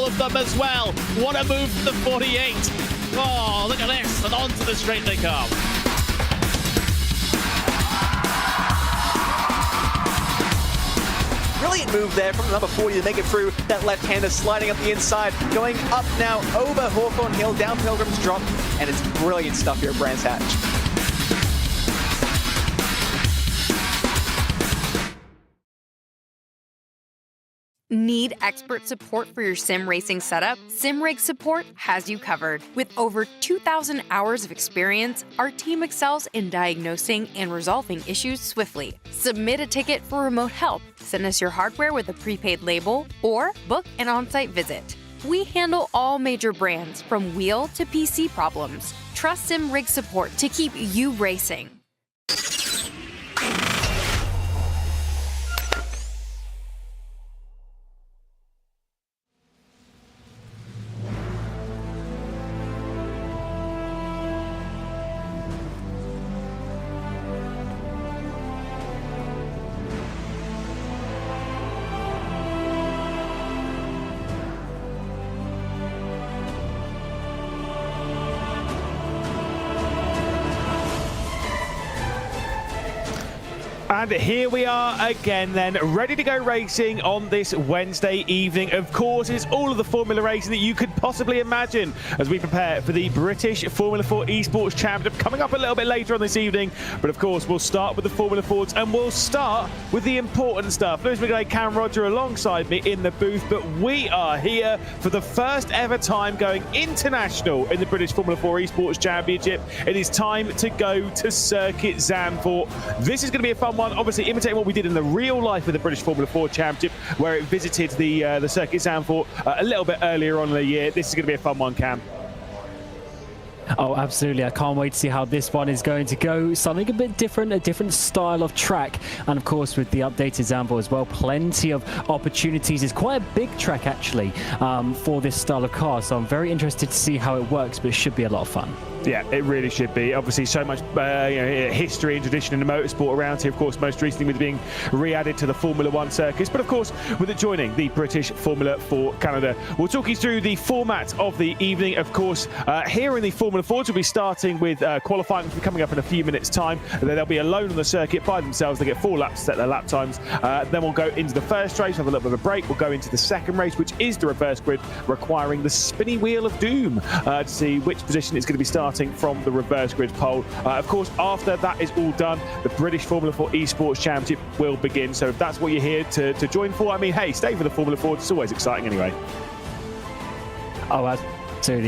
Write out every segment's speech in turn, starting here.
of them as well. What a move from the 48. Oh, look at this, and onto the straight they come. Brilliant move there from number 40 to make it through. That left-hander sliding up the inside, going up now over Hawthorne Hill, down Pilgrim's Drop, and it's brilliant stuff here at Brands Hatch. Need expert support for your sim racing setup? SimRig Support has you covered. With over 2,000 hours of experience, our team excels in diagnosing and resolving issues swiftly. Submit a ticket for remote help, send us your hardware with a prepaid label, or book an on-site visit. We handle all major brands, from wheel to PC problems. Trust SimRig Support to keep you racing. And here we are again then, ready to go racing on this Wednesday evening. Of course, it's all of the Formula racing that you could possibly imagine as we prepare for the British Formula 4 Esports Championship coming up a little bit later on this evening. But of course, we'll start with the Formula 4s and we'll start with the important stuff. Lewis McGlade, Cam Roger alongside me in the booth, but we are here for the first ever time going international in the British Formula 4 Esports Championship. It is time to go to Circuit Zandvoort. This is going to be a fun one, obviously imitating what we did in the real life of the British Formula 4 Championship, where it visited the Circuit Zandvoort a little bit earlier on in the year. This is going to be a fun one, Cam. Oh, absolutely. I can't wait to see how this one is going to go. Something a bit different, a different style of track. And of course, with the updated Zandvoort as well, plenty of opportunities. It's quite a big track, actually, for this style of car. So I'm very interested to see how it works, but it should be a lot of fun. Yeah, it really should be. Obviously, so much history and tradition in the motorsport around here. Of course, most recently with being re-added to the Formula 1 circuits. But of course, with it joining the British Formula 4 Canada. We'll talk you through the format of the evening. Of course, here in the Formula 4s, we'll be starting with qualifying, which will be coming up in a few minutes' time. And then they'll be alone on the circuit by themselves. They get 4 laps to set their lap times. Then we'll go into the first race, have a little bit of a break. We'll go into the second race, which is the reverse grid, requiring the spinny wheel of doom to see which position is going to be starting from the reverse grid pole. Of course, after that is all done, the British Formula 4 Esports Championship will begin. So if that's what you're here to join for, I mean, hey, stay for the Formula 4. It's always exciting anyway. Oh, absolutely.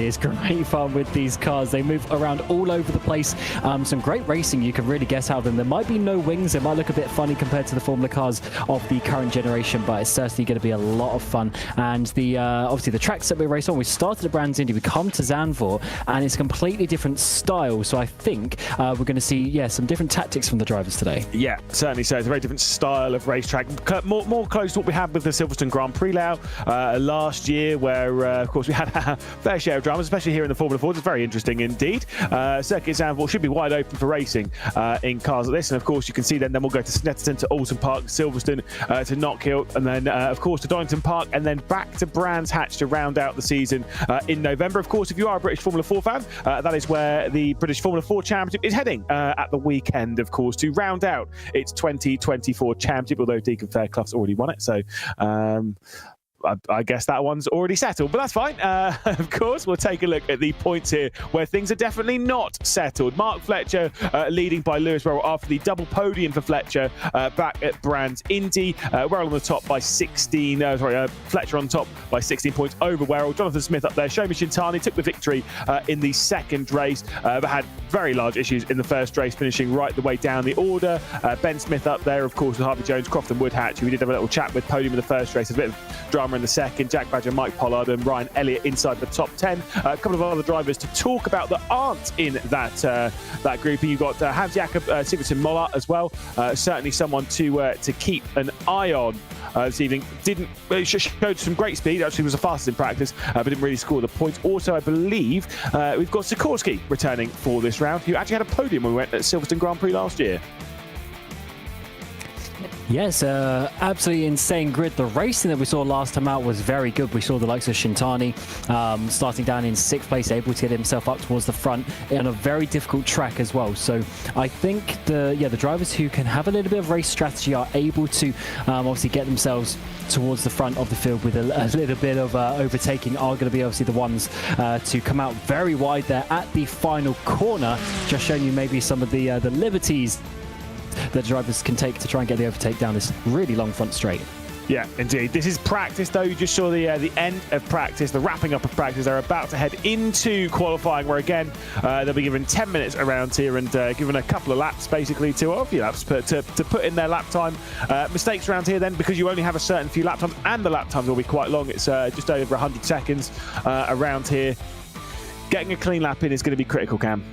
It's great fun with these cars. They move around all over the place. Some great racing. You can really guess out of them. There might be no wings. It might look a bit funny compared to the Formula cars of the current generation, but it's certainly going to be a lot of fun. And the obviously the tracks that we race on, we started at Brands Indy, we come to Zandvoort, and it's a completely different style. So I think we're going to see, some different tactics from the drivers today. Yeah, certainly so. It's a very different style of racetrack. More close to what we had with the Silverstone Grand Prix last year, where, of course, we had a fair share of dramas, especially here in the Formula 4s. It's very interesting indeed. Circuit Zandvoort should be wide open for racing in cars like this. And of course, you can see then we'll go to Snetterton, to Alton Park, Silverstone, to Knockhill, and then, of course, to Donington Park, and then back to Brands Hatch to round out the season in November. Of course, if you are a British Formula 4 fan, that is where the British Formula 4 Championship is heading at the weekend, of course, to round out its 2024 Championship, although Deacon Fairclough's already won it. So, I guess that one's already settled, but that's fine. Of course, we'll take a look at the points here where things are definitely not settled. Mark Fletcher leading by Lewis Werrell after the double podium for Fletcher back at Brands Indy. Werrell on the top by 16. Fletcher on top by 16 points over Werrell. Jonathan Smith up there. Shomi Shintani took the victory in the second race, but had very large issues in the first race, finishing right the way down the order. Ben Smith up there, of course, with Harvey Jones, Crofton Woodhatch, who we did have a little chat with, podium in the first race. There's a bit of drama in the second. Jack Badger, Mike Pollard and Ryan Elliott inside the top 10. A couple of other drivers to talk about that aren't in that group. You've got Hans Jakob Sigurdsson Mollart as well. Certainly someone to keep an eye on this evening. Showed some great speed. Actually was the fastest in practice, but didn't really score the points. Also, I believe we've got Sikorsky returning for this round, who actually had a podium when we went at Silverstone Grand Prix last year. Yes, absolutely insane grid. The racing that we saw last time out was very good. We saw the likes of Shintani starting down in 6th place, able to get himself up towards the front on a very difficult track as well. So I think the drivers who can have a little bit of race strategy are able to obviously get themselves towards the front of the field with a little bit of overtaking are going to be obviously the ones to come out very wide there at the final corner. Just showing you maybe some of the liberties that drivers can take to try and get the overtake down this really long front straight. Yeah, indeed. This is practice, though. You just saw the end of practice, the wrapping up of practice. They're about to head into qualifying, where, again, they'll be given 10 minutes around here and given a couple of laps, basically, a few laps to put in their lap time. Mistakes around here, then, because you only have a certain few lap times, and the lap times will be quite long. It's just over 100 seconds around here. Getting a clean lap in is going to be critical, Cam.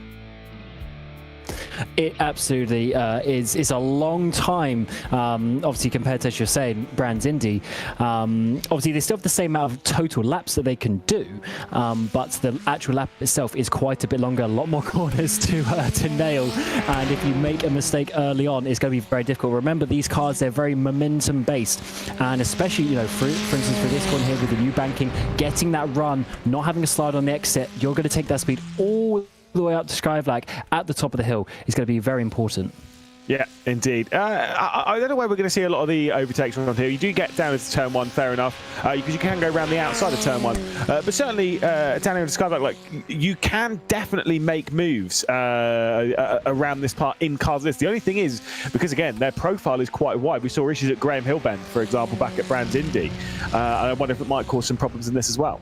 It absolutely is a long time, obviously, compared to, as you're saying, Brands Indy. Obviously, they still have the same amount of total laps that they can do, but the actual lap itself is quite a bit longer, a lot more corners to nail. And if you make a mistake early on, it's going to be very difficult. Remember, these cars, they're very momentum-based. And especially, for instance, for this corner here with the new banking, getting that run, not having a slide on the exit, you're going to take that speed all the way up to Sky Flag at the top of the hill is going to be very important. Yeah, indeed. I don't know where we're going to see a lot of the overtakes around here. You do get down into turn 1, fair enough, because you can go around the outside of turn 1. But certainly, down here in Sky Flag, you can definitely make moves around this part in cars this. The only thing is, because again, their profile is quite wide. We saw issues at Graham Hill Bend, for example, back at Brands Indy. I wonder if it might cause some problems in this as well.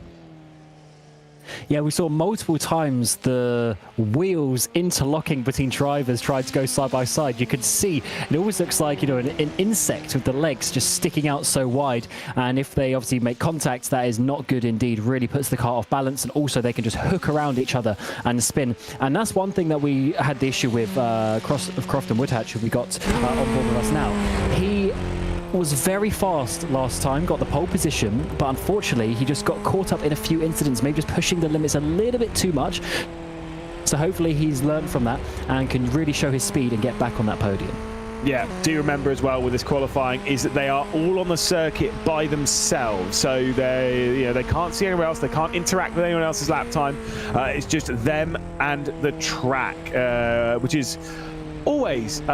Yeah, we saw multiple times the wheels interlocking between drivers trying to go side by side. You could see it always looks like, an insect with the legs just sticking out so wide. And if they obviously make contact, that is not good indeed. Really puts the car off balance. And also they can just hook around each other and spin. And that's one thing that we had the issue with Croft and Woodhatch, who we got on board with us now. He was very fast last time, got the pole position, but unfortunately he just got caught up in a few incidents, maybe just pushing the limits a little bit too much. So hopefully he's learned from that and can really show his speed and get back on that podium. Yeah, do remember as well with this qualifying is that they are all on the circuit by themselves. So they can't see anyone else, they can't interact with anyone else's lap time. It's just them and the track, which is always, it's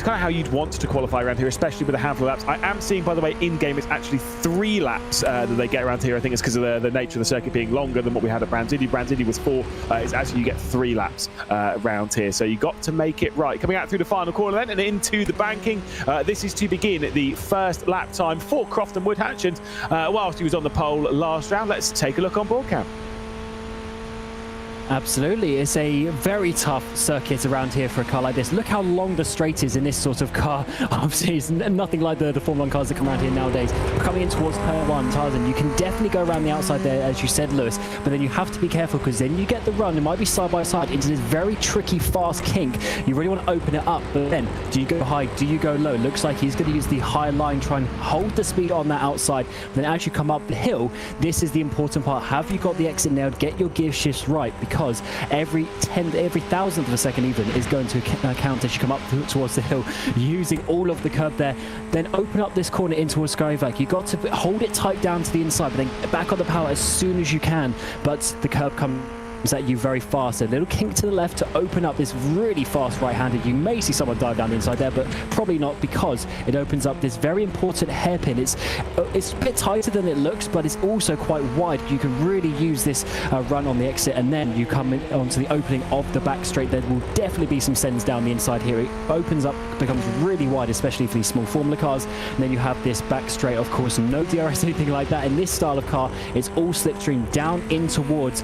kind of how you'd want to qualify around here, especially with a handful of laps. I am seeing, by the way, in-game, it's actually 3 laps that they get around here. I think it's because of the nature of the circuit being longer than what we had at Brands Indy. Brands Indy was 4. It's actually you get 3 laps around here. So you got to make it right. Coming out through the final corner then and into the banking. This is to begin the first lap time for Croft and Woodhatch. And whilst he was on the pole last round, let's take a look on board cam. Absolutely. It's a very tough circuit around here for a car like this. Look how long the straight is in this sort of car. Obviously, it's nothing like the Formula 1 cars that come around here nowadays. Coming in towards turn 1, Tarzan, you can definitely go around the outside there, as you said, Lewis, but then you have to be careful because then you get the run. It might be side by side into this very tricky, fast kink. You really want to open it up, but then do you go high? Do you go low? It looks like he's going to use the high line, try and hold the speed on that outside. Then as you come up the hill, this is the important part. Have you got the exit nailed? Get your gear shifts right, because every thousandth of a second even is going to count as you come up towards the hill, using all of the curb there. Then open up this corner in towards Skyvac. You got to hold it tight down to the inside, but then back on the power as soon as you can. But the curb comes at you very fast. A little kink to the left to open up this really fast right-handed. You may see someone dive down the inside there, but probably not, because it opens up this very important hairpin. It's a bit tighter than it looks, but it's also quite wide. You can really use this run on the exit, and then you come onto the opening of the back straight. There will definitely be some sends down the inside here. It opens up, becomes really wide, especially for these small Formula cars. And then you have this back straight, of course, no DRS, anything like that. In this style of car, it's all slipstream down in towards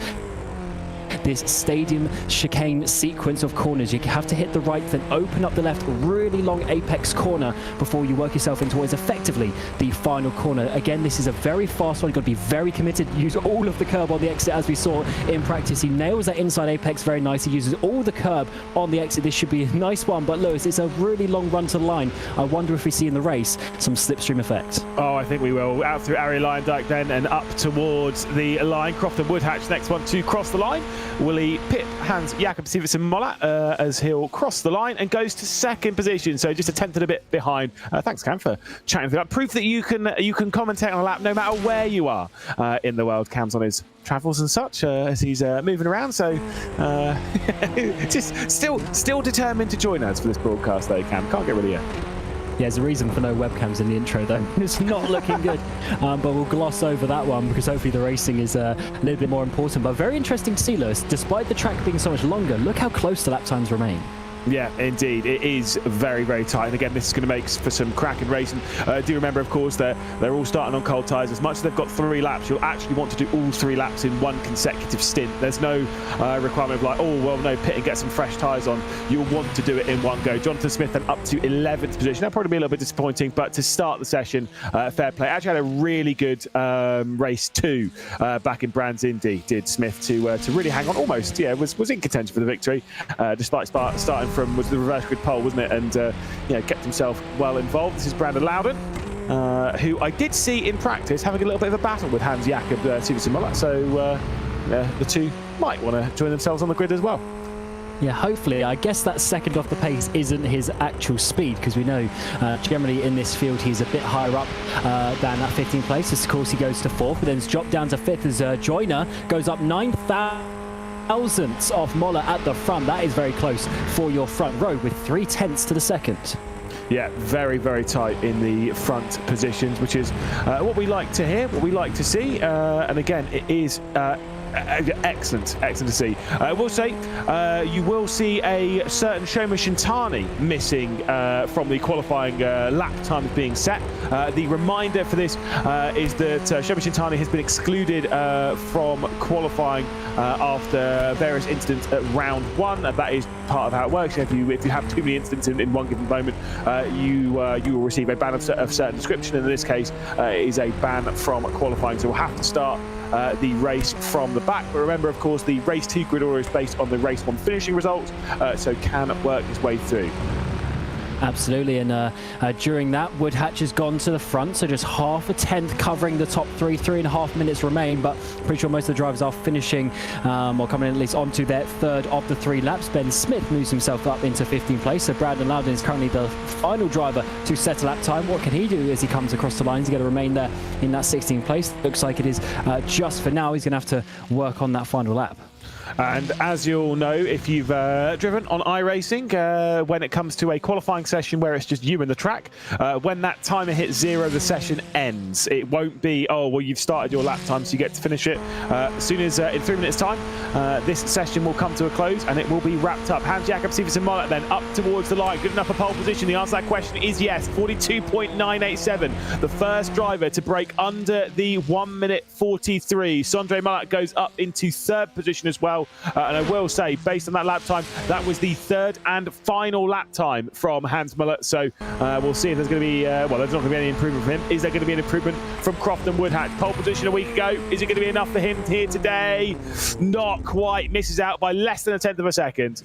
this stadium chicane sequence of corners. You have to hit the right, then open up the left, really long apex corner before you work yourself into what is effectively the final corner. Again, this is a very fast one. You've got to be very committed. Use all of the curb on the exit, as we saw in practice. He nails that inside apex very nice. He uses all the curb on the exit. This should be a nice one, but Lewis, it's a really long run to the line. I wonder if we see in the race some slipstream effect. Oh, I think we will. Out through Ari Lyondike then and up towards the line. Croft and Woodhatch, next one to cross the line. will he pit Hans Jakob Siversen-Mollett as he'll cross the line and goes to second position. So just a tenth and a bit behind. Thanks, Cam, for chatting through that. Proof that you can commentate on a lap no matter where you are in the world. Cam's on his travels and such as he's moving around. So just still determined to join us for this broadcast, though, Cam. Can't get rid of you. Yeah, there's a reason for no webcams in the intro, though. It's not looking good. But we'll gloss over that one because hopefully the racing is a little bit more important. But very interesting to see, Lewis. Despite the track being so much longer, look how close the lap times remain. Yeah, indeed. It is very, very tight. And again, this is going to make for some cracking racing. Do remember, of course, that they're all starting on cold tyres. As much as they've got 3 laps, you'll actually want to do all 3 laps in one consecutive stint. There's no requirement of like, oh, well, no, pit and get some fresh tyres on. You'll want to do it in one go. Jonathan Smith then up to 11th position. That'll probably be a little bit disappointing, but to start the session, fair play. Actually had a really good race 2 back in Brands Indy, did Smith, to really hang on almost. Yeah, was in contention for the victory, despite starting from was the reverse grid pole, wasn't it? And kept himself well involved. This is Brandon Loudon, who I did see in practice having a little bit of a battle with Hans Jakob Siversen-Mollett. So the two might want to join themselves on the grid as well. Yeah, hopefully. I guess that second off the pace isn't his actual speed, because we know generally in this field he's a bit higher up than that 15th place. Of course, he goes to 4th, but then it's dropped down to 5th as Joyner goes up 9,000 thousandths of Mollett at the front. That is very close for your front row with 0.3 to the second. Yeah, very, very tight in the front positions, which is what we like to hear, what we like to see. And again, it is excellent to see. I will say you will see a certain Shoma Shintani missing from the qualifying lap times being set. The reminder for this is that Shoma Shintani has been excluded from qualifying after various incidents at round 1. That is part of how it works. If you have too many incidents in one given moment, you will receive a ban of certain description. In this case, it is a ban from qualifying, so we'll have to start the race from the back. But remember, of course, the race 2 grid order is based on the race 1 finishing results, so can work its way through. Absolutely, and during that, Woodhatch has gone to the front, so just half a tenth covering the top 3.5 minutes remain, but pretty sure most of the drivers are finishing or coming in at least onto their 3rd of the 3 laps. Ben Smith moves himself up into 15th place, so Brandon Loudon is currently the final driver to set a lap time. What can he do as he comes across the lines? He's going to remain there in that 16th place. Looks like it is just for now. He's going to have to work on that final lap. And as you'll know, if you've driven on iRacing, when it comes to a qualifying session where it's just you and the track, when that timer hits 0, the session ends. It won't be, oh, well, you've started your lap time, so you get to finish it. As soon as in 3 minutes' time, this session will come to a close and it will be wrapped up. Hans Jakob Siversen-Mollett then up towards the line. Good enough for pole position? The answer to that question is yes. 42.987. The first driver to break under the 1 minute 43. Sondre Mollett goes up into 3rd position as well. And I will say, based on that lap time, that was the 3rd and final lap time from Hans Mollett. So we'll see if there's going to be, well, there's not going to be any improvement from him. Is there going to be an improvement from Crofton Woodhatch? Pole position a week ago. Is it going to be enough for him here today? Not quite. Misses out by less than a tenth of a second.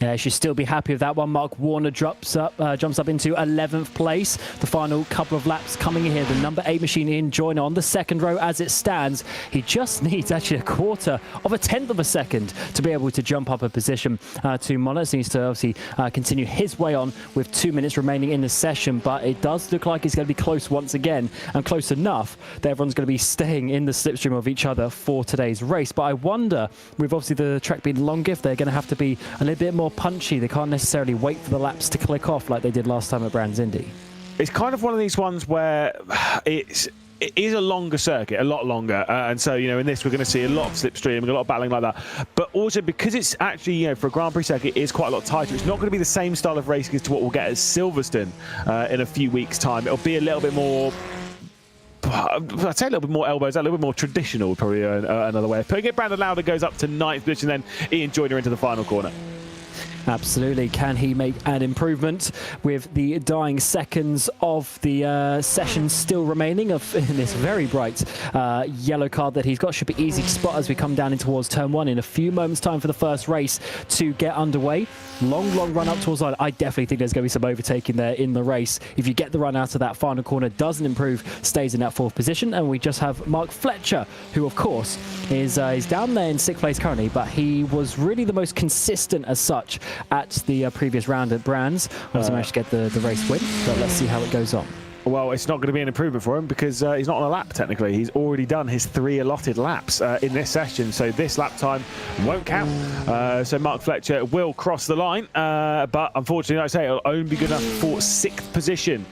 Yeah, should still be happy with that one. Mark Warner jumps up into 11th place. The final couple of laps coming in here. The number 8 machine in Joyner on the 2nd row as it stands. He just needs actually a 1/4 of a tenth of a second to be able to jump up a position to Mollett. Needs to obviously continue his way on with 2 minutes remaining in the session, but it does look like it's going to be close once again, and close enough that everyone's going to be staying in the slipstream of each other for today's race. But I wonder, with obviously the track being longer, if they're going to have to be a little bit more punchy. They can't necessarily wait for the laps to click off like they did last time at Brands Indy. It's kind of one of these ones where it is a longer circuit, a lot longer, and so in this we're going to see a lot of slipstreaming, a lot of battling like that. But also because it's actually for a Grand Prix circuit, it is quite a lot tighter. It's not going to be the same style of racing as to what we'll get at Silverstone in a few weeks' time. It'll be a little bit more. I'd say a little bit more elbows, a little bit more traditional, probably another way of putting it. Brandon Loudon goes up to 9th position, then Ian Joyner into the final corner. Absolutely. Can he make an improvement with the dying seconds of the session still remaining in this very bright yellow card that he's got? Should be easy to spot as we come down in towards turn 1 in a few moments time for the first race to get underway. Long run up towards line. I definitely think there's going to be some overtaking there in the race. If you get the run out of that final corner, doesn't improve, stays in that 4th position. And we just have Mark Fletcher, who of course is down there in 6th place currently, but he was really the most consistent as such at the previous round at Brands. Obviously managed to get the race win, but let's see how it goes on. Well, it's not going to be an improvement for him because he's not on a lap, technically. He's already done his 3 allotted laps in this session, so this lap time won't count. So Mark Fletcher will cross the line, but unfortunately, like I say, it'll only be good enough for 6th position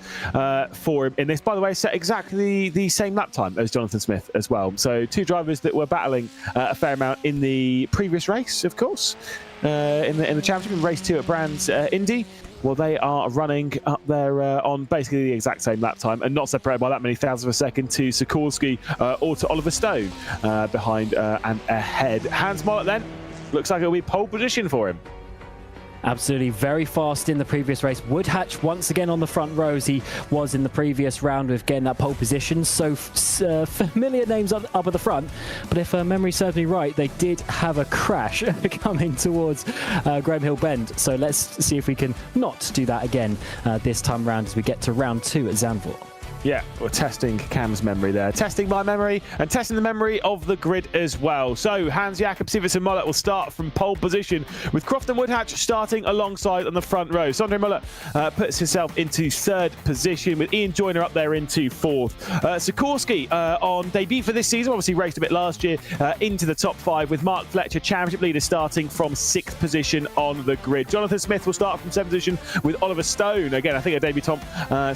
for him in this. By the way, set exactly the same lap time as Jonathan Smith as well. So 2 drivers that were battling a fair amount in the previous race, of course, in the championship, in race 2 at Brands Indy. Well, they are running up there on basically the exact same lap time and not separated by that many thousandths of a second to Sikorsky or to Oliver Stone behind and ahead. Hans Mollett then looks like it'll be pole position for him. Absolutely, very fast in the previous race. Woodhatch once again on the front row as he was in the previous round with getting that pole position. So familiar names up at the front, but if memory serves me right, they did have a crash coming towards Graham Hill Bend. So let's see if we can not do that again this time round as we get to round 2 at Zandvoort. Yeah, we're testing Cam's memory there. Testing my memory and testing the memory of the grid as well. So Hans Jakob Sivertsen Mollett will start from pole position with Crofton Woodhatch starting alongside on the front row. Sondre Mollett puts himself into 3rd position with Ian Joyner up there into 4th. Sikorsky on debut for this season, obviously raced a bit last year, into the top 5 with Mark Fletcher, championship leader, starting from 6th position on the grid. Jonathan Smith will start from 7th position with Oliver Stone, again I think a debutant,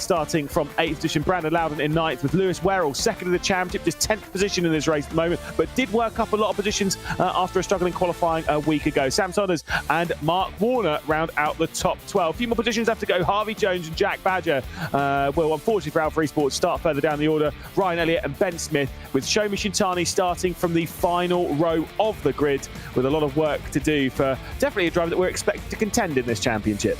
starting from 8th position. Brandon Loudon in 9th with Lewis Werrell 2nd in the championship, just 10th position in this race at the moment, but did work up a lot of positions after a struggling qualifying a week ago. Sam Saunders and Mark Warner round out the top 12. A few more positions have to go. Harvey Jones and Jack Badger will, unfortunately for Alpha Esports, start further down the order. Ryan Elliott and Ben Smith with Shomi Shintani starting from the final row of the grid with a lot of work to do for definitely a driver that we're expected to contend in this championship.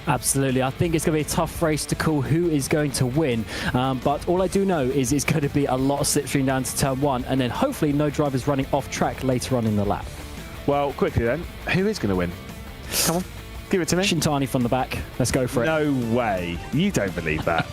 Absolutely. I think it's going to be a tough race to call who is going to win. But all I do know is it's going to be a lot of slipstream down to turn 1 and then hopefully no drivers running off track later on in the lap. Well, quickly then, who is going to win? Come on, give it to me. Shintani from the back. Let's go for it. No way. You don't believe that.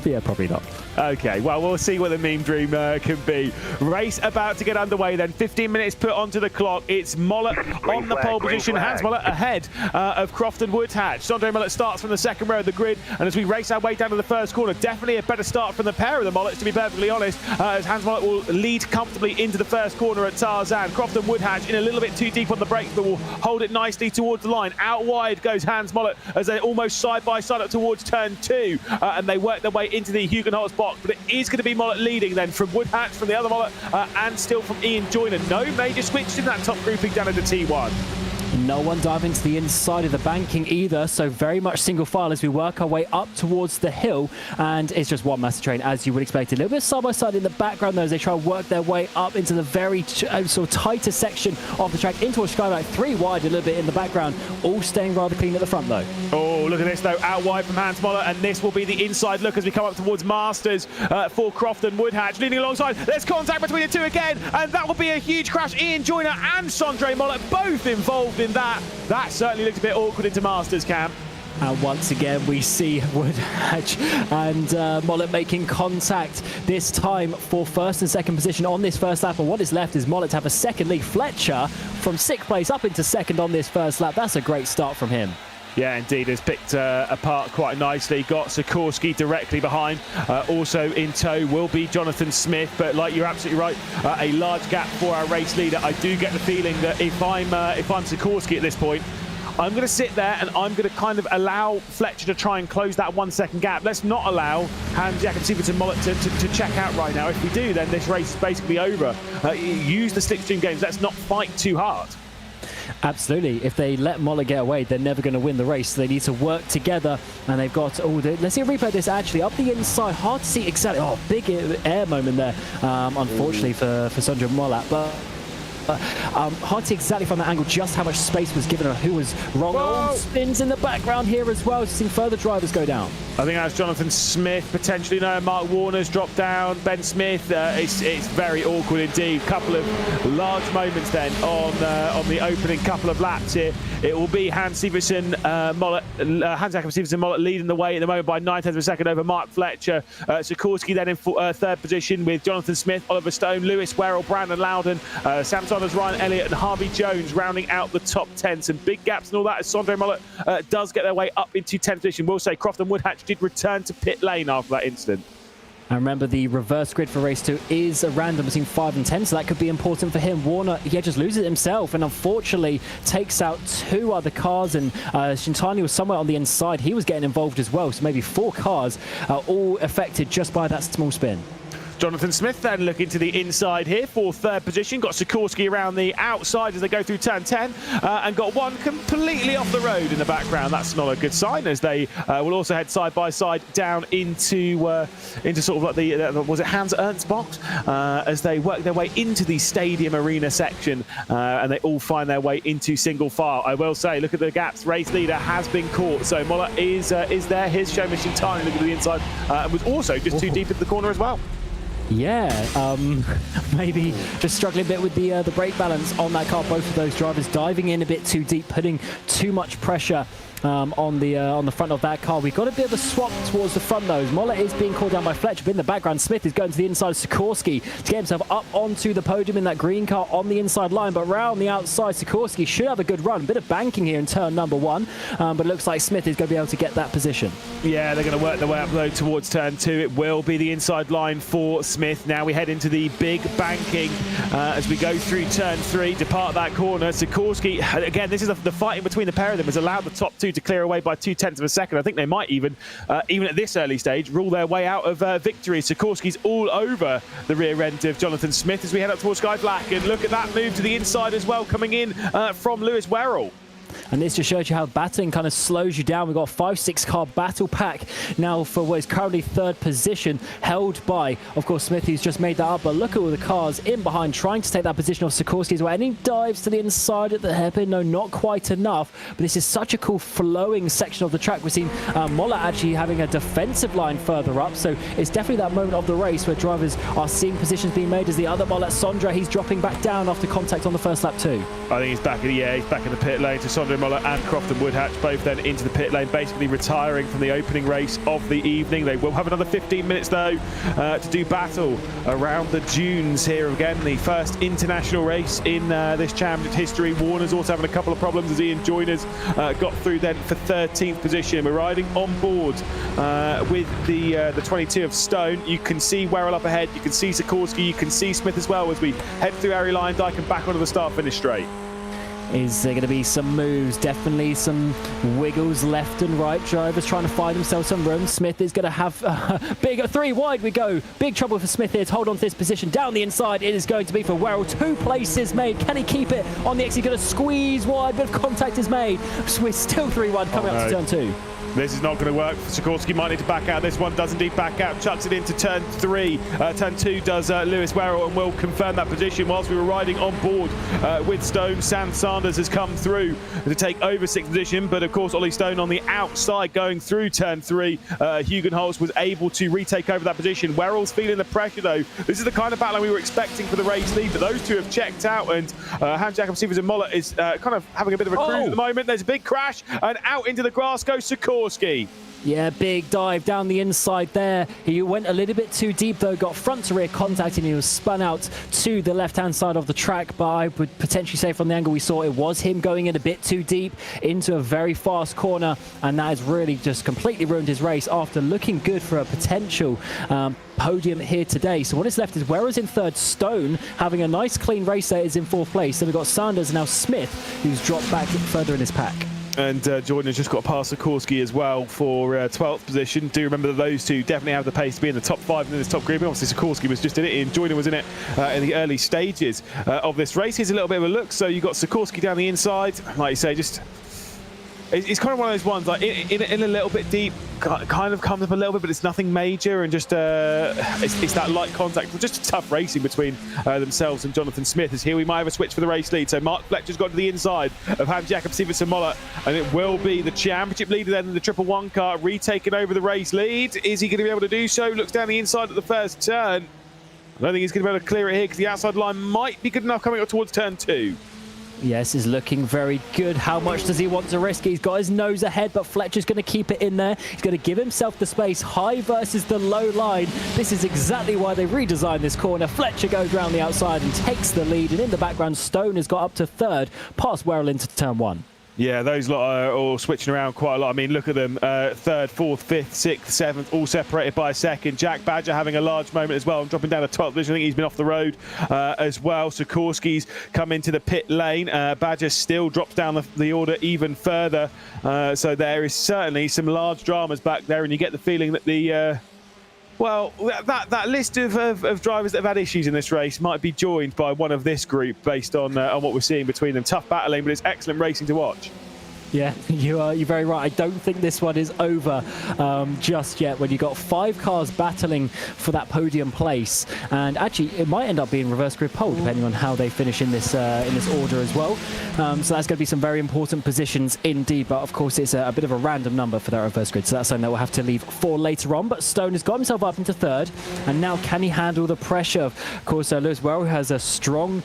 Yeah, probably not. Okay, well, we'll see what the meme dream can be. Race about to get underway then. 15 minutes put onto the clock. It's Mollett on the pole position. Hans Mollett ahead of Crofton Woodhatch. Sondre Mollett starts from the 2nd row of the grid. And as we race our way down to the 1st corner, definitely a better start from the pair of the Mollets, to be perfectly honest, as Hans Mollett will lead comfortably into the 1st corner at Tarzan. Crofton Woodhatch in a little bit too deep on the brakes, but will hold it nicely towards the line. Out wide goes Hans Mollett as they're almost side by side up towards turn 2. And they work their way into the Hugenholtz box, but it is going to be Mollett leading then from Woodhatch, from the other Mollett, and still from Ian Joyner. No major switches in that top grouping down into T1. No one diving to the inside of the banking either, so very much single file as we work our way up towards the hill, and it's just one massive train as you would expect. A little bit side by side in the background though as they try to work their way up into the very sort of tighter section of the track into a skylight, 3 wide a little bit in the background, all staying rather clean at the front though. Oh, look at this though, out wide from Hans Mollett, and this will be the inside look as we come up towards Masters for Crofton Woodhatch. Leading alongside, there's contact between the two again, and that will be a huge crash. Ian Joyner and Sondre Mollett both involved in that. That certainly looked a bit awkward into Masters camp. And once again, we see Woodhatch and Mollett making contact, this time for 1st and 2nd position on this 1st lap. And what is left is Mollett to have a 2nd lead. Fletcher from 6th place up into 2nd on this 1st lap. That's a great start from him. Yeah, indeed, has picked apart quite nicely. Got Sikorsky directly behind. Also in tow will be Jonathan Smith. But like you're absolutely right, a large gap for our race leader. I do get the feeling that if I'm Sikorsky at this point, I'm going to sit there and I'm going to kind of allow Fletcher to try and close that 1 second gap. Let's not allow Hans Jakob Sivertsen Mollett to check out right now. If we do, then this race is basically over. Use the slipstream games. Let's not fight too hard. Absolutely. If they let Mollett get away, they're never going to win the race. So they need to work together, and they've got let's see a replay of this actually up the inside. Hard to see exactly. Oh, big air moment there, unfortunately for Sondre Mollett. But Hard to exactly find that angle, just how much space was given, or who was wrong. Oh, spins in the background here as well. Seeing further drivers go down. I think that's Jonathan Smith, potentially. No, Mark Warner's dropped down. Ben Smith, it's very awkward indeed. Couple of large moments then on the opening couple of laps here. It will be Hans Jakob Stevenson Mollett leading the way at the moment by 9/10 of a second over Mark Fletcher. Sikorsky then in third position with Jonathan Smith, Oliver Stone, Lewis Werrell, Brandon Loudon, Sam Saunders, Ryan Elliott and Harvey Jones rounding out the top 10. Some big gaps and all that as Sondre Mollett does get their way up into 10th position. We'll say Crofton Woodhatch did return to pit lane after that incident. And remember, the reverse grid for race 2 is a random between 5 and 10, so that could be important for him. Warner, just loses himself and unfortunately takes out 2 other cars, and Shintani was somewhere on the inside. He was getting involved as well, so maybe 4 cars are all affected just by that small spin. Jonathan Smith then looking to the inside here for third position. Got Sikorsky around the outside as they go through turn 10 and got one completely off the road in the background. That's not a good sign, as they will also head side by side down into sort of like the, was it Hans Ernst box? As they work their way into the stadium arena section and they all find their way into single file. I will say, look at the gaps. Race leader has been caught. So Mollett is there. Here's Show Machine Time. Look at the inside. And was also just too deep into the corner as well. Yeah, maybe just struggling a bit with the brake balance on that car. Both of those drivers diving in a bit too deep, putting too much pressure on the front of that car. We got a bit of a swap towards the front though. Mollett is being called down by Fletcher, but in the background Smith is going to the inside of Sikorsky to get himself up onto the podium in that green car on the inside line, but round the outside Sikorsky should have a good run. Bit of banking here in turn number 1, but it looks like Smith is going to be able to get that position. Yeah, they're going to work their way up though towards turn 2. It will be the inside line for Smith. Now we head into the big banking as we go through turn 3, depart that corner. Sikorsky, again, this is the fighting between the pair of them has allowed the top 2 to clear away by 0.2 of a second. I think they might even at this early stage, rule their way out of victory. Sikorsky's all over the rear end of Jonathan Smith as we head up towards Sky Black. And look at that move to the inside as well, coming in from Lewis Werrell. And this just shows you how battling kind of slows you down. We've got a 5-6 car battle pack now for what is currently third position, held by, of course, Smith, who's just made that up. But look at all the cars in behind trying to take that position off Sikorsky as well. And he dives to the inside at the hairpin. No, not quite enough. But this is such a cool flowing section of the track. We've seen Mollett actually having a defensive line further up. So it's definitely that moment of the race where drivers are seeing positions being made as the other Mollett, Sondre, he's dropping back down after contact on the first lap too. I think he's back in the pit lane to Sondre Mollett and Crofton Woodhatch, both then into the pit lane, basically retiring from the opening race of the evening. They will have another 15 minutes though to do battle around the dunes here again. The first international race in this championship history. Warner's also having a couple of problems as Ian Joyners got through then for 13th position. We're riding on board with the 22 of Stone. You can see Werrell up ahead, you can see Sikorsky, you can see Smith as well as we head through Ari Lyndike and back onto the start-finish straight. Is there going to be some moves? Definitely some wiggles left and right. Drivers trying to find themselves some room. Smith is going to have big 3 wide we go. Big trouble for Smith here to hold on to this position. Down the inside it is going to be for Werrell. 2 places made. Can he keep it on the exit? Going to squeeze wide, but contact is made. We're still 3-1 coming up to turn 2. This is not going to work. Sikorsky might need to back out. This one does indeed back out. Chucks it into turn 3. Turn 2 does Lewis Werrell and will confirm that position. Whilst we were riding on board with Stone, Sam Sanders has come through to take over 6th position. But of course, Ollie Stone on the outside going through turn 3. Hugenholz was able to retake over that position. Werrell's feeling the pressure though. This is the kind of battle we were expecting for the race lead. But those two have checked out, and Hans Jakob Stevenson Mollett is kind of having a bit of a cruise at the moment. There's a big crash, and out into the grass goes Sikorsky. Yeah, big dive down the inside there. He went a little bit too deep though, got front to rear contact, and he was spun out to the left-hand side of the track. But I would potentially say from the angle we saw, it was him going in a bit too deep into a very fast corner, and that has really just completely ruined his race after looking good for a potential podium here today. So what is left is Werrell's in 3rd, Stone having a nice clean race there, is in 4th place. Then we've got Sanders and now Smith, who's dropped back further in his pack. And Jordan has just got past Sikorsky as well for 12th position. Do remember that those two definitely have the pace to be in the top 5 in this top group. Obviously, Sikorsky was just in it, and Jordan was in it in the early stages of this race. Here's a little bit of a look. So you've got Sikorsky down the inside. Like you say, just It's kind of one of those ones, like in a little bit deep, kind of comes up a little bit, but it's nothing major, and just it's that light contact, just a tough racing between themselves and Jonathan Smith. As here we might have a switch for the race lead. So Mark Fletcher's got to the inside of Hans-Jakob Siversen-Moller, and it will be the championship leader then in the 111 car retaking over the race lead. Is he going to be able to do so? Looks down the inside at the first turn. I don't think he's going to be able to clear it here because the outside line might be good enough coming up towards turn 2. Yes, is looking very good. How much does he want to risk? He's got his nose ahead, but Fletcher's going to keep it in there. He's going to give himself the space. High versus the low line. This is exactly why they redesigned this corner. Fletcher goes round the outside and takes the lead. And in the background, Stone has got up to third, past Werrell into turn 1. Yeah, those lot are all switching around quite a lot. I mean, look at them. Third, fourth, fifth, sixth, seventh, all separated by a second. Jack Badger having a large moment as well. I'm dropping down to 12th position. I think he's been off the road as well. Sikorsky's come into the pit lane. Badger still drops down the order even further. So there is certainly some large dramas back there, and you get the feeling that the... well, that list of drivers that have had issues in this race might be joined by one of this group based on what we're seeing between them. Tough battling, but it's excellent racing to watch. Yeah, you're very right. I don't think this one is over just yet when you've got 5 cars battling for that podium place. And actually, it might end up being reverse grid pole, depending on how they finish in this order as well. So that's going to be some very important positions indeed. But of course, it's a bit of a random number for that reverse grid. So that's something that we'll have to leave for later on. But Stone has got himself up into third. And now can he handle the pressure? Of course, Lewis Werrell has a strong,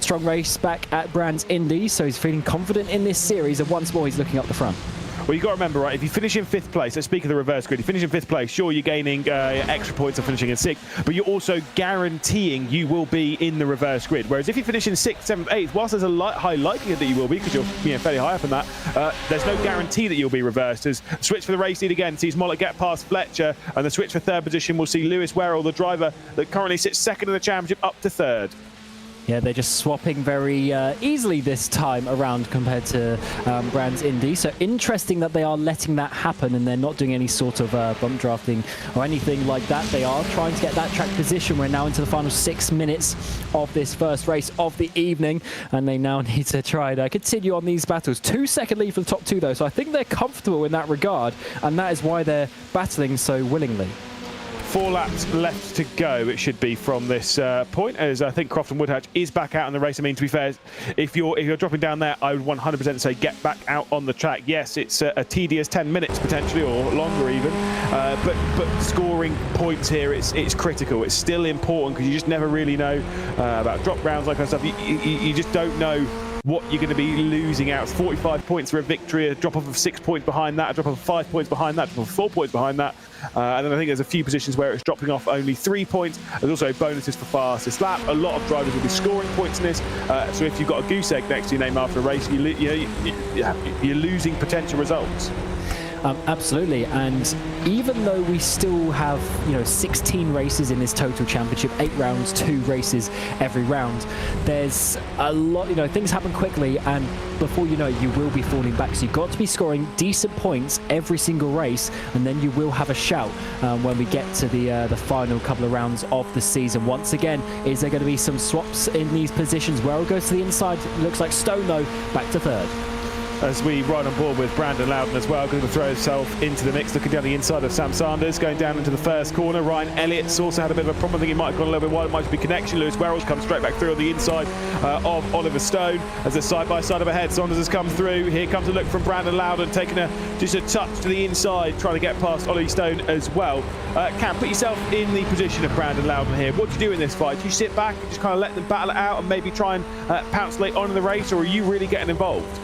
strong race back at Brands Indy, so he's feeling confident in this series, and once more he's looking up the front. Well, you've got to remember, right, if you finish in 5th place, let's speak of the reverse grid, you finish in 5th place, sure, you're gaining extra points for finishing in 6th, but you're also guaranteeing you will be in the reverse grid. Whereas if you finish in 6th, 7th, 8th, whilst there's a high likelihood that you will be, because you're fairly high up in that, there's no guarantee that you'll be reversed. As switch for the race lead again sees Mollett get past Fletcher, and the switch for 3rd position will see Lewis Werrell, the driver that currently sits 2nd in the championship, up to 3rd. Yeah, they're just swapping very easily this time around compared to Brands Indy. So interesting that they are letting that happen and they're not doing any sort of bump drafting or anything like that. They are trying to get that track position. We're now into the final 6 minutes of this first race of the evening, and they now need to try to continue on these battles. 2-second lead for the top 2 though, so I think they're comfortable in that regard, and that is why they're battling so willingly. 4 laps left to go, it should be, from this point, as I think Crofton Woodhatch is back out in the race. I mean, to be fair, if you're dropping down there, I would 100% say get back out on the track. Yes, it's a tedious 10 minutes potentially, or longer even, but scoring points here, it's critical. It's still important because you just never really know about drop rounds, like that stuff. You just don't know what you're going to be losing out. It's 45 points for a victory, a drop off of 6 points behind that, a drop off of 5 points behind that, a drop off of 4 points behind that. And then I think there's a few positions where it's dropping off only 3 points. There's also bonuses for fastest lap. A lot of drivers will be scoring points in this. So if you've got a goose egg next to your name after a race, you're losing potential results. Absolutely, and even though we still have 16 races in this total championship, 8 rounds, 2 races every round, there's a lot, things happen quickly, and before you know it, you will be falling back. So you've got to be scoring decent points every single race, and then you will have a shout when we get to the final couple of rounds of the season. Once again, is there going to be some swaps in these positions? Werrell goes to the inside. Looks like Stone, though, back to 3rd. As we ride on board with Brandon Loudon as well, going to throw himself into the mix, looking down the inside of Sam Sanders, going down into the first corner. Ryan Elliott's also had a bit of a problem. I think he might have gone a little bit wide. It might just be connection. Lewis Werrell's come straight back through on the inside of Oliver Stone as they're side by side of ahead. Saunders has come through. Here comes a look from Brandon Loudon, taking just a touch to the inside, trying to get past Ollie Stone as well. Cam, put yourself in the position of Brandon Loudon here. What do you do in this fight? Do you sit back and just kind of let them battle it out and maybe try and pounce late on in the race, or are you really getting involved?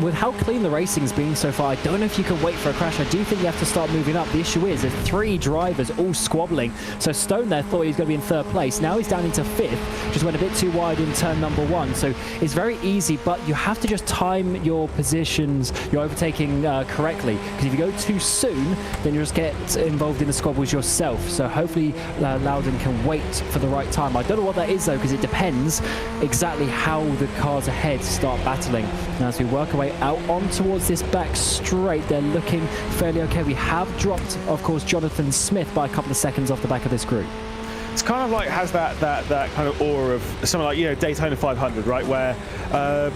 With how clean the racing's been so far, I don't know if you can wait for a crash. I do think you have to start moving up. The issue is there's 3 drivers all squabbling. So Stone there thought he was going to be in 3rd place. Now he's down into 5th. Just went a bit too wide in turn number 1. So it's very easy, but you have to just time your positions, your overtaking correctly. Because if you go too soon, then you just get involved in the squabbles yourself. So hopefully Loudon can wait for the right time. I don't know what that is though, because it depends exactly how the cars ahead start battling. And as we work away out on towards this back straight, they're looking fairly okay. We have dropped, of course, Jonathan Smith by a couple of seconds off the back of this group. it's kind of like has that kind of aura of something like, you know, Daytona 500, right? Where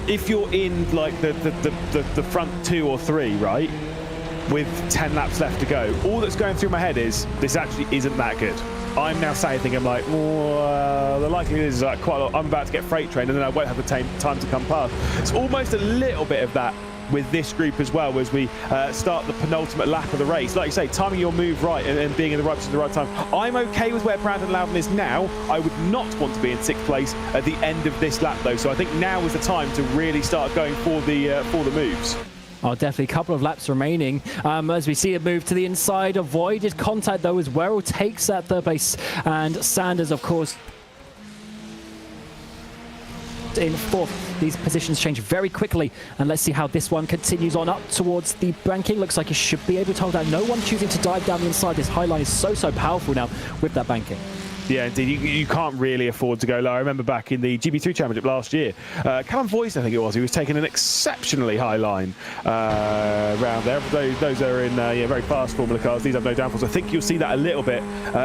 if you're in like the front 2 or 3, right, with 10 laps left to go, all that's going through my head is this actually isn't that good. I'm now thinking, I'm like, well, the likelihood is like quite a lot. I'm about to get freight trained, and then I won't have the time to come past. It's almost a little bit of that with this group as well, as we start the penultimate lap of the race. Like you say, timing your move right and being in the right position at the right time. I'm okay with where Brandon Loudon is now. I would not want to be in 6th place at the end of this lap, though. So I think now is the time to really start going for the moves. Oh, definitely a couple of laps remaining as we see it move to the inside. Avoided contact, though, as Werrell takes that 3rd place. And Sanders, of course, in 4th. These positions change very quickly. And let's see how this one continues on up towards the banking. Looks like he should be able to hold that. No one choosing to dive down the inside. This high line is so powerful now with that banking. Yeah, indeed. You can't really afford to go low. I remember back in the GB3 Championship last year, Callum Voice, I think it was, he was taking an exceptionally high line around there. Those are in very fast Formula cars. These have no downforce. I think you'll see that a little bit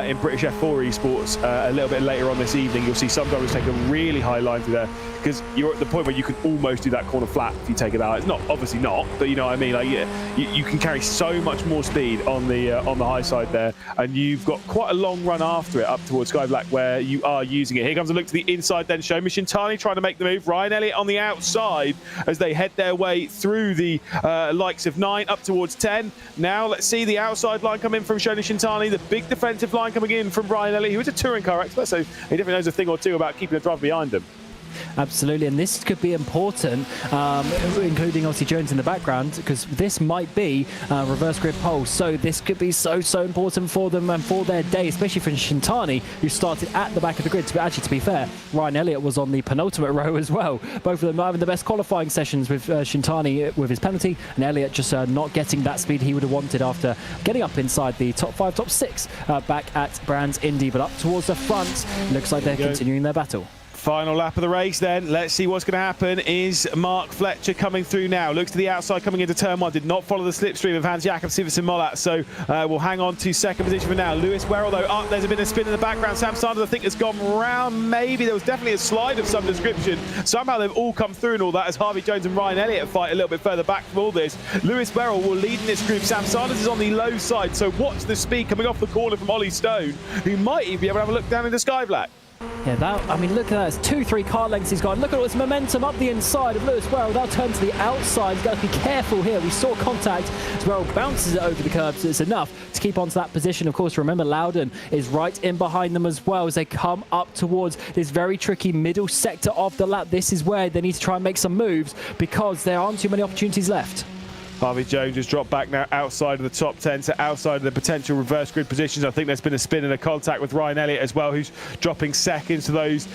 in British F4 Esports a little bit later on this evening. You'll see some drivers take a really high line through there, because you're at the point where you can almost do that corner flat if you take it out. It's not, obviously not, but you know what I mean. Like, you can carry so much more speed on the high side there, and you've got quite a long run after it up towards Sky Black where you are using it. Here comes a look to the inside then. Show Shintani trying to make the move. Ryan Elliott on the outside as they head their way through the likes of 9 up towards 10. Now let's see the outside line come in from Shona Shintani, the big defensive line coming in from Ryan Elliott, who is a touring car expert, so he definitely knows a thing or two about keeping a driver behind him. Absolutely, and this could be important, including obviously Jones in the background, because this might be reverse grid pole. So this could be so important for them and for their day, especially for Shintani, who started at the back of the grid. Actually, to be fair, Ryan Elliott was on the penultimate row as well. Both of them not having the best qualifying sessions, with Shintani with his penalty, and Elliott just not getting that speed he would have wanted after getting up inside the top 5, top 6 back at Brands Indy. But up towards the front, looks like they're continuing their battle. Final lap of the race then. Let's see what's going to happen. Is Mark Fletcher coming through now? Looks to the outside coming into turn 1. Did not follow the slipstream of Hans Jakob Siversen Molat, so we'll hang on to 2nd position for now. Lewis Werrell, though, up. There's been a spin in the background. Sam Sanders, I think, has gone round. Maybe there was definitely a slide of some description. Somehow they've all come through and all that, as Harvey Jones and Ryan Elliott fight a little bit further back from all this. Lewis Werrell will lead in this group. Sam Sanders is on the low side, so watch the speed coming off the corner from Ollie Stone, who might even be able to have a look down into Sky Black. Yeah, I mean, look at that. It's 2-3 car lengths he's got. Look at all this momentum up the inside of Lewis Werrell. They'll turn to the outside. He's got to be careful here. We saw contact as Werrell bounces it over the curbs. It's enough to keep onto that position. Of course, remember, Loudon is right in behind them as well as they come up towards this very tricky middle sector of the lap. This is where they need to try and make some moves, because there aren't too many opportunities left. Harvey Jones has dropped back now outside of the top 10, so outside of the potential reverse grid positions. I think there's been a spin and a contact with Ryan Elliott as well, who's dropping second to those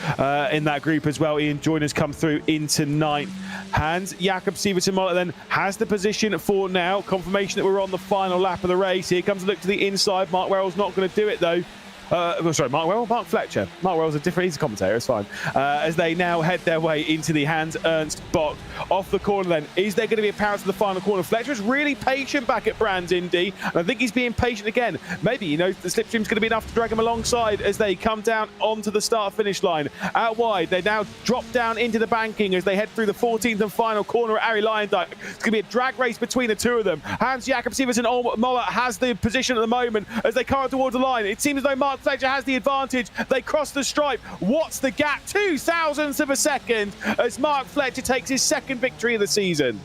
in that group as well. Ian Joyner's come through into 9th. Hans Jakob Siversen Molat then has the position for now. Confirmation that we're on the final lap of the race. Here comes a look to the inside. Mark Werrell's not going to do it, though. Mark Fletcher. Mark Werrell's he's a commentator, it's fine. As they now head their way into the Hans Ernst box. Off the corner then, is there going to be a power to the final corner? Fletcher's really patient back at Brands Indy, and I think he's being patient again. Maybe, you know, the slipstream's going to be enough to drag him alongside as they come down onto the start-finish line. Out wide, they now drop down into the banking as they head through the 14th and final corner at Ari Lyondike. It's going to be a drag race between the two of them. Hans Jakob Siversen Molat has the position at the moment as they come up towards the line. It seems as though Mark Fletcher has the advantage. They cross the stripe. What's the gap? 0.02 of a second as Mark Fletcher takes his 2nd victory of the season.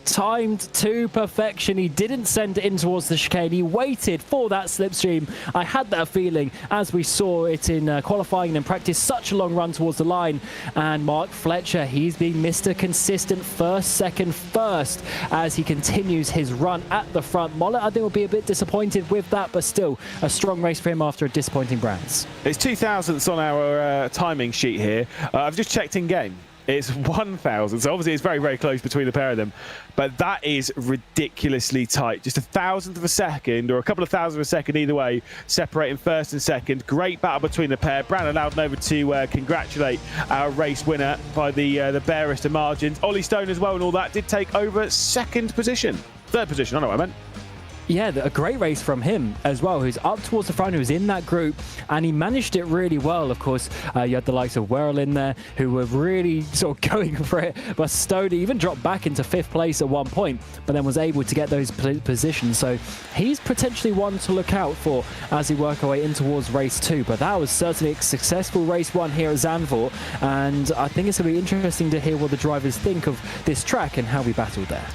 Timed to perfection. He didn't send it in towards the chicane. He waited for that slipstream. I had that feeling as we saw it in qualifying and in practice. Such a long run towards the line. And Mark Fletcher, he's being Mr. Consistent, 1st, 2nd, 1st as he continues his run at the front. Mollett, I think, will be a bit disappointed with that, but still a strong race for him after a disappointing Brands. It's 2,000ths on our timing sheet here. I've just checked in game. It's 1,000, so obviously it's very, very close between the pair of them. But that is ridiculously tight. Just 1,000th of a second, or a couple of thousandths of a second either way, separating 1st and 2nd. Great battle between the pair. Brandon Loudon over to congratulate our race winner by the barest of margins. Ollie Stone as well and all that did take over 2nd position. 3rd position, I know what I meant. Yeah, a great race from him as well, who's up towards the front, who's in that group, and he managed it really well. Of course, you had the likes of Whirl in there, who were really sort of going for it, but Stone even dropped back into 5th place at one point, but then was able to get those positions. So he's potentially one to look out for as he work our way in towards race 2. But that was certainly a successful race 1 here at Zandvoort, and I think it's going to be interesting to hear what the drivers think of this track and how we battled there.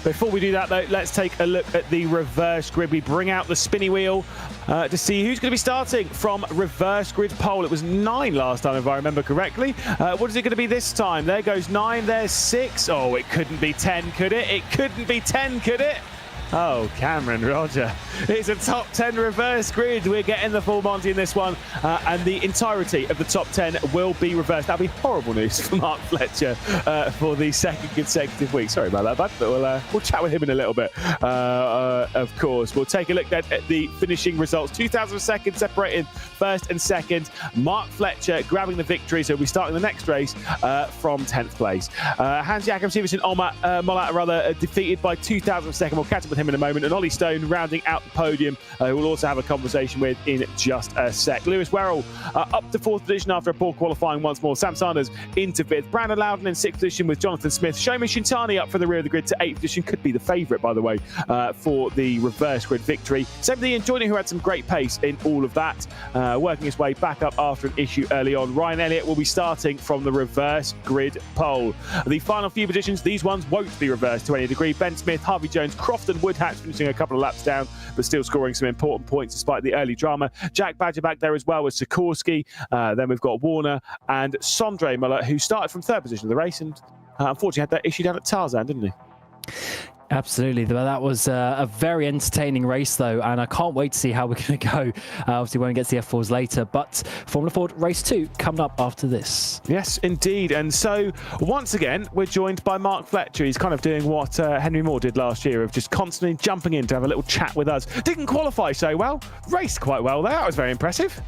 Before we do that, though, let's take a look at the reverse grid. We bring out the spinny wheel to see who's going to be starting from reverse grid pole. It was 9 last time, if I remember correctly. What is it going to be this time? There goes 9, there's 6. Oh, it couldn't be 10, could it? It couldn't be 10, could it? Oh, Cameron Roger. It's a top 10 reverse grid. We're getting the full Monty in this one, and the entirety of the top 10 will be reversed. That'll be horrible news for Mark Fletcher for the 2nd consecutive week. Sorry about that, bud, but we'll chat with him in a little bit. Of course, we'll take a look at the finishing results. 2,000 seconds separated 1st and 2nd. Mark Fletcher grabbing the victory, so we'll be starting the next race from 10th place. Hans-Jakob Siversen Mollart defeated by 2,000 seconds. We'll catch up with him in a moment, and Ollie Stone rounding out the podium, we'll also have a conversation with in just a sec. Lewis Werrell up to 4th position after a poor qualifying once more. Sam Sanders into 5th. Brandon Loudon in 6th position with Jonathan Smith. Shoma Shintani up for the rear of the grid to 8th position. Could be the favourite, by the way, for the reverse grid victory. Same with Ian Joyner, who had some great pace in all of that, working his way back up after an issue early on. Ryan Elliott will be starting from the reverse grid pole. The final few positions, these ones won't be reversed to any degree. Ben Smith, Harvey Jones, Crofton, Woodhatch finishing a couple of laps down, but still scoring some important points despite the early drama. Jack Badger back there as well with Sikorsky. Then we've got Warner and Sondre Muller, who started from 3rd position of the race and unfortunately had that issue down at Tarzan, didn't he? Absolutely. That was a very entertaining race, though, and I can't wait to see how we're going to go. Obviously, when we get to the F4s later, but Formula Ford Race 2 coming up after this. Yes, indeed. And so, once again, we're joined by Mark Fletcher. He's kind of doing what Henry Moore did last year, of just constantly jumping in to have a little chat with us. Didn't qualify so well, raced quite well there. That was very impressive.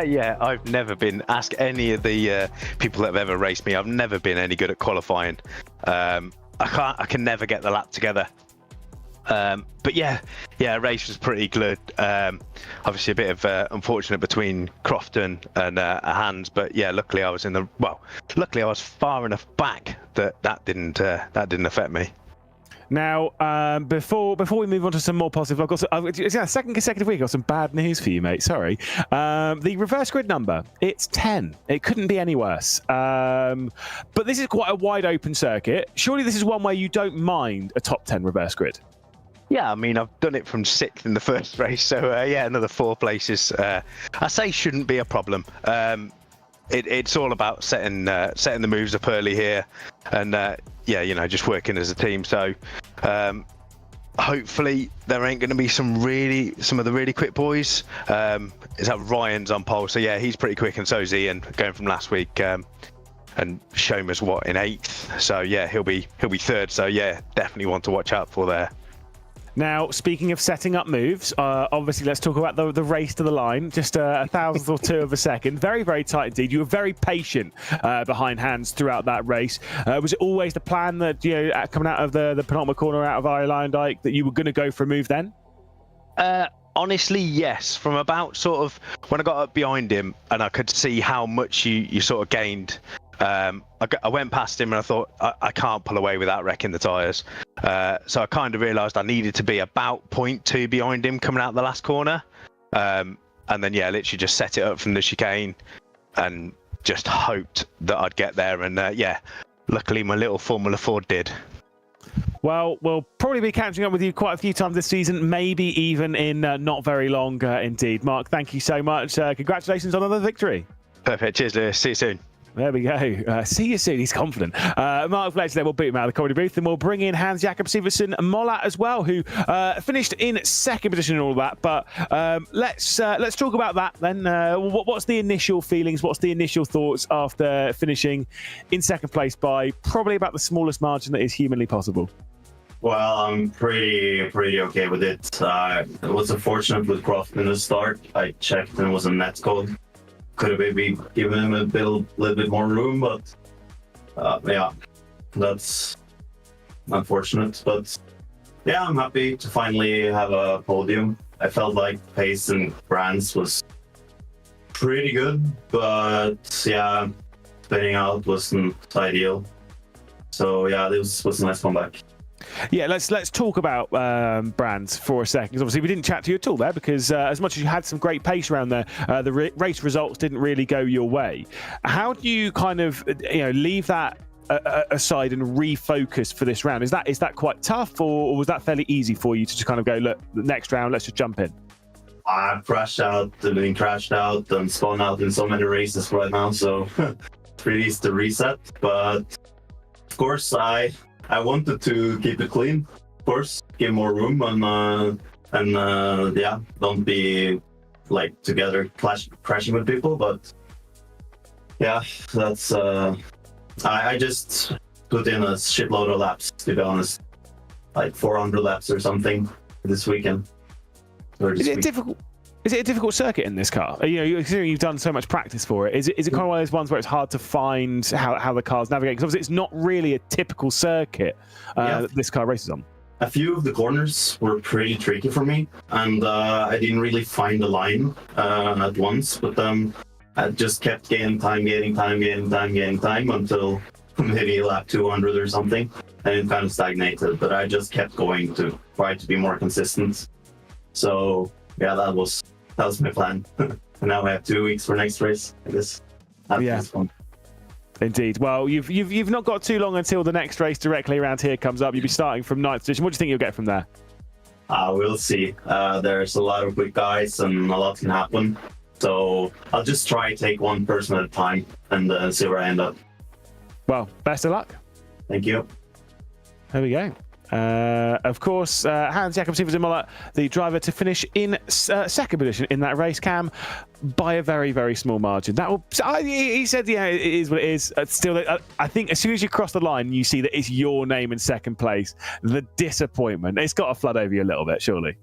Yeah, I've never been, ask any of the people that have ever raced me, I've never been any good at qualifying. I can never get the lap together. But yeah, race was pretty good. Obviously a bit of unfortunate between Crofton and Hans, but yeah, luckily I was far enough back that didn't affect me. Now, before we move on to some more positive, I've got 2nd consecutive week. I've got some bad news for you, mate. Sorry. The reverse grid number, it's 10. It couldn't be any worse. But this is quite a wide open circuit. Surely this is one where you don't mind a top 10 reverse grid. Yeah, I mean, I've done it from 6th in the first race, so yeah, another 4 places. I say shouldn't be a problem. It's all about setting the moves up early here, and yeah, just working as a team. So hopefully there ain't going to be some of the really quick boys. Is that Ryan's on pole? So yeah, he's pretty quick, and so is Ian, going from last week. And Shoma's in 8th. So yeah, he'll be 3rd. So yeah, definitely one to watch out for there. Now, speaking of setting up moves, obviously let's talk about the race to the line. Just a thousandth or two of a second. Very, very tight indeed. You were very patient behind Hans throughout that race. Was it always the plan that, coming out of the penultimate corner out of Ireland, that you were going to go for a move then? Honestly, yes. From about sort of when I got up behind him and I could see how much you sort of gained, I went past him and I thought, I can't pull away without wrecking the tyres. So I kind of realised I needed to be about 0.2 behind him coming out the last corner. And then, yeah, literally just set it up from the chicane and just hoped that I'd get there. And, yeah, luckily my little Formula Ford did. Well, we'll probably be catching up with you quite a few times this season, maybe even in not very long indeed. Mark, thank you so much. Congratulations on another victory. Perfect. Cheers, Lewis. See you soon. There we go. See you soon. He's confident. Mark Fletcher there will beat him out of the comedy booth, and we'll bring in Hans-Jakob Siversen Mollart as well, who finished in 2nd position and all that. But let's talk about that then. What's the initial feelings? What's the initial thoughts after finishing in 2nd place by probably about the smallest margin that is humanly possible? Well, I'm pretty okay with it. It was unfortunate with Crofton in the start. I checked and it was a net code. Could have maybe given him a little bit more room, but yeah, that's unfortunate. But Yeah, I'm happy to finally have a podium. I felt like pace and brands was pretty good, but yeah, spinning out wasn't ideal. So yeah, this was a nice comeback. Yeah, let's talk about brands for a second. Obviously, we didn't chat to you at all there because as much as you had some great pace around there, the race results didn't really go your way. How do you kind of leave that aside and refocus for this round? Is that quite tough, or was that fairly easy for you to just kind of go, look, the next round, let's just jump in? I crashed out, been crashed out, and spun out in so many races right now, so it's pretty easy to reset. But of course, I wanted to keep it clean. Of course, give more room and yeah, don't be like together crashing with people. But yeah, that's I just put in a shitload of laps, to be honest, like 400 laps or something this weekend. Is it difficult? Is it a difficult circuit in this car? Considering you've done so much practice for it, is it kind of one of those ones where it's hard to find how the cars navigate? Because obviously it's not really a typical circuit that this car races on. A few of the corners were pretty tricky for me, and I didn't really find the line at once, but I just kept gaining time until maybe lap 200 or something, and it kind of stagnated, but I just kept going to try to be more consistent. So yeah, that was my plan. And now I have 2 weeks for next race, I guess. That's fun. Indeed. Well, you've not got too long until the next race directly around here comes up. You'll be starting from 9th position. What do you think you'll get from there? We'll see. There's a lot of quick guys and a lot can happen. So I'll just try to take one person at a time and see where I end up. Well, best of luck. Thank you. There we go. Of course, Hans Jakob Siversen, the driver to finish in second position in that race, Cam, by a very, very small margin. He said, yeah, it is what it is. Still, I think as soon as you cross the line, you see that it's your name in second place. The disappointment, it's got to flood over you a little bit, surely.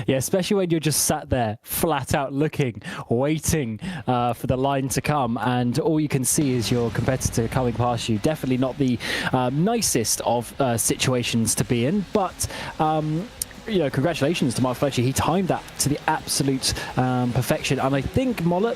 Yeah, especially when you're just sat there flat out looking, waiting for the line to come, and all you can see is your competitor coming past you. Definitely not the nicest of situations to be in, but congratulations to Mark Fletcher. He timed that to the absolute perfection, and I think Mollet,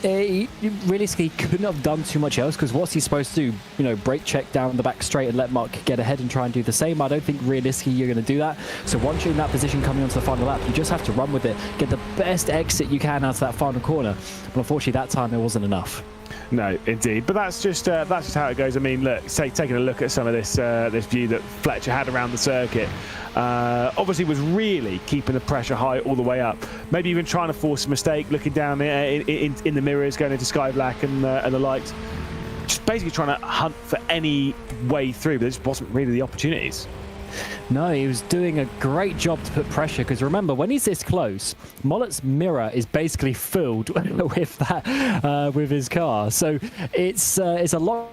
he realistically couldn't have done too much else, because what's he supposed to do? Brake check down the back straight and let Mark get ahead and try and do the same? I don't think realistically you're going to do that. So once you're in that position coming onto the final lap, you just have to run with it, get the best exit you can out of that final corner. But unfortunately that time it wasn't enough. No, indeed. But that's just how it goes. I mean, look, taking a look at some of this view that Fletcher had around the circuit, obviously was really keeping the pressure high all the way up. Maybe even trying to force a mistake, looking down in the mirrors, going into Sky Black and the likes. Just basically trying to hunt for any way through, but there just wasn't really the opportunities. No, he was doing a great job to put pressure, because remember, when he's this close, Mollet's mirror is basically filled with his car. So it's a lot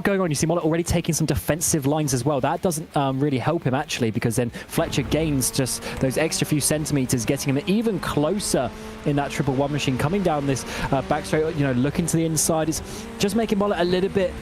going on. You see Mollet already taking some defensive lines as well. That doesn't really help him, actually, because then Fletcher gains just those extra few centimeters, getting him even closer in that 111 machine, coming down this back straight, looking to the inside. It's just making Mollet a little bit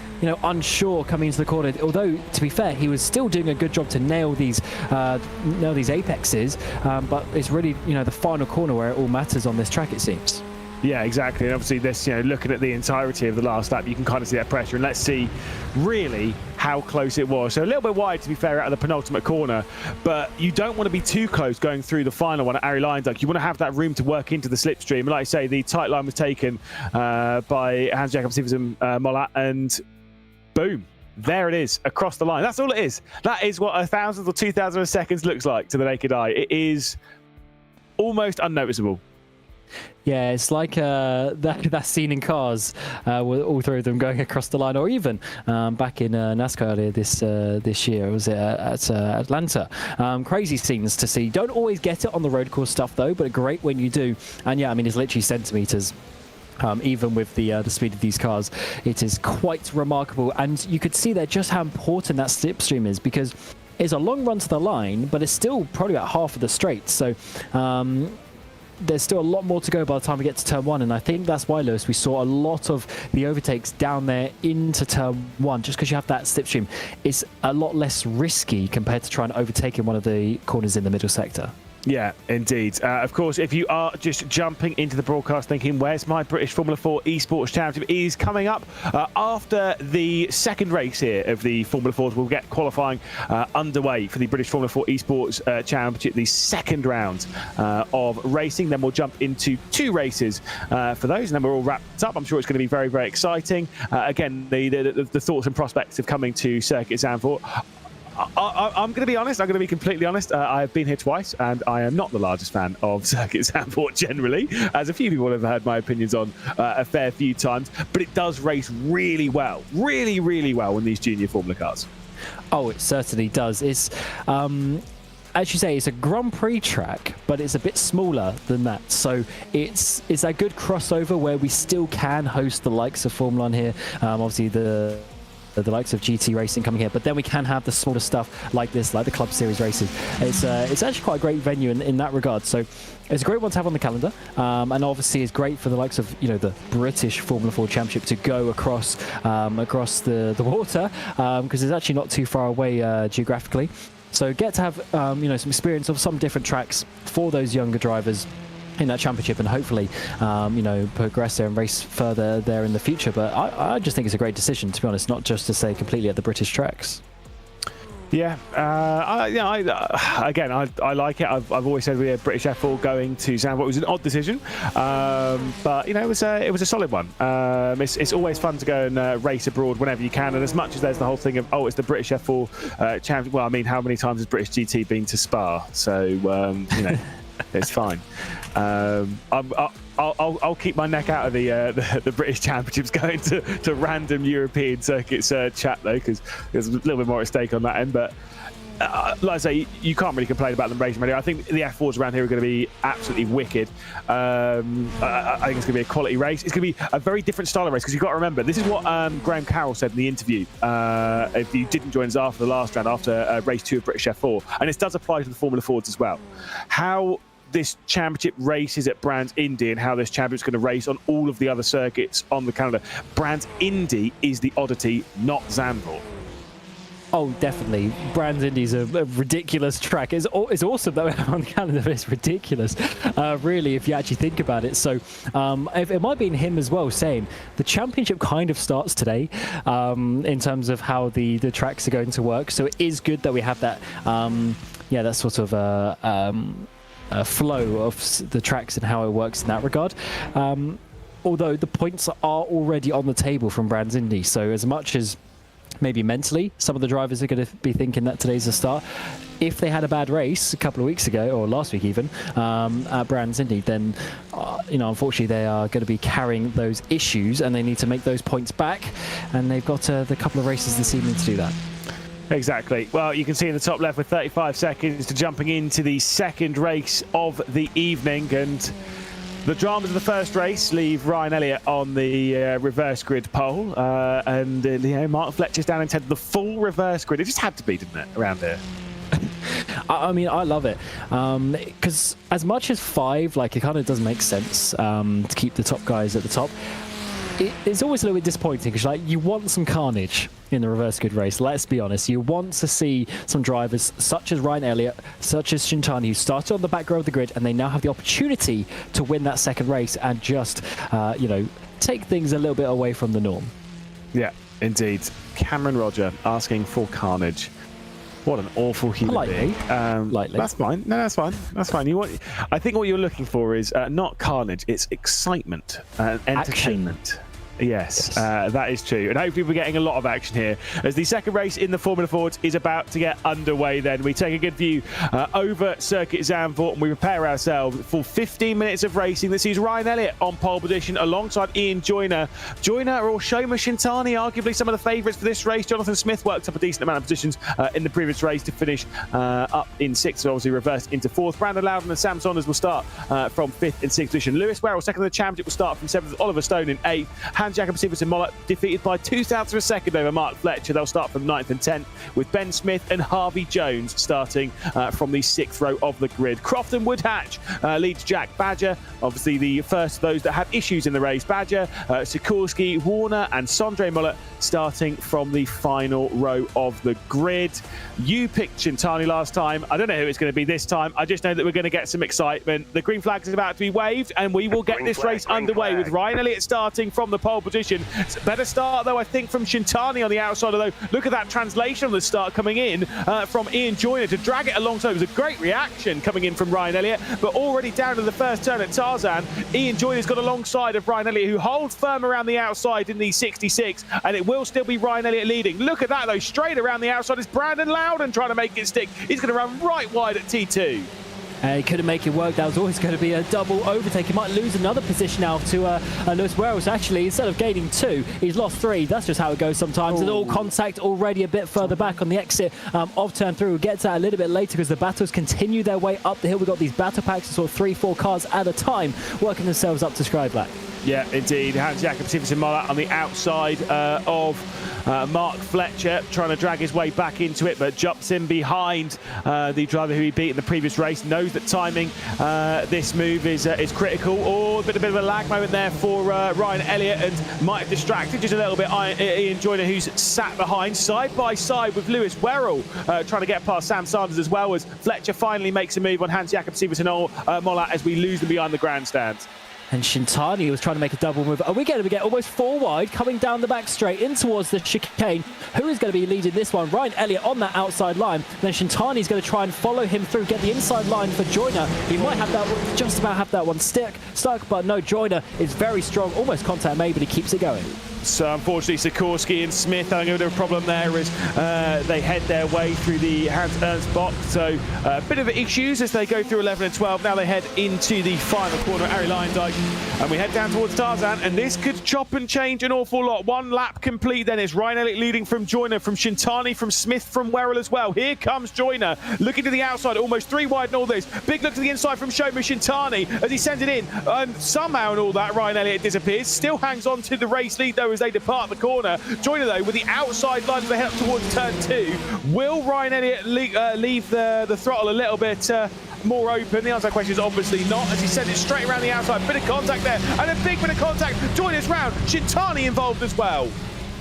unsure coming into the corner, although to be fair, he was still doing a good job to nail these apexes, but it's really the final corner where it all matters on this track, it seems. Yeah, exactly. And obviously this, looking at the entirety of the last lap, you can kind of see that pressure, and let's see really how close it was. So a little bit wide, to be fair, out of the penultimate corner, but you don't want to be too close going through the final one at Ari Leinduck. You want to have that room to work into the slipstream. And like I say, the tight line was taken by Hans Jakob Siversen Mollat, and boom, there it is, across the line. That's all it is. That is what 1,000th or 2,000 of seconds looks like to the naked eye. It is almost unnoticeable. Yeah, it's like that scene in Cars, with all three of them going across the line, or even back in NASCAR earlier this year, was it at Atlanta? Crazy scenes to see. Don't always get it on the road course stuff though, but great when you do. And yeah, I mean, it's literally centimeters. Even with the speed of these cars, it is quite remarkable. And you could see there just how important that slipstream is, because it's a long run to the line, but it's still probably about half of the straight. So there's still a lot more to go by the time we get to turn 1, and I think that's why, Lewis, we saw a lot of the overtakes down there into turn 1, just because you have that slipstream. It's a lot less risky compared to trying to overtake in one of the corners in the middle sector. Yeah, indeed. Of course, if you are just jumping into the broadcast thinking, where's my British Formula 4 Esports Championship? It is coming up after the second race here of the Formula 4s. We'll get qualifying underway for the British Formula 4 Esports Championship, the second round of racing. Then we'll jump into 2 races for those, and then we're all wrapped up. I'm sure it's going to be very, very exciting. Again, the thoughts and prospects of coming to Circuit Zandvoort. I'm going to be honest. I'm going to be completely honest. I've been here twice, and I am not the largest fan of Circuit Zandvoort generally, as a few people have heard my opinions on a fair few times. But it does race really well, really, really well in these junior Formula cars. Oh, it certainly does. It's as you say, it's a Grand Prix track, but it's a bit smaller than that. So it's a good crossover where we still can host the likes of Formula 1 here. Obviously, the likes of GT racing coming here, but then we can have the smaller stuff like this, like the Club Series races. It's actually quite a great venue in that regard. So it's a great one to have on the calendar, and obviously it's great for the likes of the British Formula 4 Championship to go across the water, because it's actually not too far away geographically. So get to have some experience of some different tracks for those younger drivers in that championship, and hopefully progress there and race further there in the future. But I just think it's a great decision, to be honest, not just to stay completely at the British tracks. Yeah, I like it. I've always said we had British F4 going to Zandvoort. It was an odd decision, but it was a solid one. It's always fun to go and race abroad whenever you can, and as much as there's the whole thing of it's the British F4 championship. Well, I mean, how many times has British GT been to Spa? So it's fine. I'll keep my neck out of the British Championships going to random European circuits chat though, because there's a little bit more at stake on that end. But like I say, you can't really complain about them racing. I think the F4s around here are going to be absolutely wicked. I think it's going to be a quality race. It's going to be a very different style of race, because you've got to remember, this is what Graham Carroll said in the interview. If you didn't join us after the last round, after race 2 of British F4, and this does apply to the Formula 4s as well. How this championship races at Brands Indy and how this championship's going to race on all of the other circuits on the calendar. Brands Indy is the oddity, not Zandvoort. Oh, definitely. Brands Indy is a ridiculous track. It's awesome though on the calendar, but it's ridiculous, really, if you actually think about it. So it might be in him as well saying the championship kind of starts today in terms of how the tracks are going to work. So it is good that we have that, that sort of flow of the tracks and how it works in that regard. Although the points are already on the table from Brands Indy, so as much as maybe mentally some of the drivers are going to be thinking that today's a start, if they had a bad race a couple of weeks ago, or last week even, at Brands Indy, then unfortunately they are going to be carrying those issues, and they need to make those points back, and they've got the couple of races this evening to do that. Exactly. Well, you can see in the top left with 35 seconds to jumping into the second race of the evening, and the dramas of the first race leave Ryan Elliott on the reverse grid pole, and Mark Fletcher's down into the full reverse grid. It just had to be, didn't it, around here? I mean, I love it, because as much as 5, it kind of does make sense to keep the top guys at the top. It's always a little bit disappointing, because you want some carnage in the reverse grid race. Let's be honest. You want to see some drivers such as Ryan Elliott, such as Shintani, who started on the back row of the grid, and they now have the opportunity to win that second race and just, take things a little bit away from the norm. Yeah, indeed. Cameron Roger asking for carnage. What an awful human being. Lightly. That's fine. No, that's fine. That's fine. I think what you're looking for is not carnage. It's excitement and entertainment. Action. Yes, that is true. And hopefully we're getting a lot of action here as the second race in the Formula 4 is about to get underway. Then we take a good view over Circuit Zandvoort, and we prepare ourselves for 15 minutes of racing. This is Ryan Elliott on pole position alongside Ian Joyner. Joyner or Shoma Shintani, arguably some of the favourites for this race. Jonathan Smith worked up a decent amount of positions in the previous race to finish up in 6th, so obviously reversed into 4th. Brandon Loudon and Sam Saunders will start from 5th and 6th position. Lewis Werrell, second in the championship, will start from 7th. Oliver Stone in 8th. Hans Jakob Siversen Mollett defeated by 2,000 of a second over Mark Fletcher. They'll start from 9th and 10th, with Ben Smith and Harvey Jones starting from the 6th row of the grid. Crofton Woodhatch leads Jack Badger, obviously the first of those that had issues in the race. Badger, Sikorsky, Warner and Sondre Mollett starting from the final row of the grid. You picked Shintani last time. I don't know who it's going to be this time. I just know that we're going to get some excitement. The green flag is about to be waved, and we will get this race underway with Ryan Elliott starting from the pole position. It's a better start, though, I think, from Shintani on the outside, although look at that translation on the start coming in from Ian Joyner to drag it alongside. It was a great reaction coming in from Ryan Elliott, but already down to the first turn at Tarzan, Ian Joyner's got alongside of Ryan Elliott, who holds firm around the outside in the 66, and it will still be Ryan Elliott leading. Look at that, though, straight around the outside is Brandon Loudon trying to make it stick. He's going to run right wide at T2. He couldn't make it work. That was always going to be a double overtake. He might lose another position now to Lewis Wells. Actually, instead of gaining 2, he's lost 3. That's just how it goes sometimes. And all contact already a bit further back on the exit of turn 3. We'll get to that a little bit later because the battles continue their way up the hill. We've got these battle packs, sort of 3-4 cars at a time, working themselves up to Skryblack. Yeah, indeed. Hans Jakob Siversen Mollett on the outside of Mark Fletcher, trying to drag his way back into it, but jumps in behind the driver who he beat in the previous race. Knows that timing this move is critical. Oh, a bit of a lag moment there for Ryan Elliott, and might have distracted just a little bit Ian Joyner, who's sat behind side by side with Lewis Werrell, trying to get past Sam Sanders, as well as Fletcher finally makes a move on Hans Jakob Siversen Mollett as we lose them behind the grandstands. And Shintani was trying to make a double move. Are we going to get almost 4 wide, coming down the back straight in towards the chicane? Who is going to be leading this one? Ryan Elliott on that outside line. Then Shintani is going to try and follow him through, get the inside line for Joyner. He might have that one, just about have that one stuck, but no, Joyner is very strong. Almost contact made, but he keeps it going. So unfortunately, Sikorsky and Smith having a bit of a problem there as they head their way through the Hans Ernst box. So a bit of issues as they go through 11 and 12. Now they head into the final corner at Ari Lyndike, and we head down towards Tarzan, and this could chop and change an awful lot. 1 lap complete then. It's Ryan Elliott leading from Joyner, from Shintani, from Smith, from Werrell as well. Here comes Joyner, looking to the outside, almost 3 wide and all this. Big look to the inside from Shoma Shintani as he sends it in, and somehow in all that, Ryan Elliott disappears. Still hangs on to the race lead, though, as they depart the corner. Joyner, though, with the outside line as they head up towards turn 2. Will Ryan Elliott leave the throttle a little bit more open? The answer to that question is obviously not, as he sends it straight around the outside. Bit of contact there, and a big bit of contact. Joyner's round. Shintani involved as well.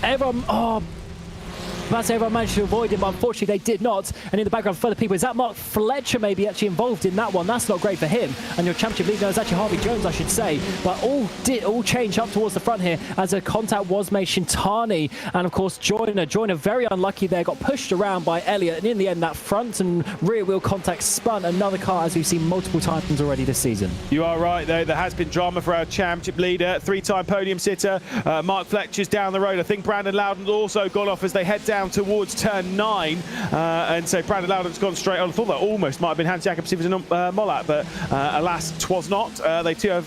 Everyone managed to avoid him, but unfortunately they did not. And in the background, further people, is that Mark Fletcher maybe actually involved in that one? That's not great for him. And your championship leader is actually Harvey Jones, I should say. But all change up towards the front here as a contact was made. Shintani and of course Joyner very unlucky there, got pushed around by Elliott, and in the end that front and rear wheel contact spun another car, as we've seen multiple times already this season. You are right, though. There has been drama for our championship leader, 3-time podium sitter. Mark Fletcher's down the road. I think Brandon Loudon's also gone off as they head down towards turn 9, and so Brandon Loudon's gone straight on. I thought that almost might have been Hans Jakob Siversen Mollett, but alas, 'twas not. They too have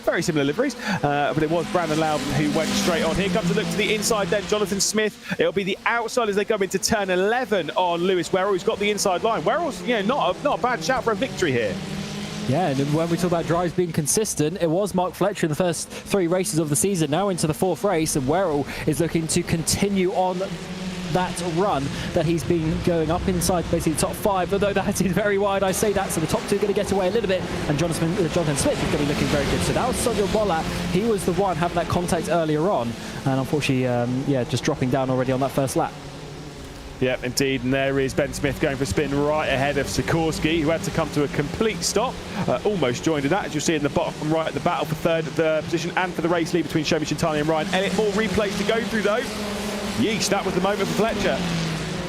very similar liveries, but it was Brandon Loudon who went straight on. Here comes a look to the inside then, Jonathan Smith. It'll be the outside as they go into turn 11 on Lewis Werrell, who's got the inside line. Werrell's not a bad shout for a victory here. Yeah, and when we talk about drives being consistent, it was Mark Fletcher in the first 3 races of the season, now into the 4th race, and Werrell is looking to continue on that run that he's been going up inside basically the top 5, although that is very wide. I say that, so the top 2 are going to get away a little bit, and Jonathan Smith is going to be looking very good. So that was Sondre Mollett. He was the one having that contact earlier on, and unfortunately, just dropping down already on that first lap. Yep, indeed, and there is Ben Smith going for a spin right ahead of Sikorsky, who had to come to a complete stop. Almost joined in that, as you'll see in the bottom right, the battle for 3rd position and for the race lead between Shoma Shintani and Ryan Elliott. More replays to go through, though. Yeesh, that was the moment for Fletcher.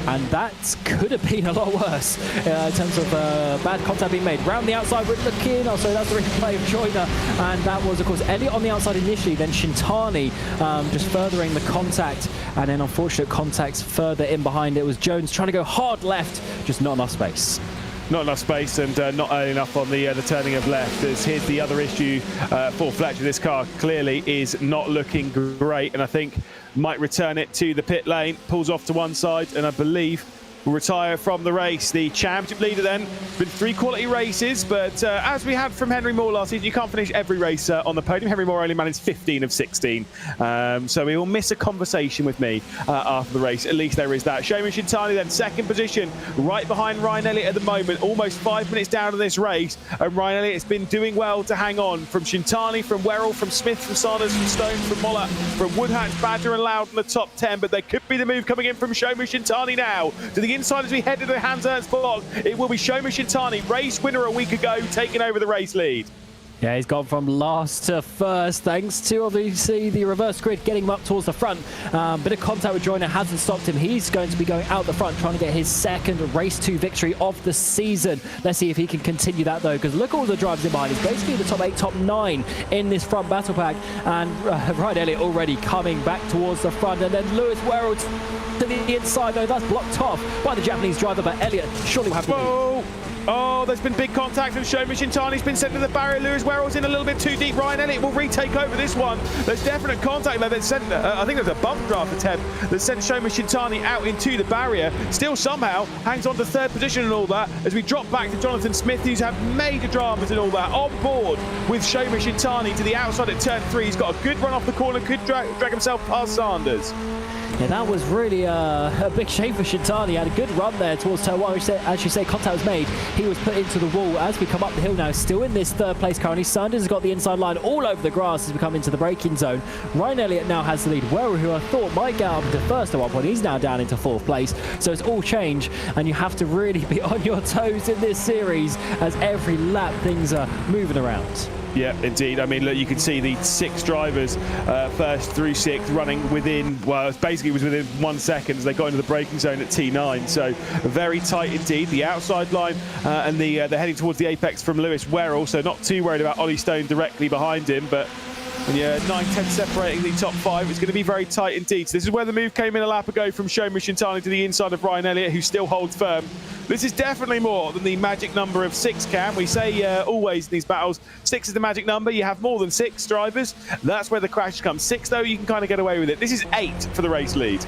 And that could have been a lot worse in terms of bad contact being made. Round the outside, we're looking. That's the replay of Joyner. And that was, of course, Elliott on the outside initially, then Shintani just furthering the contact. And then unfortunate contacts further in behind. It was Jones trying to go hard left, just not enough space. Not enough space, and not early enough on the turning of left. As here's the other issue for Fletcher. This car clearly is not looking great, and I think might return it to the pit lane. Pulls off to one side, and I believe will retire from the race. The championship leader then, it's been 3 quality races, but as we had from Henry Moore last season, you can't finish every race on the podium. Henry Moore only managed 15 of 16, so he will miss a conversation with me after the race. At least there is that. Shomi Shintani then second position, right behind Ryan Elliott at the moment, almost 5 minutes down in this race, and Ryan Elliott's been doing well to hang on. From Shintani, from Werrell, from Smith, from Sanders, from Stone, from Mollett, from Woodhatch, Badger and Loud in the top 10, but there could be the move coming in from Shomi Shintani now. To the inside as we head to the Hans Ernst block, it will be Shomi Shintani, race winner a week ago, taking over the race lead. Yeah, he's gone from last to first, thanks to obviously the reverse grid getting him up towards the front. Bit of contact with Joyner hasn't stopped him. He's going to be going out the front, trying to get his second race 2 victory of the season. Let's see if he can continue that though, because look at all the drivers in behind. He's basically the top 8, top 9 in this front battle pack. And Ryan Elliott already coming back towards the front. And then Lewis Werrell to the inside, though. That's blocked off by the Japanese driver, but Elliott surely will have to. Oh, there's been big contact, and Shomi Shintani's been sent to the barrier. Lewis Werrell's in a little bit too deep. Ryan Elliott will retake over this one. There's definite contact there. Sent, I think there's a bump draft attempt that sent Shomi Shintani out into the barrier. Still somehow hangs on to 3rd position and all that as we drop back to Jonathan Smith, who's had major dramas and all that. On board with Shomi Shintani to the outside at turn 3. He's got a good run off the corner, could drag himself past Sanders. Yeah, that was really a big shame for Shintani. He had a good run there towards turn 1, which, as you say, contact was made. He was put into the wall as we come up the hill now. Still in this 3rd place currently. Sanders has got the inside line all over the grass as we come into the braking zone. Ryan Elliott now has the lead. Werrell, who I thought might get up into first at one point, he's now down into 4th place. So it's all change, and you have to really be on your toes in this series as every lap things are moving around. Yeah, indeed. I mean, look, you can see the 6 drivers, 1st through 6th, running within, well, basically it was within 1 second as they got into the braking zone at T9. So very tight indeed. The outside line and they're heading towards the apex from Lewis Werrell, so not too worried about Ollie Stone directly behind him, but when you're 9-10 separating the top 5, it's going to be very tight indeed. So this is where the move came in a lap ago from Shomi Shintani to the inside of Ryan Elliott, who still holds firm. This is definitely more than the magic number of 6, Cam. We say always in these battles, 6 is the magic number. You have more than 6 drivers. That's where the crash comes. 6, though, you can kind of get away with it. This is 8 for the race lead.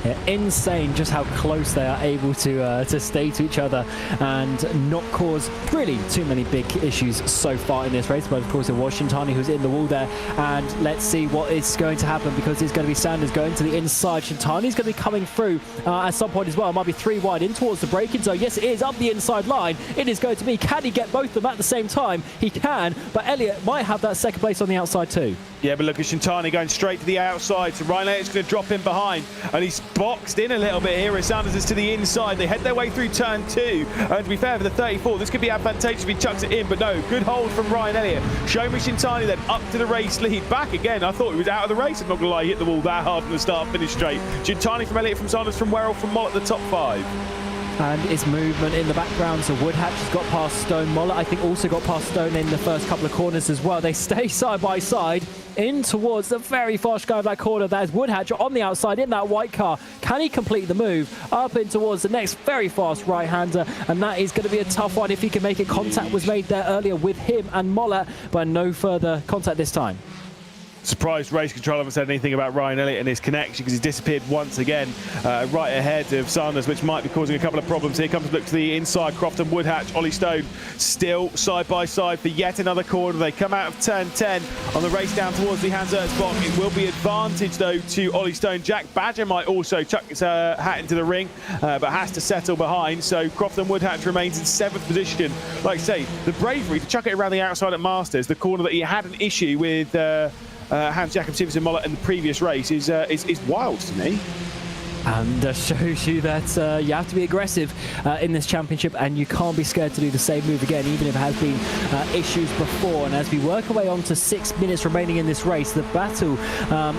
Yeah, insane just how close they are able to stay to each other and not cause really too many big issues so far in this race. But of course it was Shintani who's in the wall there, and let's see what is going to happen, because it's going to be Sanders going to the inside. Shintani's going to be coming through at some point as well. It might be 3 wide in towards the braking zone. Yes, it is up the inside line. It is going to be, can he get both of them at the same time? He can, but Elliott might have that 2nd place on the outside too. Yeah, but look at Shintani going straight to the outside, so Ryan Elliott's going to drop in behind, and he's boxed in a little bit here as Sanders is to the inside. They head their way through turn 2, and to be fair, for the 34, this could be advantageous if he chucks it in, but no, good hold from Ryan Elliott. Shomi Shintani then up to the race lead. Back again, I thought he was out of the race, I'm not going to lie, he hit the wall that hard from the start, finish straight. Shintani from Elliott, from Sanders, from Werrell, from Mollett, the top 5. And it's movement in the background, so Woodhatch has got past Stone. Mollett, I think, also got past Stone in the first couple of corners as well. They stay side by side in towards the very fast guy of that corner. There's Woodhatch on the outside in that white car. Can he complete the move up in towards the next very fast right-hander? And that is going to be a tough one if he can make it. Contact was made there earlier with him and Mollett, but no further contact this time. Surprised race control haven't said anything about Ryan Elliott and his connection, because he's disappeared once again right ahead of Sanders, which might be causing a couple of problems. Here comes look to the inside. Crofton, Woodhatch, Ollie Stone still side by side for yet another corner. They come out of turn 10 on the race down towards the Hans Ernst block. It will be advantage though to Ollie Stone. Jack Badger might also chuck his hat into the ring, but has to settle behind. So Crofton Woodhatch remains in 7th position. Like I say, the bravery to chuck it around the outside at Masters, the corner that he had an issue with Hans Jakob Siversen Mollett in the previous race, is wild to me. And shows you that you have to be aggressive in this championship, and you can't be scared to do the same move again, even if it has been issues before. And as we work our way on to 6 minutes remaining in this race, the battle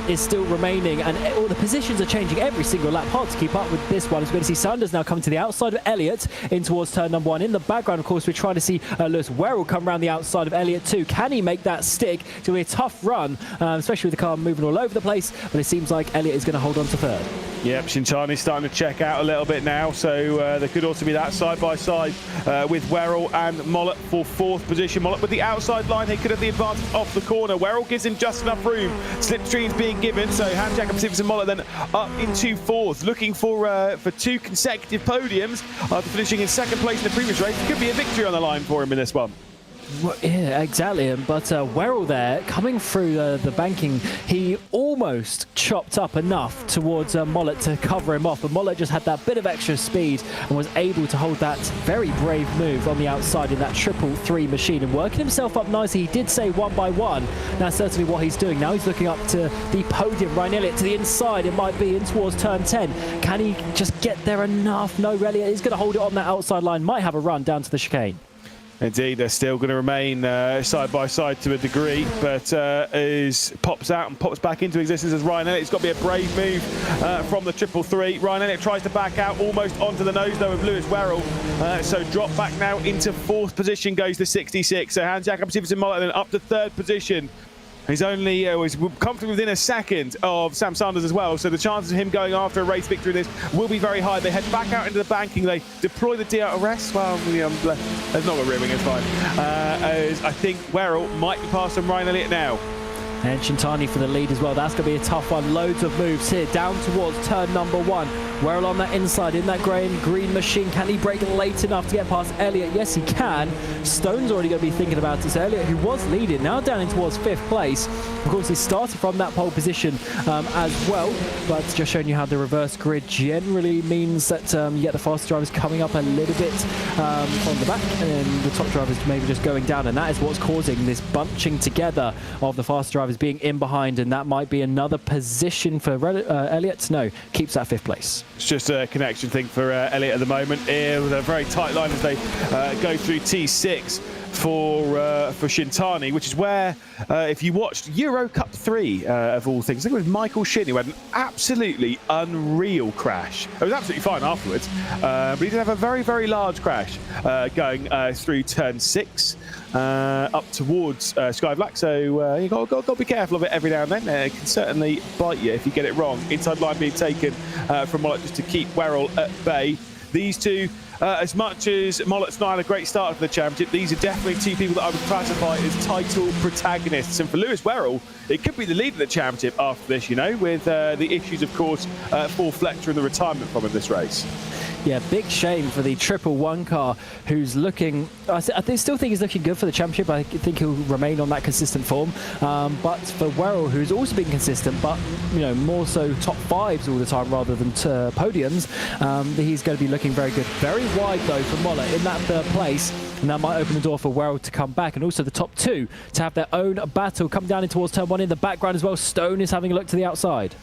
is still remaining, and all the positions are changing every single lap. Hard to keep up with this one. As we're going to see Sanders now coming to the outside of Elliott in towards turn number 1. In the background, of course, we're trying to see Lewis Werrell come around the outside of Elliott too. Can he make that stick? It's going to be a tough run, especially with the car moving all over the place, but it seems like Elliott is going to hold on to 3rd. Yep, Shintani's starting to check out a little bit now, so there could also be that side-by-side with Werrell and Mollett for 4th position. Mollett with the outside line, he could have the advantage off the corner. Werrell gives him just enough room. Slipstream's being given, so Hans Jakob Siversen and Mollett then up into 4th, looking for 2 consecutive podiums after finishing in 2nd place in the previous race. It could be a victory on the line for him in this one. Well, yeah, exactly. But Werrell there, coming through the banking, he almost chopped up enough towards Mollett to cover him off. But Mollett just had that bit of extra speed and was able to hold that very brave move on the outside in that 333 machine and working himself up nicely. He did say 1 by 1. That's certainly what he's doing. Now he's looking up to the podium. Ryan Elliott to the inside. It might be in towards turn 10. Can he just get there enough? No, Elliott is going to hold it on that outside line. Might have a run down to the chicane. Indeed, they're still going to remain side by side to a degree, but pops out and pops back into existence as Ryan Elliott. It's got to be a brave move from the 333. Ryan Elliott tries to back out almost onto the nose though of Lewis Werrell. So drop back now into 4th position goes the 66. So Hans Jakob Siversen Mollett then up to 3rd position. He's only was comfortably within a second of Sam Sanders as well, so the chances of him going after a race victory in this will be very high. They head back out into the banking, they deploy the DRS. Well, there's not a rear wing, it's fine. As I think Werrell might be past from Ryan Elliott now. And Shintani for the lead as well. That's going to be a tough one. Loads of moves here down towards turn number 1. Werrell on that inside in that grey and green machine. Can he brake late enough to get past Elliott? Yes, he can. Stone's already going to be thinking about this. Elliott, who was leading, now down in towards 5th place. Of course, he started from that pole position as well, but just showing you how the reverse grid generally means that you get the faster drivers coming up a little bit on the back, and then the top drivers maybe just going down, and that is what's causing this bunching together of the fast drivers being in behind, and that might be another position for Elliott. No, keeps that 5th place. It's just a connection thing for Elliott at the moment. Here with a very tight line as they go through T6 for Shintani, which is where, if you watched Euro Cup 3 of all things, I think it was Michael Shin who had an absolutely unreal crash. It was absolutely fine afterwards, but he did have a very, very large crash going through turn 6 up towards Sky Black. So you got to be careful of it every now and then. It can certainly bite you if you get it wrong. Inside line being taken from Mollett just to keep Werrell at bay. These two, as much as Mollett's not had a great start for the championship, these are definitely 2 people that I would classify as title protagonists. And for Lewis Werrell, it could be the lead of the championship after this, you know, with the issues, of course, for Fletcher and the retirement from him this race. Yeah, big shame for the 111 car, who's looking... I still think he's looking good for the championship. I think he'll remain on that consistent form. But for Werrell, who's also been consistent, but more so top 5s all the time rather than podiums, he's going to be looking very good. Very wide, though, for Mollett in that 3rd place. And that might open the door for Werrell to come back, and also the top 2 to have their own battle. Come down in towards turn 1 in the background as well. Stone is having a look to the outside.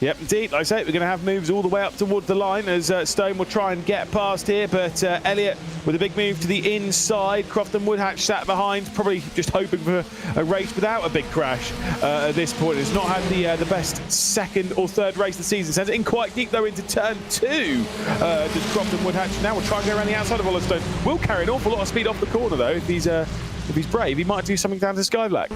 Yep, indeed. Like I say, we're going to have moves all the way up towards the line as Stone will try and get past here, but Elliott with a big move to the inside. Crofton Woodhatch sat behind, probably just hoping for a race without a big crash at this point. Has not had the best 2nd or 3rd race of the season. Sends it in quite deep, though, into turn 2. Does Crofton Woodhatch now will try and go around the outside of Oliver Stone. Will carry an awful lot of speed off the corner, though. If he's brave, he might do something down to Sky Black.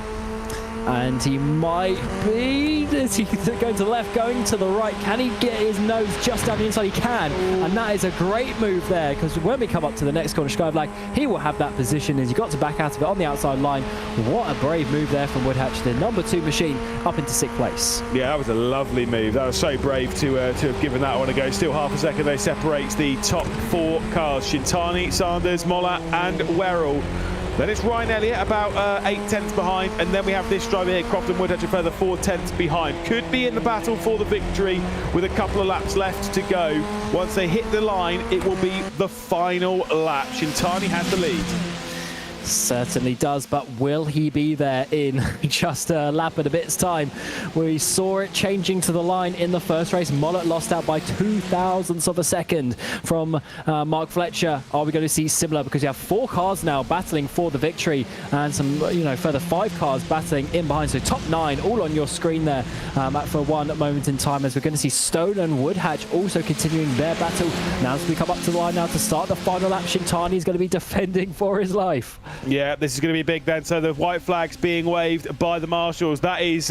And he might be... Is he going to the left, going to the right? Can he get his nose just down the inside? He can. And that is a great move there, because when we come up to the next corner, Sky Black, he will have that position as he got to back out of it on the outside line. What a brave move there from Woodhatch, the number 2 machine, up into 6th place. Yeah, that was a lovely move. That was so brave to have given that one a go. Still half a second, they separates the top 4 cars. Shintani, Sanders, Mollett and Werrell. Then it's Ryan Elliott about 8 tenths behind, and then we have this driver here, Crofton Woodhatch, a further 4 tenths behind. Could be in the battle for the victory with a couple of laps left to go. Once they hit the line, it will be the final lap. Shintani has the lead. Certainly does, but will he be there in just a lap and a bit's time? We saw it changing to the line in the first race. Mollett lost out by 0.02 of a second from Mark Fletcher. Are we going to see similar? Because you have 4 cars now battling for the victory, and some, further 5 cars battling in behind. So top 9 all on your screen there for one moment in time, as we're going to see Stone and Woodhatch also continuing their battle. Now as we come up to the line now to start the final lap, Shintani is going to be defending for his life. Yeah, this is going to be big then. So the white flag's being waved by the marshals. That is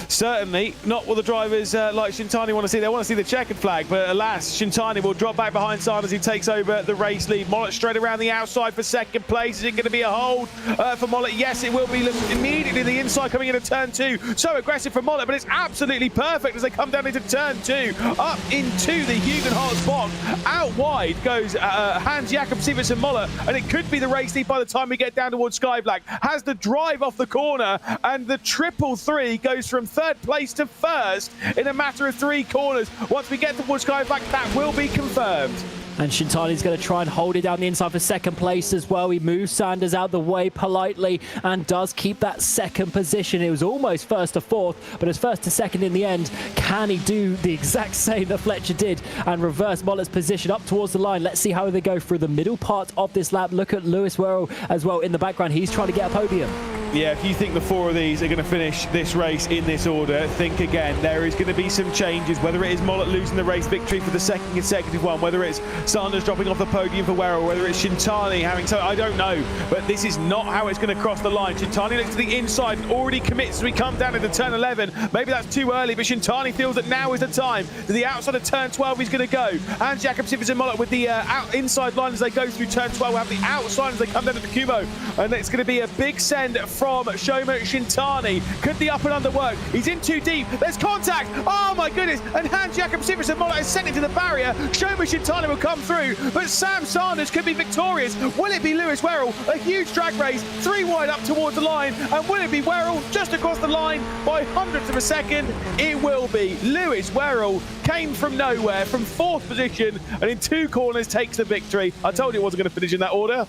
certainly not what the drivers like Shintani want to see. They want to see the checkered flag, but alas, Shintani will drop back behind Sanders, who takes over the race lead. Mollett straight around the outside for second place. Is it going to be a hold for Mollett? Yes, it will be. Look, immediately the inside coming into turn 2. So aggressive for Mollett, but it's absolutely perfect as they come down into turn 2. Up into the Hugenholz box. Out wide goes Hans Jakob Siversen Mollett, and it could be the race lead by the time we get down towards Sky Black. Has the drive off the corner, and the 333 goes from third place to first in a matter of 3 corners. Once we get towards Sky Black, that will be confirmed. And Shintani's going to try and hold it down the inside for second place as well. He moves Sanders out the way politely and does keep that second position. It was almost first to fourth, but it's first to second in the end. Can he do the exact same that Fletcher did and reverse Mollett's position up towards the line? Let's see how they go through the middle part of this lap. Look at Lewis Werrell as well in the background. He's trying to get a podium. Yeah, if you think the 4 of these are going to finish this race in this order, think again. There is going to be some changes, whether it is Mollett losing the race victory for the second consecutive one, whether it's Sanders dropping off the podium for Werrell, whether it's Shintani having so, I don't know. But this is not how it's going to cross the line. Shintani looks to the inside and already commits as we come down into turn 11. Maybe that's too early, but Shintani feels that now is the time. To the outside of turn 12 he's going to go. And Jakob Siversen Mollett with the inside line as they go through turn 12. We'll have the outside as they come down to the Kubo. And it's going to be a big send from Shoma Shintani. Could the up and under work? He's in too deep. There's contact. Oh my goodness. And Hans Jakob Siversen Mollett is sent into the barrier. Shoma Shintani will come through, but Sam Sanders could be victorious. Will it be Lewis Werrell? A huge drag race, 3 wide up towards the line. And will it be Werrell just across the line by hundredths of a second? It will be. Lewis Werrell came from nowhere, from 4th position, and in 2 corners takes the victory. I told you it wasn't going to finish in that order.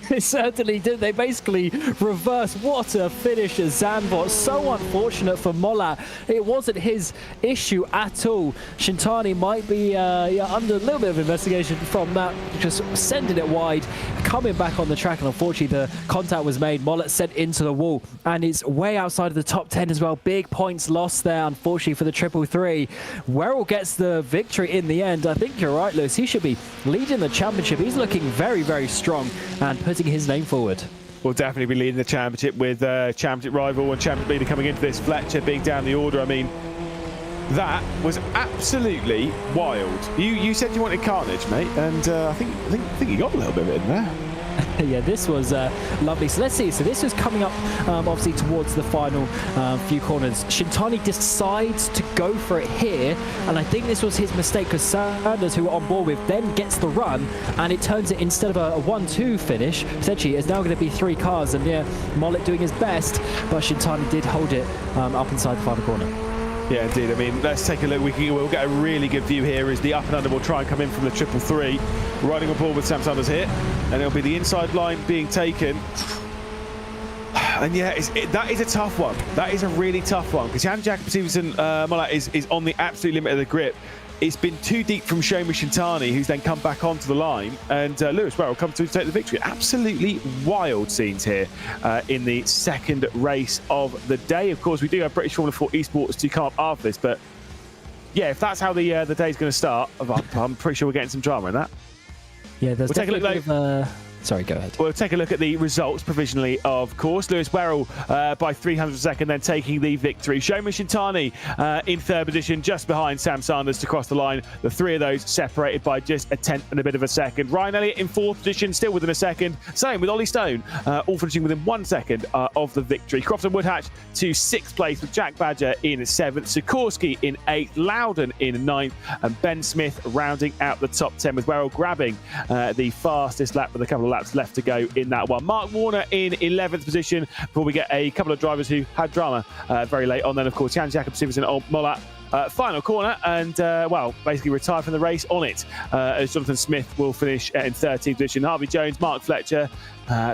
They certainly did. They basically reversed. What a finish at Zandvoort. So unfortunate for Mollett. It wasn't his issue at all. Shintani might be under a little bit of investigation from that, just sending it wide, coming back on the track, and unfortunately the contact was made. Mollett sent into the wall, and it's way outside of the top 10 as well. Big points lost there, unfortunately, for the 333. Werrell gets the victory in the end. I think you're right, Lewis. He should be leading the championship. He's looking very, very strong and putting his name forward. Will definitely be leading the championship with championship rival and championship leader coming into this. Fletcher being down the order. I mean, that was absolutely wild. You said you wanted carnage, mate, and I think you got a little bit of it in there. Yeah, this was lovely. So let's see. So this was coming up, obviously, towards the final few corners. Shintani decides to go for it here, and I think this was his mistake because Sanders, who we're on board with, then gets the run, and it turns it, instead of a 1-2 finish, essentially it's now going to be 3 cars, and yeah, Mollett doing his best, but Shintani did hold it up inside the final corner. Yeah, indeed. I mean, let's take a look. We'll get a really good view here as the up and under will try and come in from the 333. Riding on board with Sam Sanders here. And it'll be the inside line being taken. And yeah, that is a tough one. That is a really tough one because Jan Jakob Siversen Mollett is on the absolute limit of the grip. It's been too deep from Shoma Shintani, who's then come back onto the line, and Lewis Werrell come to take the victory. Absolutely wild scenes here in the second race of the day. Of course, we do have British Formula 4 Esports to come up after this, but yeah, if that's how the day's going to start, I'm pretty sure we're getting some drama in that. Yeah, there's definitely sorry, go ahead. We'll take a look at the results provisionally, of course. Lewis Werrell by 300 a second, then taking the victory. Shoma Shintani in 3rd position, just behind Sam Sanders to cross the line. The 3 of those separated by just a 10th and a bit of a second. Ryan Elliott in 4th position, still within a second. Same with Ollie Stone, all finishing within 1 second of the victory. Crofton Woodhatch to 6th place with Jack Badger in 7th. Sikorsky in 8th. Loudon in 9th. And Ben Smith rounding out the top 10 with Werrell grabbing the fastest lap with a couple of laps left to go in that one. Mark Warner in 11th position before we get a couple of drivers who had drama very late on. Then, of course, Jan Jakob Siversen Mollett final corner and, well, basically retired from the race on it as Jonathan Smith will finish in 13th position. Harvey Jones, Mark Fletcher,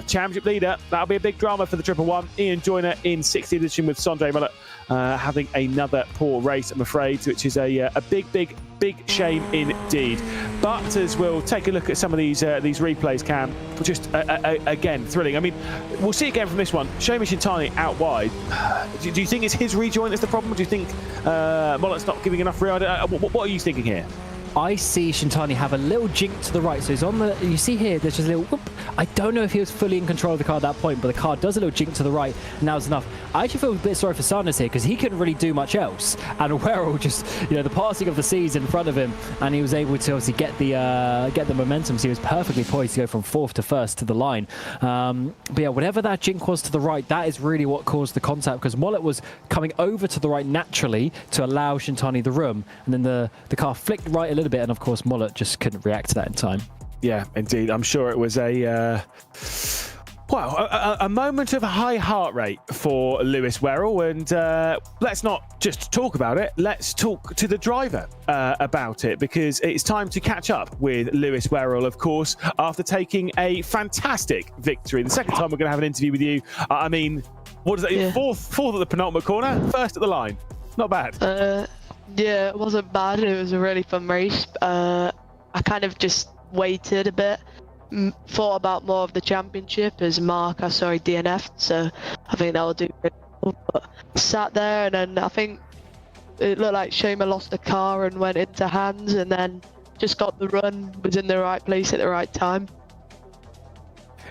championship leader. That'll be a big drama for the 111. Ian Joyner in 16th position with Sondre Mollett having another poor race, I'm afraid, which is a big shame indeed. But as we'll take a look at some of these replays, Cam, just again thrilling. I mean, we'll see again from this one. Shoma Shintani out wide. Do you think it's his rejoin that's the problem? Or do you think Mollett's not giving enough rear? What are you thinking here? I see Shintani have a little jink to the right. So he's on the, you see here, there's just a little whoop. I don't know if he was fully in control of the car at that point, but the car does a little jink to the right, and that was enough. I actually feel a bit sorry for Sanders here because he couldn't really do much else. And Werrell just, the passing of the seas in front of him, and he was able to obviously get the momentum. So he was perfectly poised to go from 4th to 1st to the line. But yeah, whatever that jink was to the right, that is really what caused the contact, because Mollet was coming over to the right naturally to allow Shintani the room, and then the car flicked right a little bit, and of course Mollet just couldn't react to that in time. Yeah, indeed. I'm sure it was a moment of high heart rate for Lewis Werrell, and let's not just talk about it, let's talk to the driver about it, because it's time to catch up with Lewis Werrell, of course, after taking a fantastic victory. The second time we're going to have an interview with you. I mean, what is that? Yeah. Fourth at the penultimate corner, first at the line. Not bad. Yeah, it wasn't bad. It was a really fun race. I kind of just waited a bit, thought about more of the championship, as Mark, I saw he DNF'd, so I think that will do really well. But sat there, and then I think it looked like Shomer lost the car and went into hands, and then just got the run, was in the right place at the right time.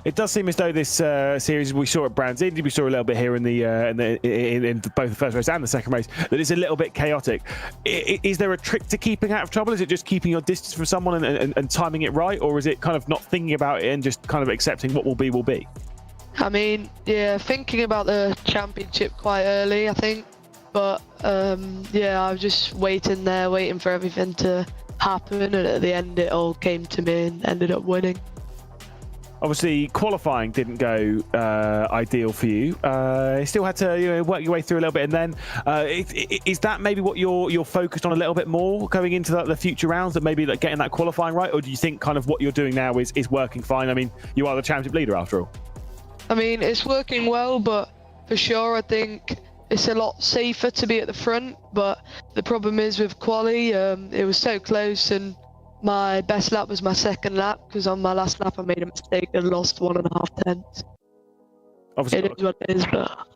It does seem as though this series, we saw at Brands Indy, we saw a little bit here in both the first race and the second race, that it's a little bit chaotic. Is there a trick to keeping out of trouble? Is it just keeping your distance from someone and timing it right, or is it kind of not thinking about it and just kind of accepting what will be will be? I mean, yeah, thinking about the championship quite early, I think, but yeah, I was just waiting for everything to happen, and at the end it all came to me and ended up winning. Obviously, qualifying didn't go ideal for you. You still had to work your way through a little bit, and then is that maybe what you're focused on a little bit more going into the future rounds, that maybe getting that qualifying right, or do you think kind of what you're doing now is working fine? I mean, you are the championship leader after all. I mean, it's working well, but for sure, I think it's a lot safer to be at the front. But the problem is with quali, it was so close, and my best lap was my second lap, because on my last lap I made a mistake and lost 1.5 tenths. Obviously, it is what it is, but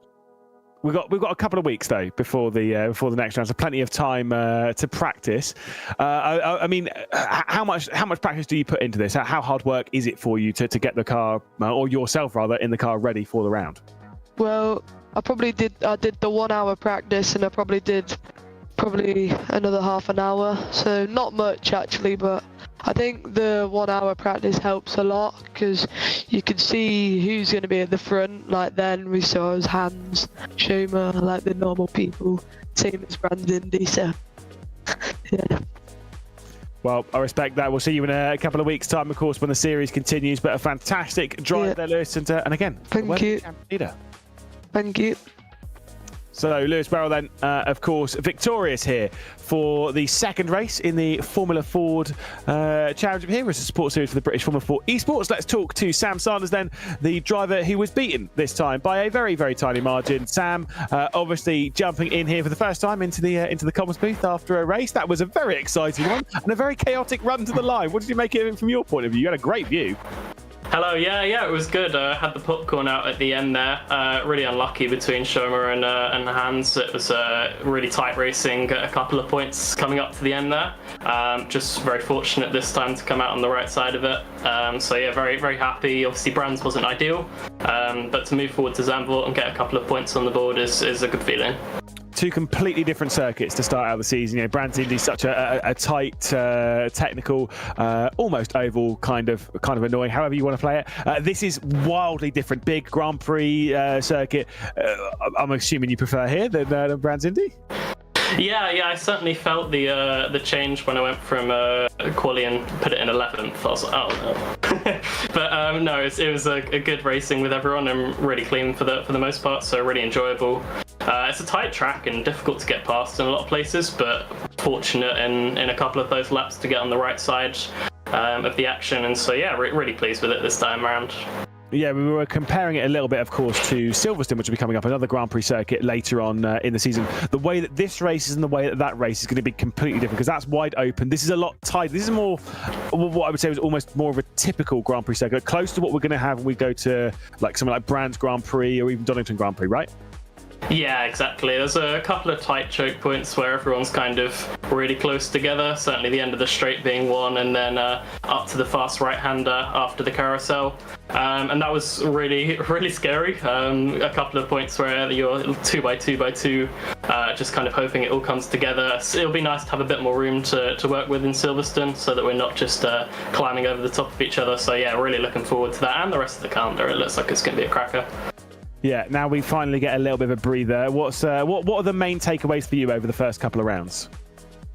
we've got a couple of weeks though before the next round, so plenty of time to practice. I mean, how much practice do you put into this? How hard work is it for you to get the car, or yourself rather, in the car ready for the round? Well, I did the 1 hour practice, and I probably did another half an hour, so not much actually, but I think the 1 hour practice helps a lot, because you can see who's going to be at the front. Like then we saw his Hans, Shomer, like the normal people, same as Brands Indy, so yeah. Well, I respect that. We'll see you in a couple of weeks' time, of course, when the series continues, but a fantastic drive there, Lewis, and again, thank you. Leader. Thank you. So Lewis Werrell then, of course, victorious here for the second race in the Formula Ford Championship here as a support series for the British Formula 4 Esports. Let's talk to Sam Sanders then, the driver who was beaten this time by a very, very tiny margin. Sam, obviously jumping in here for the first time into the comms booth after a race. That was a very exciting one and a very chaotic run to the line. What did you make of it from your point of view? You had a great view. Hello, yeah, it was good. Had the popcorn out at the end there. Really unlucky between Shomer and Hans. It was really tight racing, a couple of points coming up to the end there. Just very fortunate this time to come out on the right side of it. So yeah, very, very happy. Obviously, Brands wasn't ideal, but to move forward to Zandvoort and get a couple of points on the board is a good feeling. Two completely different circuits to start out the season. Brands Indy, such a tight, technical, almost oval, kind of annoying, however you want to play it. This is wildly different, big Grand Prix circuit. I'm assuming you prefer here than Brands Indy? Yeah, I certainly felt the change when I went from quali and put it in 11th. I was like, oh no. But no, it was a good racing with everyone and really clean for the most part, so really enjoyable. It's a tight track and difficult to get past in a lot of places, but fortunate in a couple of those laps to get on the right side of the action, and so yeah, really pleased with it this time around. Yeah, we were comparing it a little bit, of course, to Silverstone, which will be coming up, another Grand Prix circuit later on in the season. The way that this race is and the way that race is going to be completely different, because that's wide open. This is a lot tighter. This is more, what I would say was almost more of a typical Grand Prix circuit, close to what we're going to have when we go to something like Brands Grand Prix or even Donington Grand Prix, right? Yeah, exactly. There's a couple of tight choke points where everyone's kind of really close together. Certainly the end of the straight being one, and then up to the fast right-hander after the carousel. And that was really, really scary. A couple of points where you're 2x2x2, just kind of hoping it all comes together. So it'll be nice to have a bit more room to work with in Silverstone, so that we're not just climbing over the top of each other. So yeah, really looking forward to that, and the rest of the calendar. It looks like it's going to be a cracker. Yeah, now we finally get a little bit of a breather. What are the main takeaways for you over the first couple of rounds?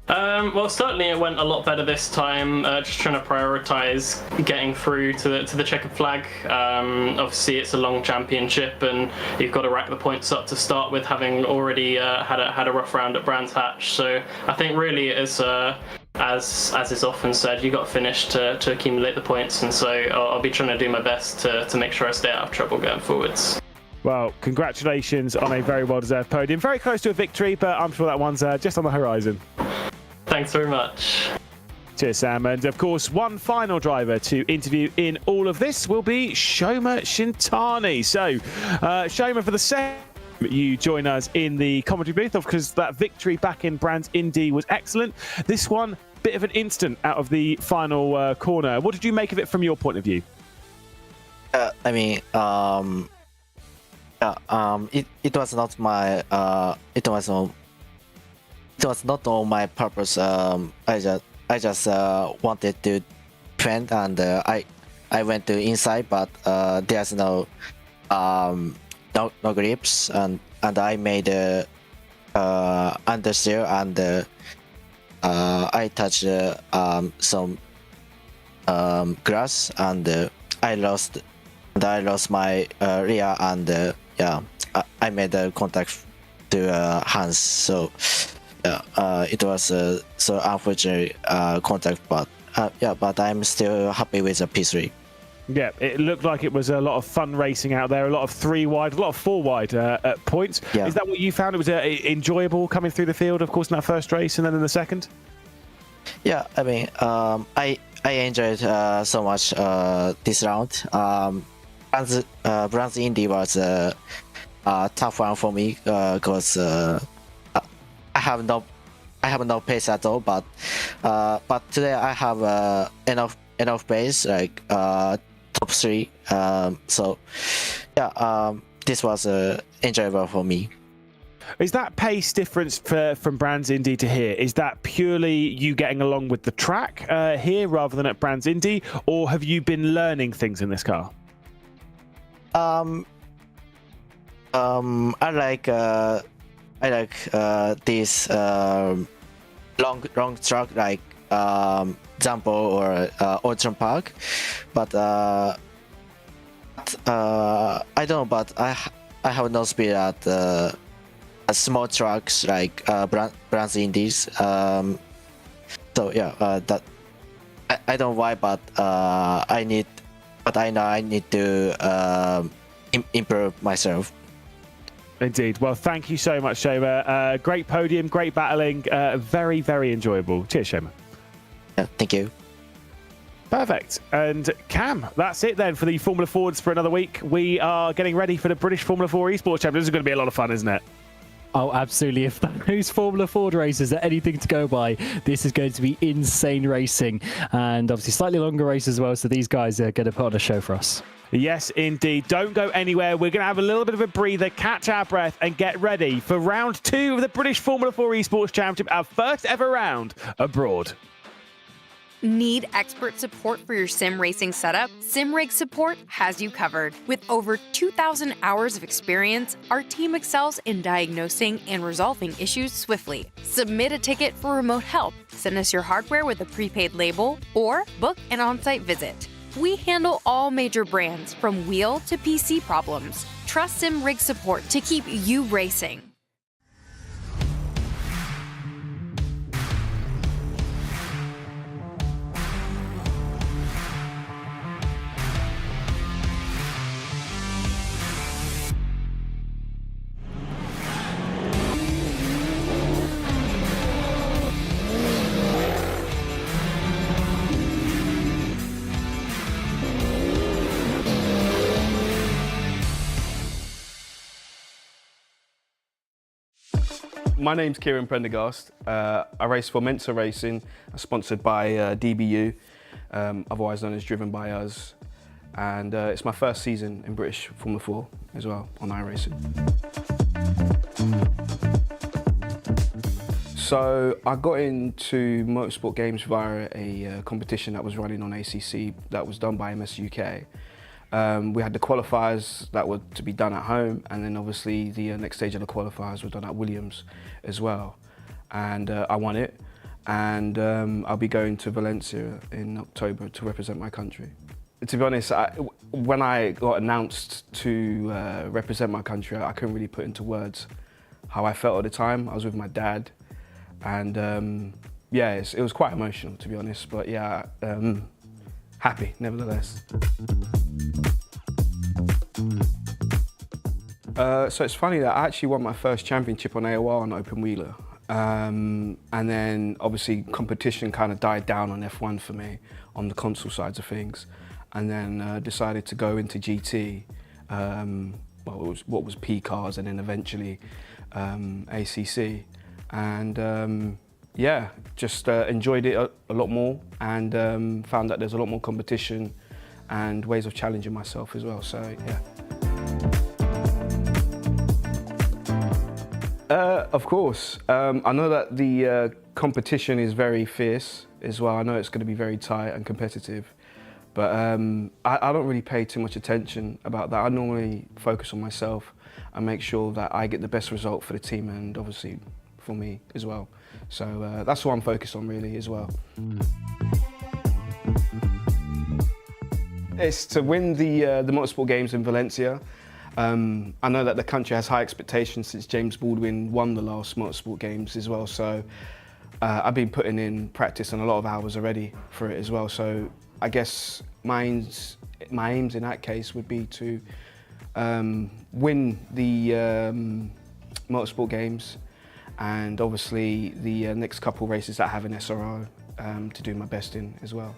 Well, certainly it went a lot better this time. Just trying to prioritise getting through to the checkered flag. Obviously, it's a long championship, and you've got to rack the points up to start with, having already had a rough round at Brands Hatch. So I think really, as is often said, you've got to finish to accumulate the points, and so I'll be trying to do my best to make sure I stay out of trouble going forwards. Well, congratulations on a very well-deserved podium. Very close to a victory, but I'm sure that one's just on the horizon. Thanks very much. Cheers, Sam. And of course, one final driver to interview in all of this will be Shoma Shintani. So, Shoma, for the second, you join us in the commentary booth, because that victory back in Brands Indy was excellent. This one, bit of an instant out of the final corner. What did you make of it from your point of view? It was not my it was not on my purpose. I just wanted to trend, and I went to inside, but there's no grips, and I made understeer, and I touched some grass, and I lost my rear, and I made a contact to hands. So it was so unfortunate contact, but but I'm still happy with the P3. Yeah, it looked like it was a lot of fun racing out there, a lot of 3 wide, a lot of 4 wide at points. Yeah. Is that what you found? It was enjoyable coming through the field, of course, in that first race, and then in the second? Yeah, I enjoyed so much this round. Brands Indy was a tough one for me, because I have no pace at all. But today I have enough pace, like top 3. So yeah, this was enjoyable for me. Is that pace difference from Brands Indy to here? Is that purely you getting along with the track here rather than at Brands Indy, or have you been learning things in this car? I like this long track, like Zandvoort or Ocean Park, but I don't know. But I have no speed at small tracks like Brands Indies. So yeah, that I don't know why, but I know I need to improve myself. Indeed. Well, thank you so much, Shoma. Great podium, great battling, very, very enjoyable. Cheers, Shoma. Yeah, thank you. Perfect. And Cam, that's it then for the Formula Forwards for another week. We are getting ready for the British Formula 4 Esports Championship. This is going to be a lot of fun, isn't it? Oh, absolutely. If those Formula Ford races are anything to go by, this is going to be insane racing. And obviously slightly longer race as well, so these guys are going to put on a show for us. Yes, indeed. Don't go anywhere. We're going to have a little bit of a breather, catch our breath, and get ready for round 2 of the British Formula 4 Esports Championship, our first ever round abroad. Need expert support for your sim racing setup? SimRig Support has you covered. With over 2,000 hours of experience, our team excels in diagnosing and resolving issues swiftly. Submit a ticket for remote help, send us your hardware with a prepaid label, or book an on-site visit. We handle all major brands from wheel to PC problems. Trust SimRig Support to keep you racing. My name's Kieran Prendergast. I race for Mensa Racing, sponsored by DBU, otherwise known as Driven by Us. And it's my first season in British Formula 4 as well on iRacing. So I got into motorsport games via a competition that was running on ACC that was done by MS UK. We had the qualifiers that were to be done at home, and then obviously the next stage of the qualifiers were done at Williams as well. And I won it, and I'll be going to Valencia in October to represent my country. To be honest, when I got announced to represent my country, I couldn't really put into words how I felt at the time. I was with my dad, and yeah, it was quite emotional, to be honest, but yeah, happy nevertheless. So it's funny that I actually won my first championship on AOR on open wheeler. And then obviously competition kind of died down on F1 for me on the console sides of things. And then decided to go into GT, well, it was what was P cars, and then eventually ACC. And yeah, just enjoyed it a lot more, and found that there's a lot more competition and ways of challenging myself as well, so yeah. Of course. I know that the competition is very fierce as well. I know it's going to be very tight and competitive, but I don't really pay too much attention about that. I normally focus on myself and make sure that I get the best result for the team and obviously for me as well. So that's what I'm focused on really as well. It's to win the motorsport games in Valencia. I know that the country has high expectations since James Baldwin won the last motorsport games as well, so I've been putting in practice and a lot of hours already for it as well. So I guess my aims in that case would be to win the motorsport games, and obviously the next couple races that I have in SRO to do my best in as well.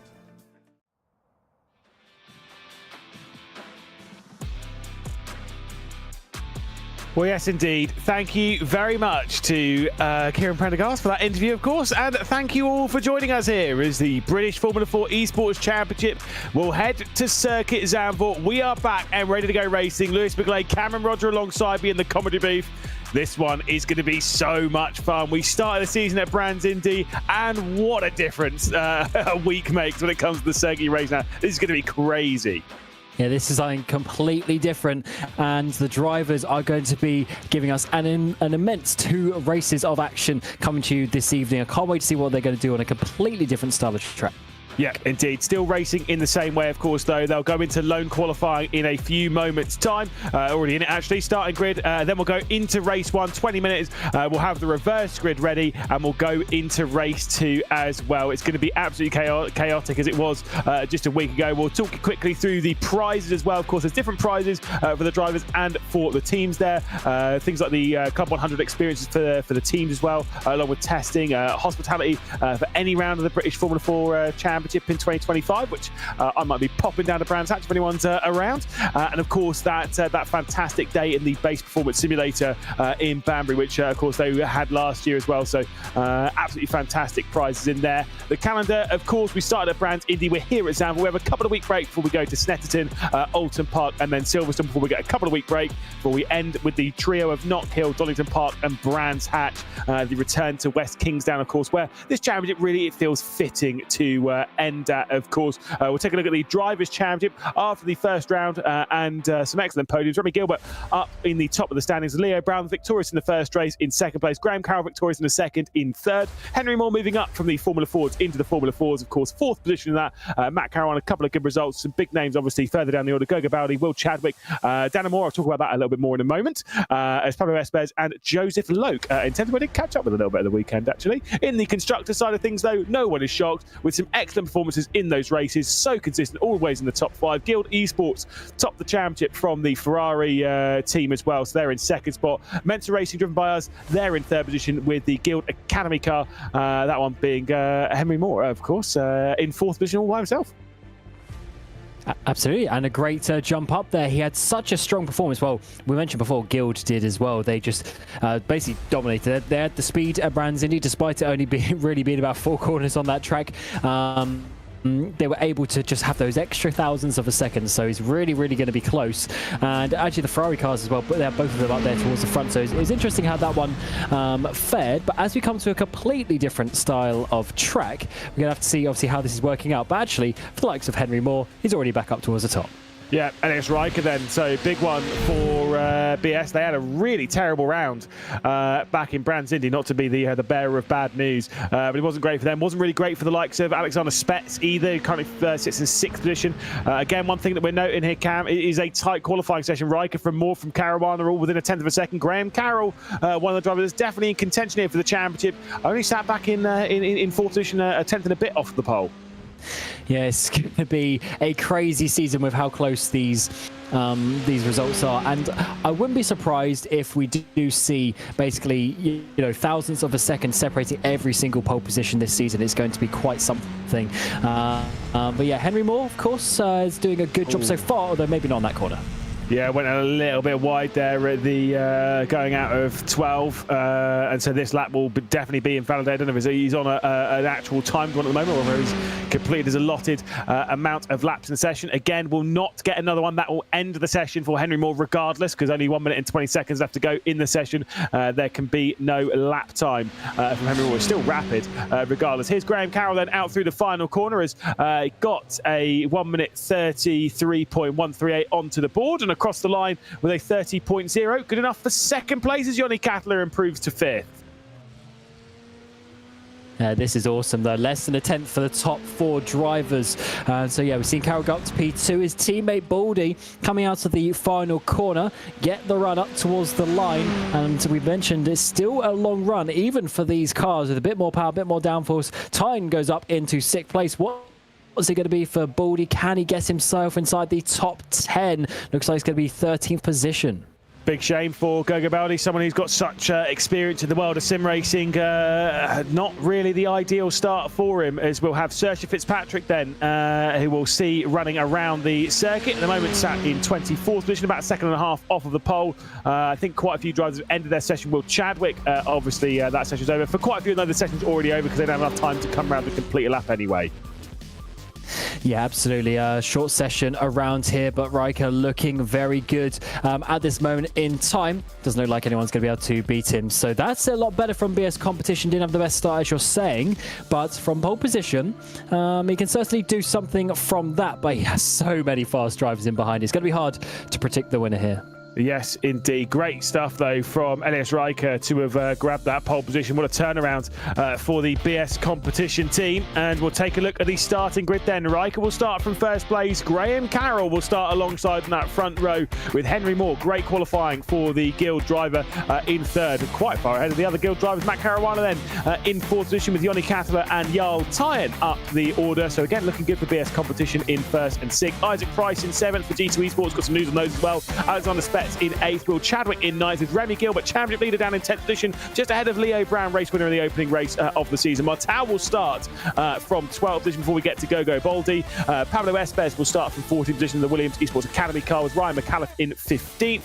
Well, yes, indeed. Thank you very much to Kieran Prendergast for that interview, of course, and thank you all for joining us here as the British Formula 4 Esports Championship will head to Circuit Zandvoort. We are back and ready to go racing. Lewis McGlade, Cameron Roger alongside me in the comedy booth. This one is going to be so much fun. We started the season at Brands Indy, and what a difference a week makes when it comes to the circuit race now. This is going to be crazy. Yeah, this is something completely different, and the drivers are going to be giving us an immense 2 races of action coming to you this evening. I can't wait to see what they're going to do on a completely different style of track. Yeah, indeed. Still racing in the same way, of course, though. They'll go into lone qualifying in a few moments' time. Already in it, actually. Starting grid. Then we'll go into race 1, 20 minutes. We'll have the reverse grid ready, and we'll go into race 2 as well. It's going to be absolutely chaotic as it was just a week ago. We'll talk quickly through the prizes as well. Of course, there's different prizes for the drivers and for the teams there. Things like the Club 100 experiences for the teams as well, along with testing, hospitality for any round of the British Formula 4 Championship in 2025, which I might be popping down to Brands Hatch if anyone's around, and of course that fantastic day in the base performance simulator in Banbury, which of course they had last year as well. So absolutely fantastic prizes in there. The calendar, of course, we started at Brands Indy. We're here at Zandvoort. We have a couple of week break before we go to Snetterton, Alton Park, and then Silverstone before we get a couple of week break before we end with the trio of Knock Hill, Donington Park, and Brands Hatch. The return to West Kingsdown, of course, where this championship really it feels fitting to end at, of course. We'll take a look at the Drivers' Championship after the first round and some excellent podiums. Remy Gilbert up in the top of the standings. Leo Brown victorious in the first race in second place. Graham Carroll victorious in the second in third. Henry Moore moving up from the Formula 4s into the Formula 4s, of course, fourth position in that. Matt Carroll on a couple of good results. Some big names, obviously, further down the order. Goga Bowdy, Will Chadwick, Dana Moore. I'll talk about that a little bit more in a moment. As Pablo Espez and Joseph Loke. We did catch up with a little bit of the weekend, actually. In the constructor side of things, though, no one is shocked with some excellent performances in those races. So consistent, always in the top 5. Guild Esports top the championship from the Ferrari team as well. So they're in second spot. Mensa Racing, driven by us, they're in third position with the Guild Academy car. That one being Henry Moore, of course, in fourth position all by himself. Absolutely, and a great jump up there. He had such a strong performance. Well, we mentioned before, Guild did as well. They just basically dominated. They had the speed at Brands Indy, despite it only being about 4 corners on that track. They were able to just have those extra thousandths of a second, so he's really going to be close. And actually the Ferrari cars as well, but they're both of them up there towards the front, so it's interesting how that one fared. But as we come to a completely different style of track, we're going to have to see obviously how this is working out. But actually, for the likes of Henry Moore, he's already back up towards the top. Yeah, and it's Riker then. So big one for BS. They had a really terrible round back in Brands Indy, not to be the bearer of bad news, but it wasn't great for them. Wasn't really great for the likes of Alexander Spets either. He currently sits in 6th position. Again, one thing that we're noting here, Cam, is a tight qualifying session. Riker from Moore, from Caruana are all within a 10th of a second. Graham Carroll, one of the drivers, that's definitely in contention here for the championship. Only sat back in 4th position, a 10th and a bit off the pole. Yeah, it's going to be a crazy season with how close these results are, and I wouldn't be surprised if we do see basically thousandths of a second separating every single pole position this season. It's going to be quite something. But yeah, Henry Moore, of course, is doing a good job so far, although maybe not on that corner. Yeah, went a little bit wide there at the going out of 12, and so this lap will definitely be invalidated. I don't know if he's on an actual timed one at the moment, or whether he's completed his allotted amount of laps in the session. Again, will not get another one. That will end the session for Henry Moore regardless, because only 1 minute and 20 seconds left to go in the session. There can be no lap time from Henry Moore. It's still rapid regardless. Here's Graham Carroll then out through the final corner, has got a 1 minute 33.138 onto the board, and across the line with a 30.0. Good enough for 2nd place as Johnny Cattler improves to 5th. This is awesome though. Less than a 10th for the top 4 drivers. So yeah, we've seen Carroll go up to P2. His teammate Baldy coming out of the final corner, get the run up towards the line. And we mentioned it's still a long run, even for these cars with a bit more power, a bit more downforce. Tyne goes up into 6th place. What's it going to be for Baldy? Can he get himself inside the top 10? Looks like it's going to be 13th position. Big shame for Gogo Baldi, someone who's got such experience in the world of sim racing. Not really the ideal start for him, as we'll have Saoirse Fitzpatrick then, who we'll see running around the circuit. At the moment, sat in 24th position, about a second and a half off of the pole. I think quite a few drivers have ended their session. Will Chadwick, obviously, that session's over. For quite a few, though, the session's already over because they don't have enough time to come around and complete a lap anyway. Yeah, absolutely. A short session around here, but Riker looking very good at this moment in time. Doesn't look like anyone's going to be able to beat him. So that's a lot better from BS Competition. Didn't have the best start, as you're saying, but from pole position, he can certainly do something from that. But he has so many fast drivers in behind. It's going to be hard to predict the winner here. Yes, indeed. Great stuff, though, from Elias Riker to have grabbed that pole position. What a turnaround for the BS Competition team. And we'll take a look at the starting grid then. Riker will start from 1st place. Graham Carroll will start alongside in that front row with Henry Moore. Great qualifying for the Guild driver in 3rd. Quite far ahead of the other Guild drivers. Matt Caruana then in 4th position with Johnny Cattler and Jarl Tyne up the order. So again, looking good for BS Competition in 1st and 6th. Isaac Price in 7th for G2 Esports. Got some news on those as well. Alexander Spets in 8th, Will Chadwick in 9th, with Remy Gilbert, championship leader, down in 10th position, just ahead of Leo Brown, race winner in the opening race of the season. Martau will start from 12th position before we get to Gogo Baldi. Pablo Espes will start from 14th position in the Williams Esports Academy car, with Ryan McAuliffe in 15th.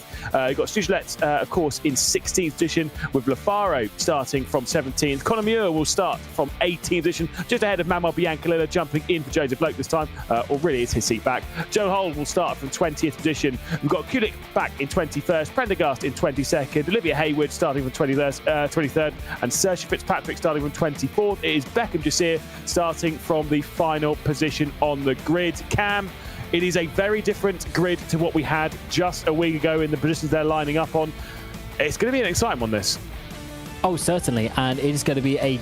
You've got Stugelet, of course, in 16th position, with Lafaro starting from 17th. Conor Muir will start from 18th position, just ahead of Manuel Biancalilla, jumping in for Joseph Loke this time, or really it's his seat back. Joe Hull will start from 20th position. We've got Kulik back in 21st, Prendergast in 22nd, Olivia Hayward starting from 23rd, and Saoirse Fitzpatrick starting from 24th. It is Beckham Jasir starting from the final position on the grid. Cam, it is a very different grid to what we had just a week ago in the positions they're lining up on. It's going to be an exciting one, this. Oh, certainly, and it is going to be a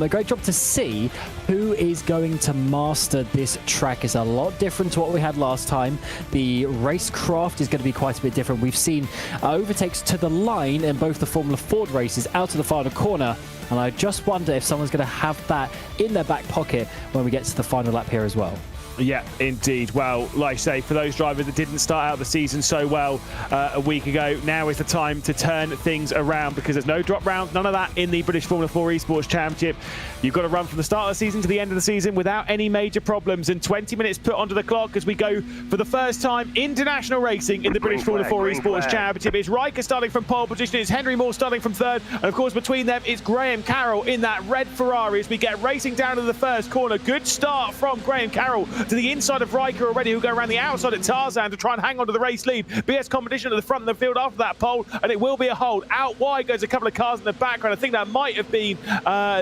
great job to see who is going to master this track. It's a lot different to what we had last time. The racecraft is going to be quite a bit different. We've seen overtakes to the line in both the Formula Ford races out to the final corner, and I just wonder if someone's going to have that in their back pocket when we get to the final lap here as well. Yeah, indeed. Well, like I say, for those drivers that didn't start out the season so well a week ago, now is the time to turn things around, because there's no drop rounds, none of that in the British Formula 4 Esports Championship. You've got to run from the start of the season to the end of the season without any major problems, and 20 minutes put onto the clock as we go for the first time international racing in the British Formula 4 Esports Championship. It's Riker starting from pole position, it's Henry Moore starting from third, and of course between them it's Graham Carroll in that red Ferrari as we get racing down to the first corner. Good start from Graham Carroll to the inside of Riker already, who go around the outside at Tarzan to try and hang on to the race lead. BS Competition at the front of the field after that pole, and it will be a hold. Out wide goes a couple of cars in the background. I think that might have been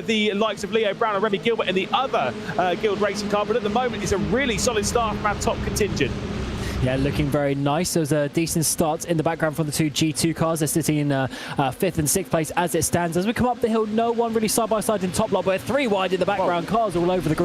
the likes of Leo Brown and Remy Gilbert in the other Guild racing car, but at the moment it's a really solid start from our top contingent. Yeah, looking very nice. There was a decent start in the background from the two G2 cars. They're sitting in 5th and 6th place as it stands. As we come up the hill, no one really side by side in top lot, but 3 wide in the background. Whoa. Cars all over the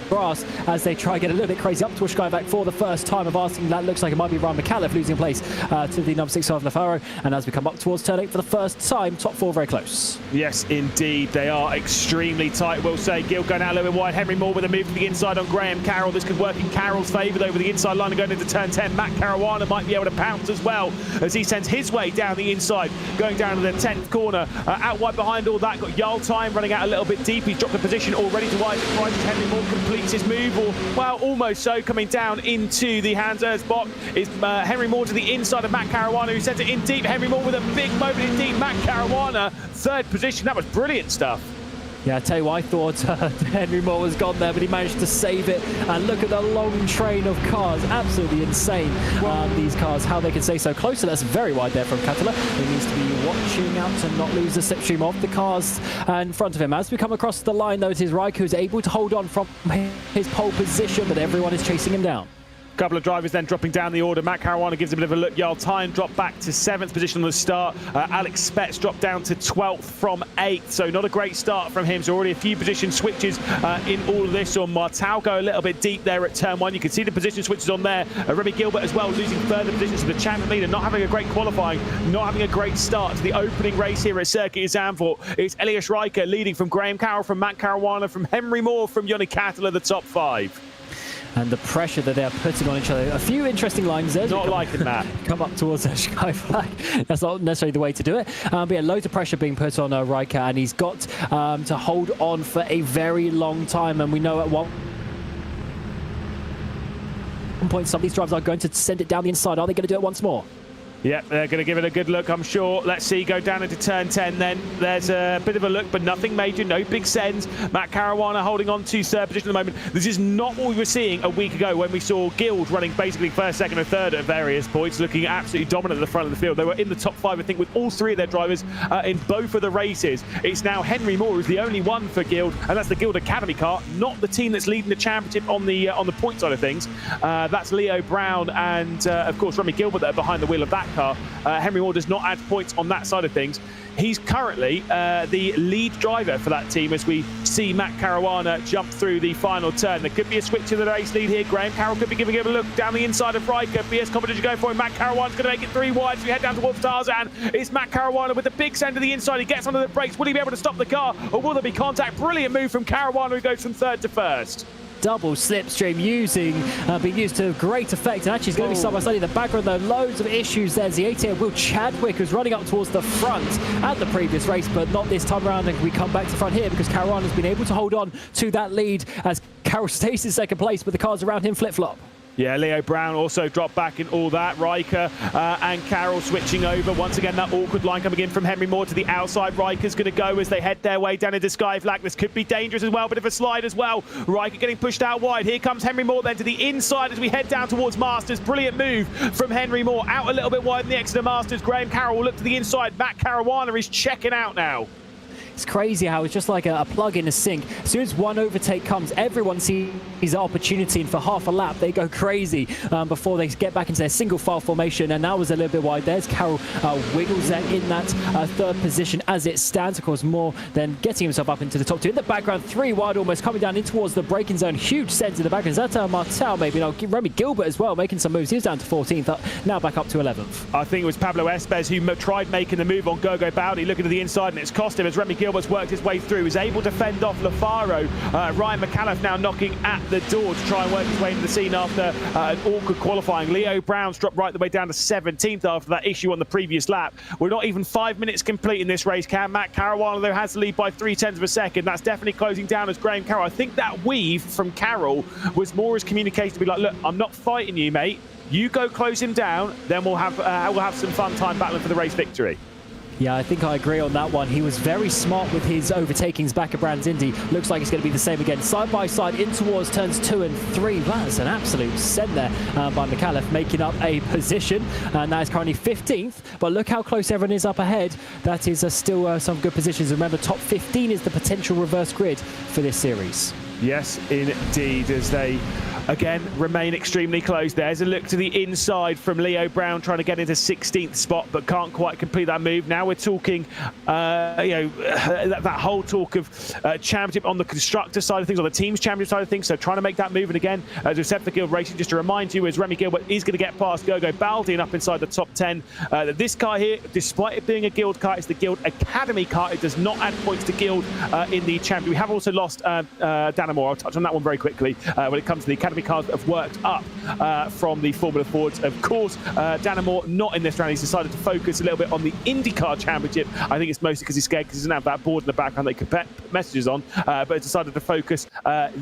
grass as they try to get a little bit crazy up towards Skyback for the first time of asking. That looks like it might be Ryan McAuliffe losing place to the number 6 of Lafaro. And as we come up towards turn 8 for the first time, top 4 very close. Yes, indeed. They are extremely tight, we'll say. Gil going out a little bit wide. Henry Moore with a move to the inside on Graham Carroll. This could work in Carroll's favour over the inside line and going into turn 10. Matt Caruana might be able to pounce as well as he sends his way down the inside, going down to the 10th corner. Out wide behind all that, got Jarl Time running out a little bit deep. He's dropped the position already to wide. Henry Moore completes his move, or well, almost so, coming down into the Hans Erzbach is Henry Moore to the inside of Matt Caruana, who sends it in deep. Henry Moore with a big moment in deep. Matt Caruana, 3rd position. That was brilliant stuff. Yeah, I tell you what, I thought Henry Moore was gone there, but he managed to save it. And look at the long train of cars. Absolutely insane, these cars, how they can stay so close. So that's very wide there from Katala. He needs to be watching out to not lose the slipstream of the cars in front of him. As we come across the line, though, it is Riker who's able to hold on from his pole position, but everyone is chasing him down. Couple of drivers then dropping down the order. Matt Caruana gives a bit of a look. Jarl Time dropped back to 7th position on the start. Alex Spetz dropped down to 12th from 8th. So not a great start from him. So already a few position switches in all of this. On Martal go a little bit deep there at turn 1. You can see the position switches on there. Remy Gilbert as well losing further positions to the champion leader. Not having a great qualifying. Not having a great start to the opening race here at Circuit Zandvoort. It's Elias Riker leading from Graham Carroll, from Matt Caruana, from Henry Moore, from Yoni Katala, the top 5. And the pressure that they're putting on each other. A few interesting lines there. Not liking that. Come up towards the sky flag. That's not necessarily the way to do it. But yeah, loads of pressure being put on Riker, and he's got to hold on for a very long time. And we know at one point some of these drivers are going to send it down the inside. Are they going to do it once more? Yep, they're going to give it a good look, I'm sure. Let's see, go down into turn 10 then. There's a bit of a look, but nothing major, no big sends. Matt Caruana holding on to 3rd position at the moment. This is not what we were seeing a week ago when we saw Guild running basically 1st, 2nd and 3rd at various points, looking absolutely dominant at the front of the field. They were in the top 5, I think, with all 3 of their drivers in both of the races. It's now Henry Moore who's the only one for Guild, and that's the Guild Academy car, not the team that's leading the championship on the point side of things. That's Leo Brown and, of course, Remy Gilbert that are behind the wheel of that car. Henry Moore does not add points on that side of things. He's currently the lead driver for that team as we see Matt Caruana jump through the final turn. There could be a switch in the race lead here. Graham Carroll could be giving him a look down the inside of Riker. BS Competition going for him. Matt Caruana's going to make it 3 wide as we head down towards Tarzan. It's Matt Caruana with the big send to the inside. He gets onto the brakes. Will he be able to stop the car, or will there be contact? Brilliant move from Caruana, who goes from 3rd to 1st. Double slipstream being used to great effect, and actually it's going to be side by side in the background though. Loads of issues there. The 88 Will Chadwick who's running up towards the front at the previous race, but not this time around, and we come back to front here because Caruana has been able to hold on to that lead as Carroll stays in 2nd place, but the cars around him flip-flop. Yeah, Leo Brown also dropped back in all that. Riker and Carroll switching over. Once again, that awkward line coming in from Henry Moore to the outside. Riker's going to go as they head their way down into Sky Flag. This could be dangerous as well, bit of a slide as well. Riker getting pushed out wide. Here comes Henry Moore then to the inside as we head down towards Masters. Brilliant move from Henry Moore. Out a little bit wide in the Exeter Masters. Graham Carroll will look to the inside. Matt Caruana is checking out now. It's crazy how it's just like a plug in a sink. As soon as one overtake comes, everyone sees the opportunity, and for half a lap they go crazy before they get back into their single file formation. And that was a little bit wide. There's Carroll wiggles there in that 3rd position as it stands. Of course, more than getting himself up into the top 2. In the background, 3 wide almost coming down in towards the braking zone. Huge sense in the background. Is that Martel maybe? No, Remy Gilbert as well making some moves. He was down to 14th, now back up to 11th. I think it was Pablo Espes who tried making the move on Gogo Bowdy, looking to the inside, and it's cost him as Remy Gilbert Gilbert's worked his way through, is able to fend off Lafaro. Ryan McAuliffe now knocking at the door to try and work his way into the scene after an awkward qualifying. Leo Brown's dropped right the way down to 17th after that issue on the previous lap. We're not even 5 minutes complete in this race, Cam. Matt Caruana, though, has the lead by 0.3 of a second. That's definitely closing down as Graham Carroll. I think that weave from Carroll was more his communication to be like, look, I'm not fighting you, mate. You go close him down, then we'll have some fun time battling for the race victory. Yeah, I think I agree on that one. He was very smart with his overtakings back at Brands Indy. Looks like it's going to be the same again. Side by side in towards turns 2 and 3. That's an absolute send there by McAuliffe, making up a position. And that is currently 15th. But look how close everyone is up ahead. That is still some good positions. Remember, top 15 is the potential reverse grid for this series. Yes, indeed, as they again remain extremely close. There's a look to the inside from Leo Brown, trying to get into 16th spot, but can't quite complete that move. Now we're talking, that whole talk of championship on the constructor side of things, on the team's championship side of things. So trying to make that move, and again, as we said for Guild Racing, just to remind you, as Remy Gilbert is going to get past Gogo Baldi and up inside the top 10. This car here, despite it being a Guild car, it's the Guild Academy car. It does not add points to Guild in the championship. We have also lost Dan. I'll touch on that one very quickly when it comes to the Academy cars that have worked up from the Formula Fords. Of course, Danamore not in this round. He's decided to focus a little bit on the IndyCar Championship. I think it's mostly because he's scared because he doesn't have that board in the background they can put messages on, but he's decided to focus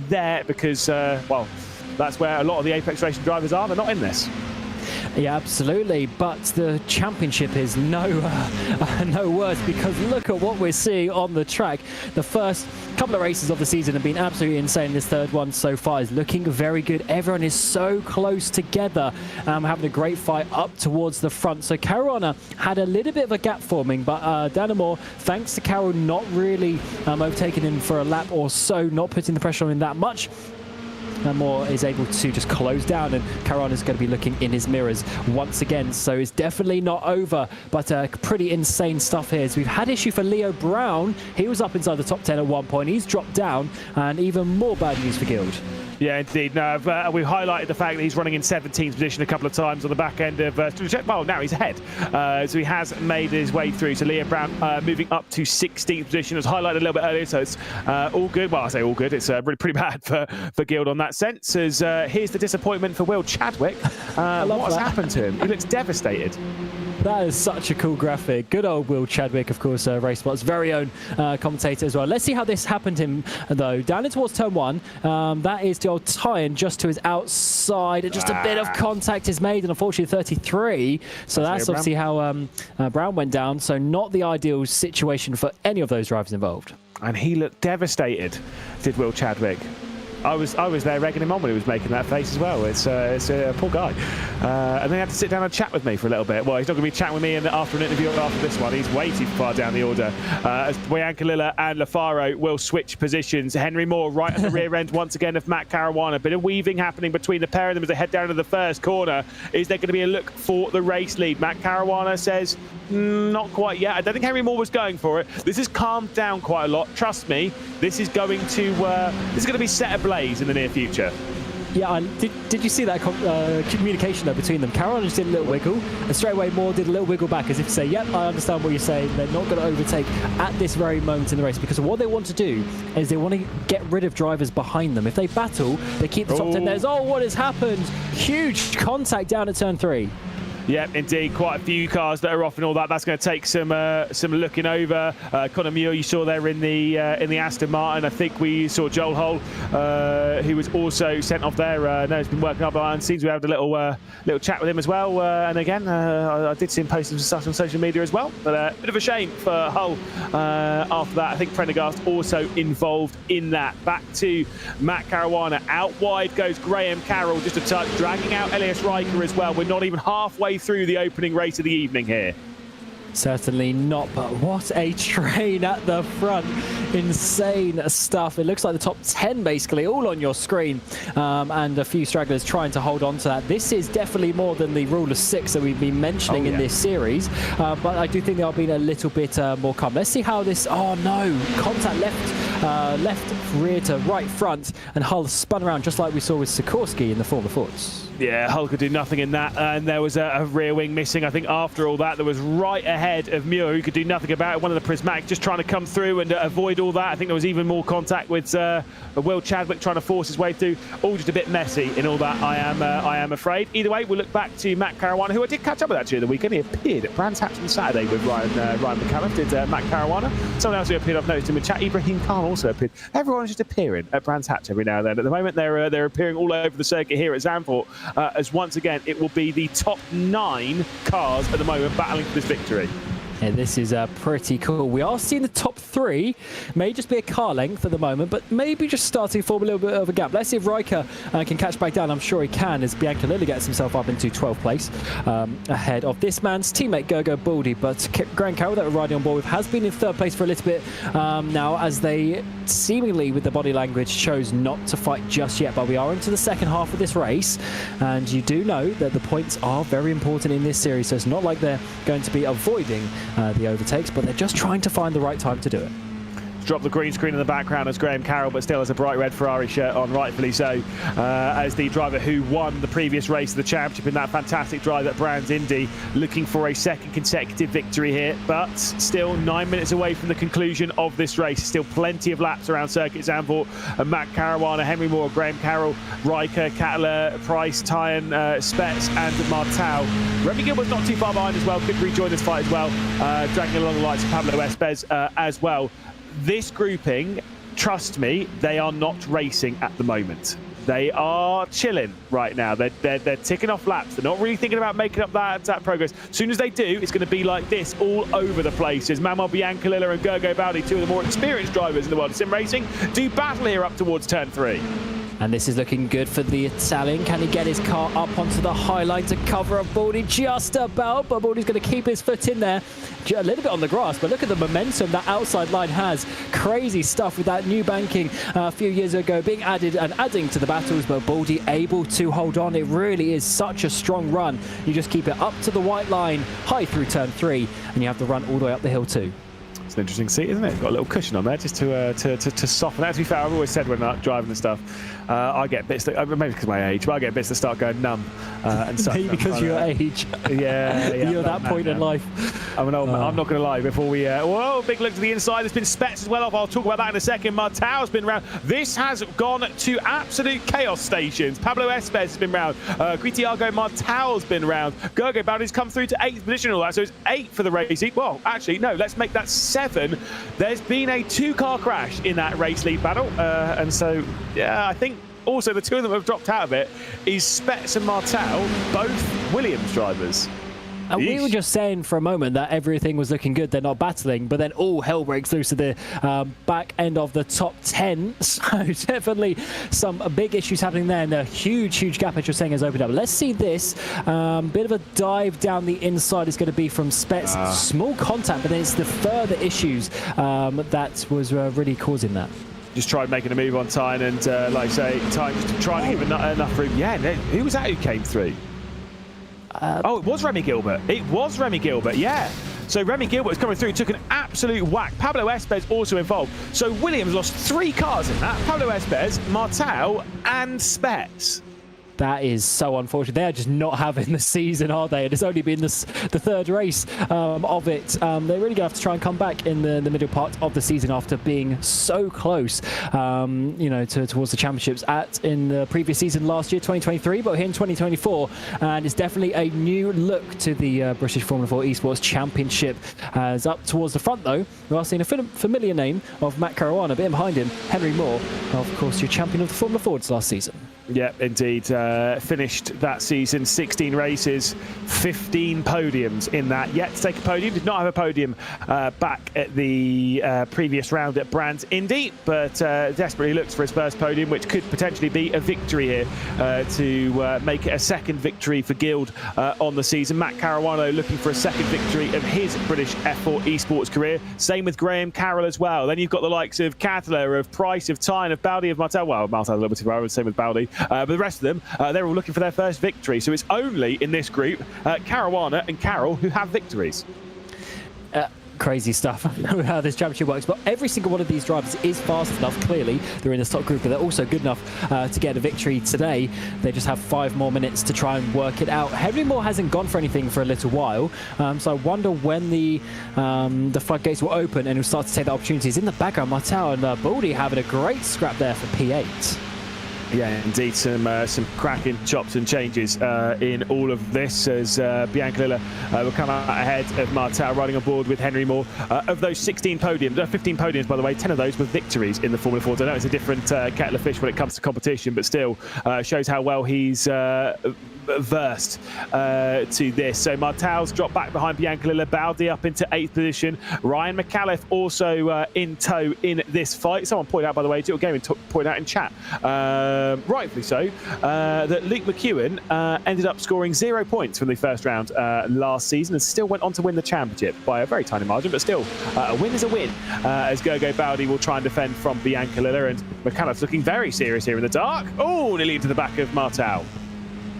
there because, well, that's where a lot of the Apex Racing drivers are. They're not in this. Yeah, absolutely. But the championship is no worse, because look at what we're seeing on the track. The first couple of races of the season have been absolutely insane. This third one so far is looking very good. Everyone is so close together, having a great fight up towards the front. So Caruana had a little bit of a gap forming, but Danamore, thanks to Carroll not really overtaking him for a lap or so, not putting the pressure on him that much, Moore is able to just close down, and Caruana is going to be looking in his mirrors once again. So it's definitely not over, but pretty insane stuff here. So we've had issue for Leo Brown. He was up inside the top 10 at one point. He's dropped down, and even more bad news for Guild. Yeah, indeed. No, we've highlighted the fact that he's running in 17th position a couple of times on the back end of... well, now he's ahead. So he has made his way through. So Leo Brown moving up to 16th position, as highlighted a little bit earlier. So it's all good. Well, I say all good. It's really pretty bad for Guild on that sense. As here's the disappointment for Will Chadwick. What's happened to him? He looks devastated. That is such a cool graphic. Good old Will Chadwick, of course, RaceSpot's very own commentator as well. Let's see how this happened to him, though. Down in towards turn 1, that is the old tie-in just to his outside. And just a bit of contact is made, and unfortunately 33. So that's obviously how Brown went down. So not the ideal situation for any of those drivers involved. And he looked devastated, did Will Chadwick. I was there regging him on when he was making that face as well. It's a poor guy. And then he had to sit down and chat with me for a little bit. Well, he's not going to be chatting with me after an interview after this one. He's way too far down the order. As Boyankalila and Lafaro will switch positions. Henry Moore right at the rear end once again of Matt Caruana. A bit of weaving happening between the pair of them as they head down to the first corner. Is there going to be a look for the race lead? Matt Caruana says, not quite yet. I don't think Henry Moore was going for it. This has calmed down quite a lot. Trust me, this is going to be set ablaze in the near future. Yeah, did you see that communication though between them? Caruana just did a little wiggle, and straight away Moore did a little wiggle back as if to say, yep, I understand what you're saying. They're not going to overtake at this very moment in the race, because what they want to do is they want to get rid of drivers behind them. If they battle, they keep the top 10. There's, what has happened? Huge contact down at turn 3. Yeah, indeed, quite a few cars that are off and all that. That's going to take some looking over. Conor Muir, you saw there in the Aston Martin. I think we saw Joel Hull, who was also sent off there. No, he's been working up behind the scenes. We had a little chat with him as well. And again, I did see him post some stuff on social media as well. But a bit of a shame for Hull after that. I think Prendergast also involved in that. Back to Matt Caruana. Out wide goes Graham Carroll, just a touch, dragging out Elias Riker as well. We're not even halfway through the opening race of the evening here. Certainly not, but what a train at the front. Insane stuff. It looks like the top 10 basically all on your screen, and a few stragglers trying to hold on to that. This is definitely more than the rule of 6 that we've been mentioning in this series, but I do think they are being a little bit more calm. Let's see how this, contact left rear to right front, and Hull spun around just like we saw with Sikorsky in the Formula Fords. Yeah, Hull could do nothing in that, and there was a rear wing missing. I think after all that, there was right ahead ahead of Muir, who could do nothing about it. One of the Prismatics just trying to come through and avoid all that. I think there was even more contact with Will Chadwick trying to force his way through. All just a bit messy in all that, I am afraid. Either way, we'll look back to Matt Caruana, who I did catch up with actually the weekend. He appeared at Brands Hatch on Saturday with Ryan McCallum, did Matt Caruana. Someone else who appeared, I've noticed in the chat, Ibrahim Khan also appeared. Everyone's just appearing at Brands Hatch every now and then. At the moment, they're appearing all over the circuit here at Zandvoort, as once again, it will be the top 9 cars at the moment battling for this victory. Yeah, this is pretty cool. We are seeing the top 3. May just be a car length at the moment, but maybe just starting to form a little bit of a gap. Let's see if Riker can catch back down. I'm sure he can, as Bianca Lilly gets himself up into 12th place ahead of this man's teammate Gergo Baldy. But Graham Carroll, that we're riding on board with, has been in 3rd place for a little bit now, as they seemingly, with the body language, chose not to fight just yet. But we are into the second half of this race, and you do know that the points are very important in this series, so it's not like they're going to be avoiding the overtakes, but they're just trying to find the right time to do it. Drop the green screen in the background as Graham Carroll, but still has a bright red Ferrari shirt on, rightfully so, as the driver who won the previous race of the championship in that fantastic drive at Brands Indy, looking for a 2nd consecutive victory here, but still 9 minutes away from the conclusion of this race. Still plenty of laps around Circuit Zandvoort, and Matt Caruana, Henry Moore, Graham Carroll, Riker, Cattler, Price, Tyan, Spets and Martel. Remy Gilbert's not too far behind as well, could rejoin this fight as well, dragging along the likes of Pablo Espez as well. This grouping, trust me, they are not racing at the moment. They are chilling right now. They're ticking off laps. They're not really thinking about making up that progress. As soon as they do, it's going to be like this all over the place. As Manuel Biancalilla and Gergo Baldi, 2 of the more experienced drivers in the world of sim racing, do battle here up towards turn 3. And this is looking good for the Italian. Can he get his car up onto the high line to cover up Baldy? Just about, but Baldy's going to keep his foot in there. A little bit on the grass, but look at the momentum that outside line has. Crazy stuff with that new banking a few years ago being added and adding to the battles, but Baldy able to hold on. It really is such a strong run. You just keep it up to the white line, high through turn 3, and you have to run all the way up the hill too. It's an interesting seat, isn't it? Got a little cushion on there just to soften it. To be fair, I've always said when I'm driving and stuff, I get bits that, maybe because of my age, but I get bits that start going numb and stuff. Maybe because of your age. Yeah. You're at that point in life. I'm an old man. I'm not going to lie. Before we, whoa, big look to the inside. There's been Spets as well. I'll talk about that in a second. Martel's been round. This has gone to absolute chaos stations. Pablo Espez has been round. Guitiago Martel's been round. Gergo Baldi's come through to 8th position and all that. So it's 8 for the race lead. Well, actually, no, let's make that 7. There's been a 2-car crash in that race lead battle. And so, yeah, I think also the 2 of them have dropped out of it. Is Spets and Martel, both Williams drivers. And we were just saying for a moment that everything was looking good, they're not battling, but then all hell breaks loose at the back end of the top 10. So definitely some big issues happening there, and a huge gap, as you're saying, has opened up. Let's see this. Bit of a dive down the inside is going to be from Spets. Small contact, but then it's the further issues that was really causing that. Just tried making a move on Tyan, and like I say, Tyan just trying to give enough room. Yeah, who was that who came through? Oh, it was Remy Gilbert. It was Remy Gilbert, yeah. So Remy Gilbert was coming through, took an absolute whack. Pablo Espez also involved. So Williams lost 3 cars in that. Pablo Espez, Martel, and Spets. That is so unfortunate. They are just not having the season, are they? And it's only been the 3rd race of it. They're really going to have to try and come back in the middle part of the season after being so close, you know, towards the championships in the previous season last year, 2023, but here in 2024. And it's definitely a new look to the British Formula 4 Esports Championship. As up towards the front, though, we are seeing a familiar name of Matt Caruana, a bit behind him, Henry Moore, of course, your champion of the Formula Fords last season. Yeah, indeed. Finished that season, 16 races, 15 podiums in that. Yet to take a podium. Did not have a podium back at the previous round at Brands Indy, but desperately looks for his first podium, which could potentially be a victory here to make it a 2nd victory for Guild on the season. Matt Caruana looking for a 2nd victory of his British F4 esports career. Same with Graham Carroll as well. Then you've got the likes of Cattler, of Price, of Tyan, of Baldi, of Martel. Well, Martel a little bit too far, same with Baldi. But the rest of them, they're all looking for their first victory. So it's only in this group, Caruana and Carroll who have victories. crazy stuff how this championship works, but every single one of these drivers is fast enough. Clearly they're in this top group, but they're also good enough to get a victory today. They just have 5 more minutes to try and work it out. Henry Moore hasn't gone for anything for a little while, so I wonder when the floodgates will open and he'll start to take the opportunities. In the background, Martel and Baldy having a great scrap there for P8. Yeah, indeed, some cracking chops and changes in all of this as Bianca Lilla will come out ahead of Martel, riding on board with Henry Moore. Of those 15 podiums, by the way, 10 of those were victories in the Formula 4. I know it's a different kettle of fish when it comes to competition, but still shows how well he's versed to this. So Martel's dropped back behind Bianca Lilla, Baldi up into 8th position. Ryan McAuliffe also in tow in this fight. Someone pointed out, by the way, Digital Gaming pointed out in chat, rightfully so, that Luke McEwen ended up scoring 0 points from the first round last season and still went on to win the championship by a very tiny margin, but still, a win is a win, as Gergo Baldi will try and defend from Bianca Lilla, and McAuliffe's looking very serious here in the dark. Oh, nearly into the back of Martel.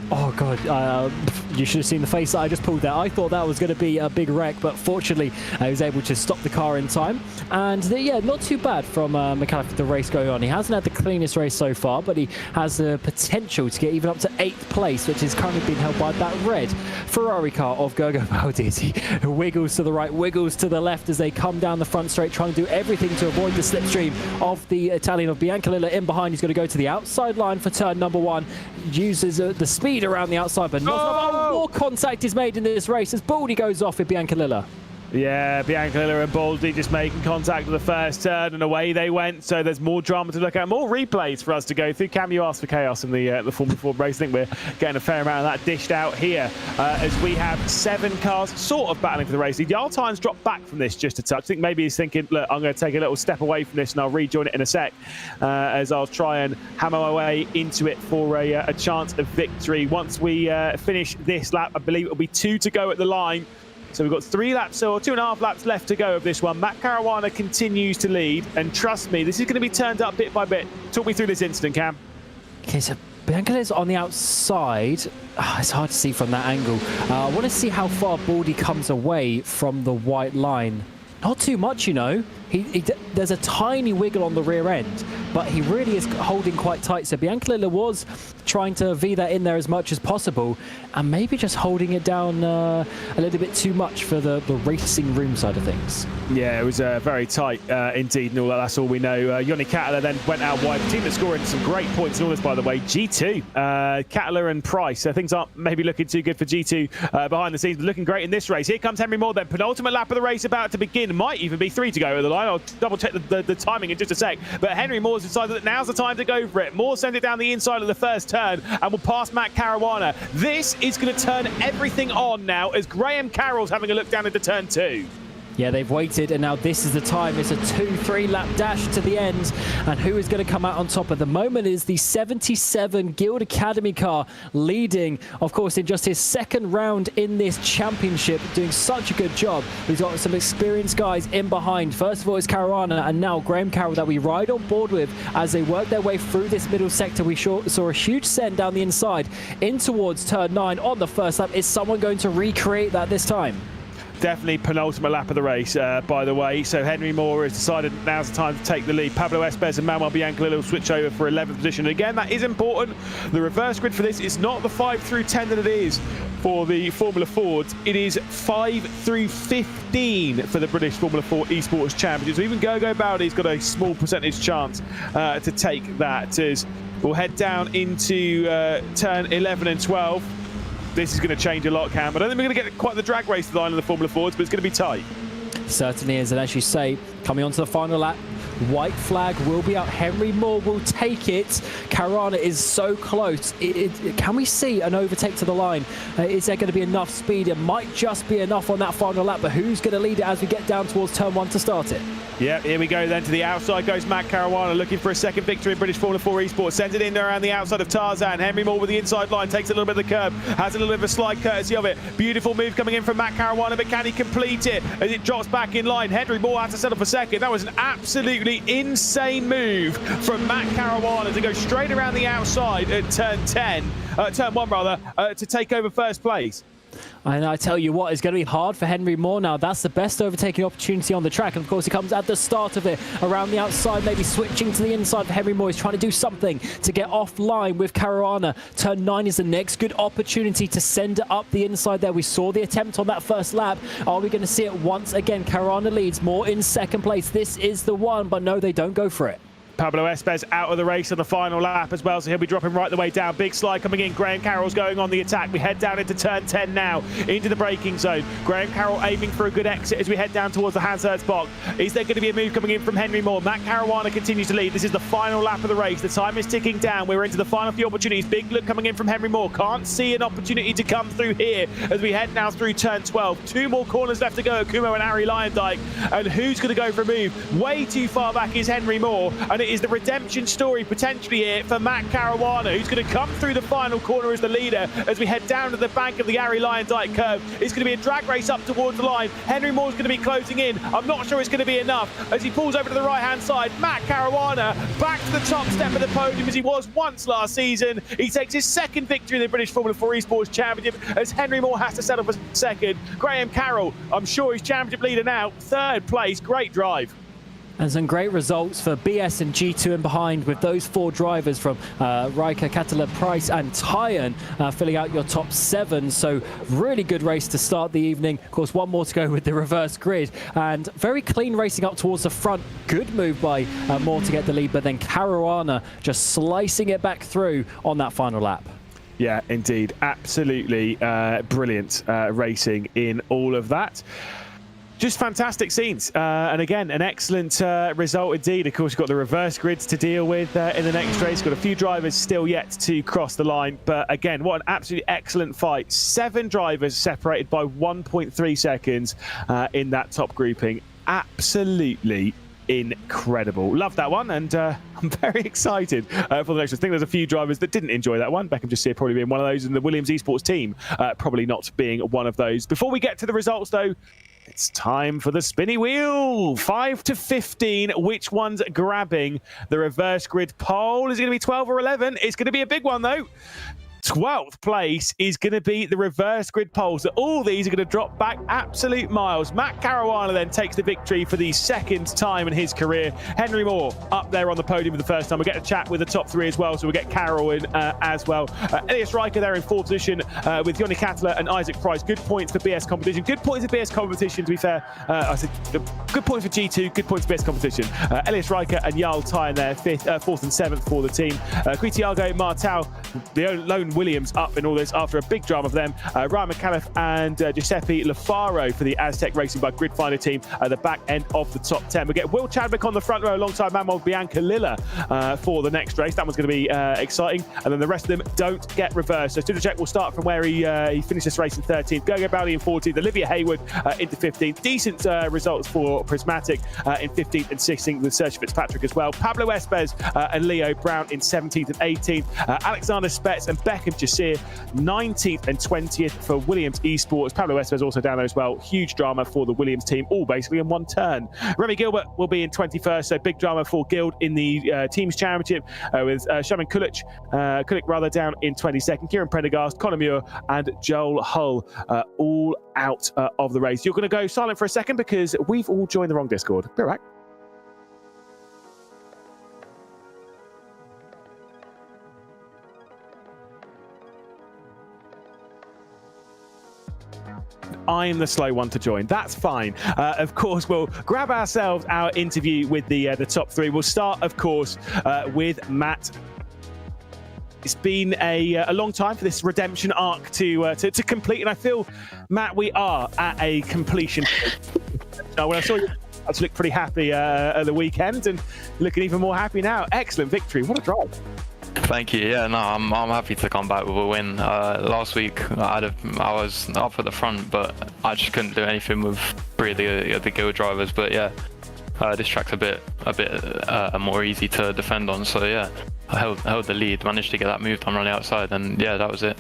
Oh god, you should have seen the face that I just pulled there. I thought that was going to be a big wreck, but fortunately he was able to stop the car in time. And yeah, not too bad from McAuliffe with the race going on. He hasn't had the cleanest race so far, but he has the potential to get even up to 8th place, which is currently being held by that red Ferrari car of Gergo Baldi. He wiggles to the right, wiggles to the left as they come down the front straight, trying to do everything to avoid the slipstream of the Italian of Bianca Lilla in behind. He's going to go to the outside line for turn number 1, uses the speed around the outside, but not more contact is made in this race as Baldi goes off with Bianca Lilla. Yeah, Bianca Lilla and Baldi just making contact at the first turn, and away they went. So there's more drama to look at, more replays for us to go through. Cam, you asked for chaos in the Formula 4 race. I think we're getting a fair amount of that dished out here as we have 7 cars sort of battling for the race. Yard time's dropped back from this just a touch. I think maybe he's thinking, look, I'm going to take a little step away from this and I'll rejoin it in a sec as I'll try and hammer my way into it for a chance of victory. Once we finish this lap, I believe it'll be 2 to go at the line. So we've got 3 laps or 2.5 laps left to go of this one. Matt Caruana continues to lead, and trust me, this is going to be turned up bit by bit. Talk me through this incident, Cam. Okay, so Bianca is on the outside. It's hard to see from that angle. I want to see how far Baldi comes away from the white line. Not too much, you know. There's a tiny wiggle on the rear end, but he really is holding quite tight. So Bianca Lilla was trying to V that in there as much as possible, and maybe just holding it down a little bit too much for the racing room side of things. Yeah, it was very tight indeed, and all that's all we know. Yoni Cattler then went out wide. The team that's scoring some great points in all this, by the way, G2. Cattler and Price. Things aren't maybe looking too good for G2 behind the scenes, but looking great in this race. Here comes Henry Moore then. Penultimate lap of the race about to begin. Might even be 3 to go at the line. I'll double check the timing in just a sec. But Henry Moore's decided that now's the time to go for it. Moore sends it down the inside of the first turn and will pass Matt Caruana. This is going to turn everything on now as Graham Carroll's having a look down into turn 2. Yeah, they've waited, and now this is the time. It's a 2-3 lap dash to the end. And who is going to come out on top at the moment is the 77 Guild Academy car, leading, of course, in just his 2nd round in this championship, doing such a good job. He's got some experienced guys in behind. First of all, it's Caruana, and now Graham Carroll that we ride on board with as they work their way through this middle sector. We saw a huge send down the inside in towards turn 9 on the first lap. Is someone going to recreate that this time? Definitely penultimate lap of the race, by the way. So Henry Moore has decided now's the time to take the lead. Pablo Espes and Manuel Bianca Lilla will switch over for 11th position. Again, that is important. The reverse grid for this is not the 5 through 10 that it is for the Formula Fords. It is 5 through 15 for the British Formula 4 Esports Championship. So even Gergo Baldi's got a small percentage chance to take that. As we'll head down into turn 11 and 12. This is going to change a lot, Cam. I don't think we're going to get quite the drag race line of the Formula Fords, but it's going to be tight. Certainly is, and as you say, coming on to the final lap, white flag will be out. Henry Moore will take it. Caruana is so close. Can we see an overtake to the line? Is there going to be enough speed? It might just be enough on that final lap, but who's going to lead it as we get down towards turn 1 to start it? Yeah, here we go then. To the outside goes Matt Caruana, looking for a second victory in British Formula 4 Esports. Sends it in there around the outside of Tarzan. Henry Moore with the inside line, takes a little bit of the curb, has a little bit of a slide courtesy of it. Beautiful move coming in from Matt Caruana, but can he complete it as it drops back in line? Henry Moore has to settle for second. That was an absolutely insane move from Matt Caruana to go straight around the outside at turn 1 rather, to take over first place. And I tell you what, it's going to be hard for Henry Moore now. That's the best overtaking opportunity on the track. And of course, he comes at the start of it, around the outside, maybe switching to the inside for Henry Moore. He's trying to do something to get offline with Caruana. Turn 9 is the next good opportunity to send it up the inside there. We saw the attempt on that first lap. Are we going to see it once again? Caruana leads, Moore in second place. This is the one, but no, they don't go for it. Pablo Espes out of the race on the final lap as well, so he'll be dropping right the way down. Big slide coming in. Graham Carroll's going on the attack. We head down into turn 10 now, into the braking zone. Graham Carroll aiming for a good exit as we head down towards the Hansard's box. Is there going to be a move coming in from Henry Moore? Matt Caruana continues to lead. This is the final lap of the race. The time is ticking down. We're into the final few opportunities. Big look coming in from Henry Moore. Can't see an opportunity to come through here as we head now through turn 12. 2 more corners left to go. Kumo and Ari Lyondike. And who's going to go for a move? Way too far back is Henry Moore, and it is the redemption story potentially here for Matt Caruana, who's going to come through the final corner as the leader as we head down to the bank of the Ari Lyondike curve. It's going to be a drag race up towards the line. Henry Moore's going to be closing in. I'm not sure it's going to be enough as he pulls over to the right-hand side. Matt Caruana back to the top step of the podium as he was once last season. He takes his second victory in the British Formula 4 Esports Championship as Henry Moore has to settle for second. Graham Carroll, I'm sure he's championship leader now. Third place, great drive. And some great results for BS and G2 and behind with those 4 drivers from Riker, Katala, Price and Tyan filling out your top 7. So really good race to start the evening. Of course, one more to go with the reverse grid and very clean racing up towards the front. Good move by Moore to get the lead, but then Caruana just slicing it back through on that final lap. Yeah, indeed. Absolutely brilliant racing in all of that. Just fantastic scenes. And again, an excellent result indeed. Of course, you've got the reverse grids to deal with in the next race. Got a few drivers still yet to cross the line. But again, what an absolutely excellent fight. 7 drivers separated by 1.3 seconds in that top grouping. Absolutely incredible. Love that one, and I'm very excited for the next one. I think there's a few drivers that didn't enjoy that one. Beckham just here probably being one of those, and the Williams Esports team probably not being one of those. Before we get to the results, though, it's time for the spinny wheel. 5 to 15. Which one's grabbing the reverse grid pole? Is it going to be 12 or 11? It's going to be a big one, though. 12th place is going to be the reverse grid pole. So all these are going to drop back absolute miles. Matt Caruana then takes the victory for the second time in his career. Henry Moore up there on the podium for the first time. We'll get a chat with the top 3 as well, so we'll get Carroll in as well. Elias Riker there in 4th position with Yoni Katla and Isaac Price. Good points for BS competition. Good points for BS competition, to be fair. I said good points for G2, good points for BS competition. Elias Riker and Jarl Tyan there, 4th and 7th for the team. Quitiago Martau, the lone Williams up in all this after a big drama for them. Ryan McAuliffe and Giuseppe Lafaro for the Aztec Racing by Grid Finder team at the back end of the top 10. We get Will Chadwick on the front row alongside Manuel Bianca Lilla for the next race. That one's going to be exciting. And then the rest of them don't get reversed. So Studacek will start from where he finished this race in 13th. Gogo Bowley in 14th. Olivia Hayward into 15th. Decent results for Prismatic in 15th and 16th with Sergio Fitzpatrick as well. Pablo Espes and Leo Brown in 17th and 18th. Alexander Spetz and Beckham Jasir 19th and 20th for Williams Esports. Pablo Espes also down there as well. Huge drama for the Williams team, all basically in one turn. Remy Gilbert will be in 21st, so big drama for Guild in the Teams Championship with Shaman Kulic rather down in 22nd. Kieran Prendergast, Conor Muir and Joel Hull all out of the race. You're going to go silent for a second because we've all joined the wrong Discord. Be right back. I'm the slow one to join. That's fine. Of course, we'll grab ourselves our interview with the top 3. We'll start, of course, with Matt. It's been a long time for this redemption arc to complete, and I feel, Matt, we are at a completion. When I saw you, I looked pretty happy at the weekend, and looking even more happy now. Excellent victory. What a drive. Thank you. Yeah, no, I'm happy to come back with a win. Last week I was up at the front, but I just couldn't do anything with 3 of the Guild drivers. But yeah, this track's a bit more easy to defend on. So yeah, I held the lead, managed to get that move done on the outside, and yeah, that was it.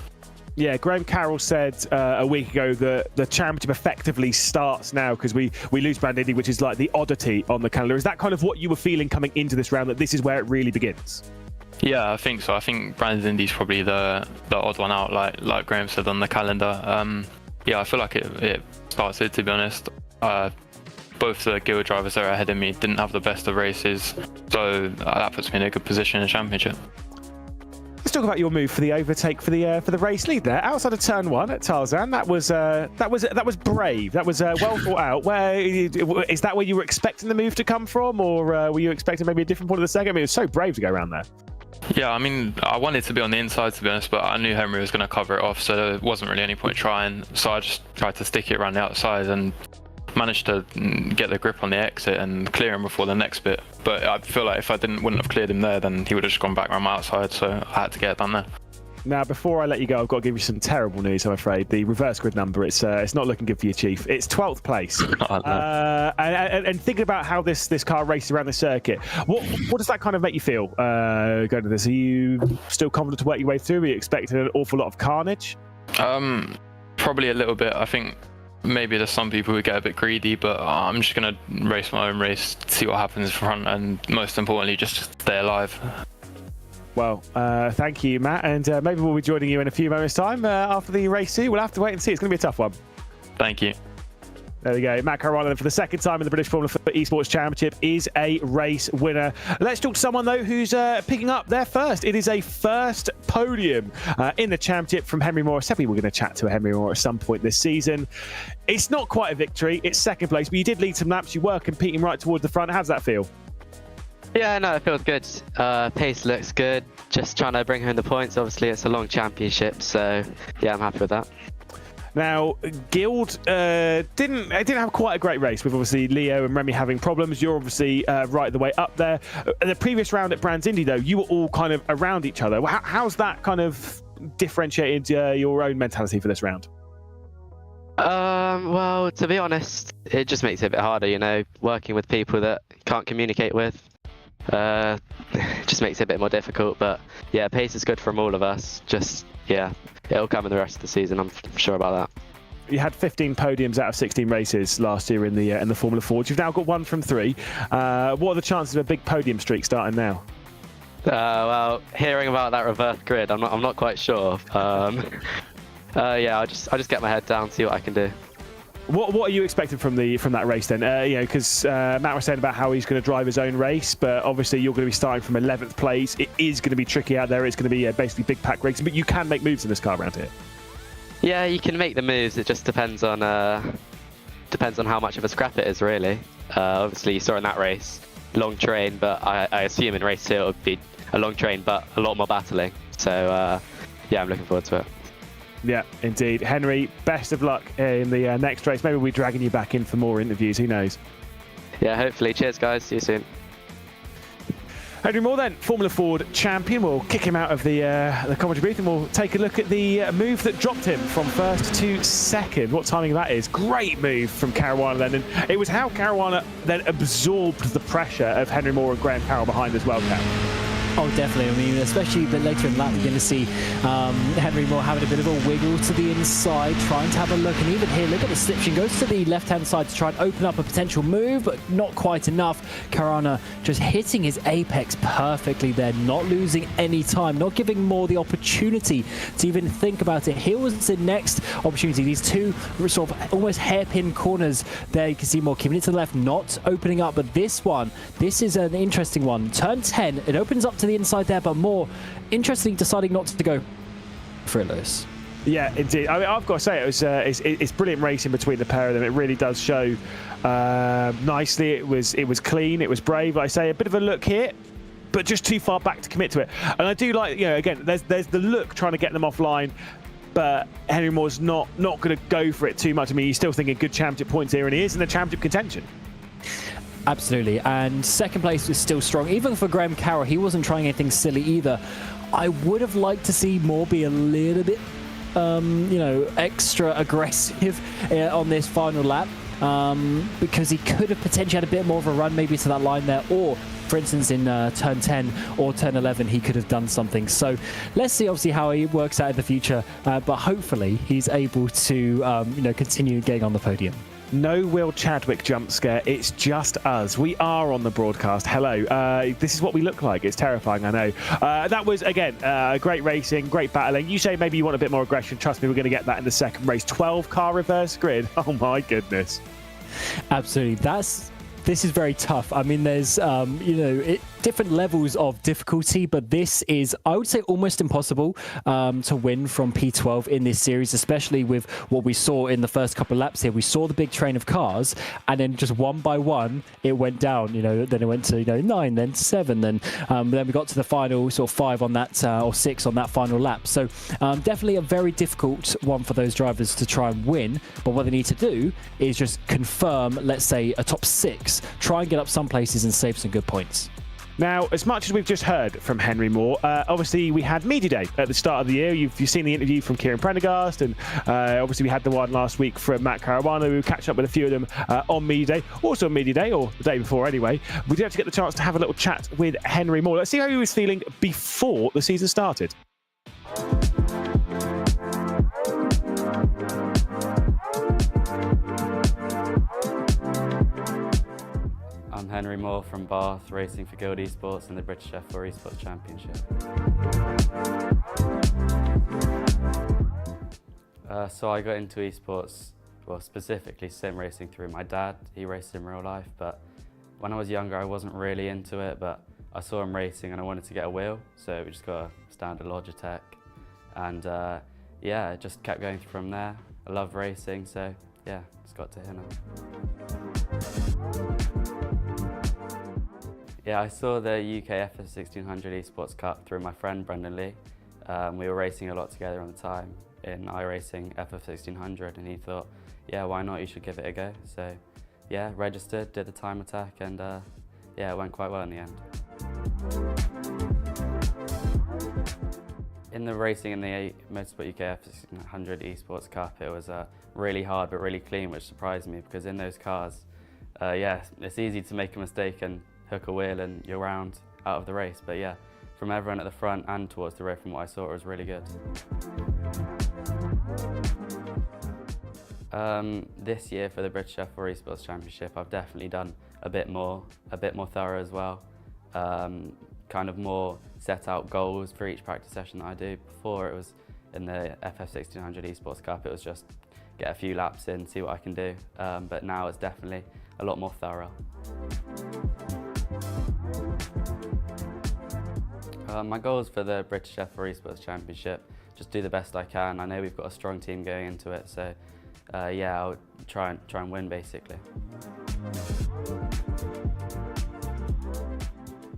Yeah, Graham Carroll said a week ago that the championship effectively starts now because we lose Brand Indy, which is like the oddity on the calendar. Is that kind of what you were feeling coming into this round, that this is where it really begins? Yeah, I think so. I think Brand Indy's probably the odd one out, like Graham said on the calendar. Yeah, I feel like it started, to be honest. Both the guild drivers that are ahead of me didn't have the best of races, so that puts me in a good position in the championship. Let's talk about your move for the overtake for the race lead there outside of turn 1 at Tarzan. That was brave. That was well thought out. Is that where you were expecting the move to come from, or were you expecting maybe a different point of the second? I mean, it was so brave to go around there. Yeah, I mean, I wanted to be on the inside, to be honest, but I knew Henry was going to cover it off, so there wasn't really any point trying. So I just tried to stick it around the outside and managed to get the grip on the exit and clear him before the next bit. But I feel like if I wouldn't have cleared him there, then he would have just gone back around my outside, so I had to get it done there. Now, before I let you go, I've got to give you some terrible news, I'm afraid. The reverse grid number, it's not looking good for you, Chief. It's 12th place. And thinking about how this car races around the circuit, what does that kind of make you feel going to this? Are you still confident to work your way through? Are you expecting an awful lot of carnage? Probably a little bit. I think maybe there's some people who get a bit greedy, but I'm just going to race my own race, see what happens in front, and most importantly, just stay alive. Well, thank you, Matt, and maybe we'll be joining you in a few moments' time after the race too. We'll have to wait and see. It's going to be a tough one. Thank you. There we go. Matt Caruana, for the second time in the British Formula 4 Esports Championship, is a race winner. Let's talk to someone, though, who's picking up their first. It is a first podium in the championship from Henry Moore. I said we were going to chat to Henry Moore at some point this season. It's not quite a victory. It's second place, but you did lead some laps. You were competing right towards the front. How does that feel? Yeah, no, it feels good. Pace looks good. Just trying to bring home the points. Obviously, it's a long championship, so yeah, I'm happy with that. Now, Guild didn't have quite a great race with obviously Leo and Remy having problems. You're obviously right the way up there. The previous round at Brands Indy, though, you were all kind of around each other. How's that kind of differentiated your own mentality for this round? Well, to be honest, it just makes it a bit harder, you know, working with people that you can't communicate with. Just makes it a bit more difficult, but yeah, pace is good from all of us. Just, yeah, it'll come in the rest of the season, I'm sure about that. You had 15 podiums out of 16 races last year in the Formula 4. You've now got 1 from 3. What are the chances of a big podium streak starting now? Well, hearing about that reverse grid, I'm not quite sure. Yeah, I'll just get my head down, see what I can do. What are you expecting from that race then? You know, because Matt was saying about how he's going to drive his own race, but obviously you're going to be starting from 11th place. It is going to be tricky out there. It's going to be basically big pack racing, but you can make moves in this car around here. Yeah, you can make the moves. It just depends on how much of a scrap it is, really. Obviously, you saw in that race, long train, but I assume in race 2 it would be a long train, but a lot more battling. So yeah, I'm looking forward to it. Yeah, indeed. Henry, best of luck in the next race. Maybe we'll be dragging you back in for more interviews. Who knows? Yeah, hopefully. Cheers, guys. See you soon. Henry Moore then, Formula Ford champion. We'll kick him out of the commentary booth and we'll take a look at the move that dropped him from first to second. What timing that is. Great move from Caruana then. And it was how Caruana then absorbed the pressure of Henry Moore and Graham Carroll behind as well, Cal. Oh, definitely. I mean, especially a bit later in the lap, you're going to see Henry Moore having a bit of a wiggle to the inside, trying to have a look. And even here, look at the slipstream. Goes to the left-hand side to try and open up a potential move, but not quite enough. Caruana just hitting his apex perfectly there, not losing any time, not giving Moore the opportunity to even think about it. Here was the next opportunity. These two sort of almost hairpin corners there. You can see Moore keeping it to the left, not opening up. But this is an interesting one. Turn 10, it opens up to the inside there, but Moore, interesting, deciding not to go for it, Lewis. Yeah, indeed. I mean, I've got to say, it's brilliant racing between the pair of them. It really does show nicely. It was clean. It was brave. Like I say, a bit of a look here, but just too far back to commit to it. And I do like, you know, again, there's the look trying to get them offline, but Henry Moore's not going to go for it too much. I mean, he's still thinking good championship points here, and he is in the championship contention. Absolutely, and second place was still strong. Even for Graham Carroll, he wasn't trying anything silly either. I would have liked to see Moore be a little bit, you know, extra aggressive on this final lap, because he could have potentially had a bit more of a run maybe to that line there, or for instance in turn 10 or turn 11 he could have done something. So let's see obviously how he works out in the future, but hopefully he's able to you know, continue getting on the podium. No Will Chadwick jump scare. It's just us. We are on the broadcast. Hello. This is what we look like. It's terrifying, I know. That was, again, great racing, great battling. You say maybe you want a bit more aggression. Trust me, we're going to get that in the second race. 12-car reverse grid. Oh, my goodness. Absolutely. This is very tough. I mean, there's, different levels of difficulty, but this is, I would say, almost impossible to win from P12 in this series, especially with what we saw in the first couple of laps here. We saw the big train of cars, and then just one by one, it went down. Then it went to 9, then 7, then we got to the final sort of 5 on that, or 6 on that final lap. So definitely a very difficult one for those drivers to try and win. But what they need to do is just confirm, let's say, a top 6, try and get up some places and save some good points. Now, as much as we've just heard from Henry Moore, obviously we had Media Day at the start of the year. You've seen the interview from Kieran Prendergast, and obviously we had the one last week from Matt Caruana. We will catch up with a few of them on Media Day. Also on Media Day, or the day before anyway, we did actually get the chance to have a little chat with Henry Moore. Let's see how he was feeling before the season started. I'm Henry Moore from Bath, racing for Guild Esports and the British F4 Esports Championship. So I got into esports, well, specifically sim racing through my dad. He raced in real life, but when I was younger I wasn't really into it, but I saw him racing and I wanted to get a wheel, so we just got a standard Logitech, and yeah, it just kept going from there. I love racing, so yeah, just got to here now. Yeah, I saw the UK FF 1600 Esports Cup through my friend Brendan Lee. We were racing a lot together on the time in iRacing FF 1600, and he thought, yeah, why not, you should give it a go. So yeah, registered, did the time attack, and yeah, it went quite well in the end. In the racing in the Motorsport UK F 1600 Esports Cup, it was really hard but really clean, which surprised me, because in those cars, yeah, it's easy to make a mistake and hook a wheel and you're round out of the race. But yeah, from everyone at the front and towards the rear, from what I saw, it was really good. This year for the British F4 Esports Championship, I've definitely done a bit more thorough as well. Kind of more set out goals for each practice session that I do. Before, it was in the FF 1600 Esports Cup, it was just get a few laps in, see what I can do. But now it's definitely a lot more thorough. My goals for the British F4 Esports Championship, just do the best I can. I know we've got a strong team going into it, so yeah, I'll try and win basically.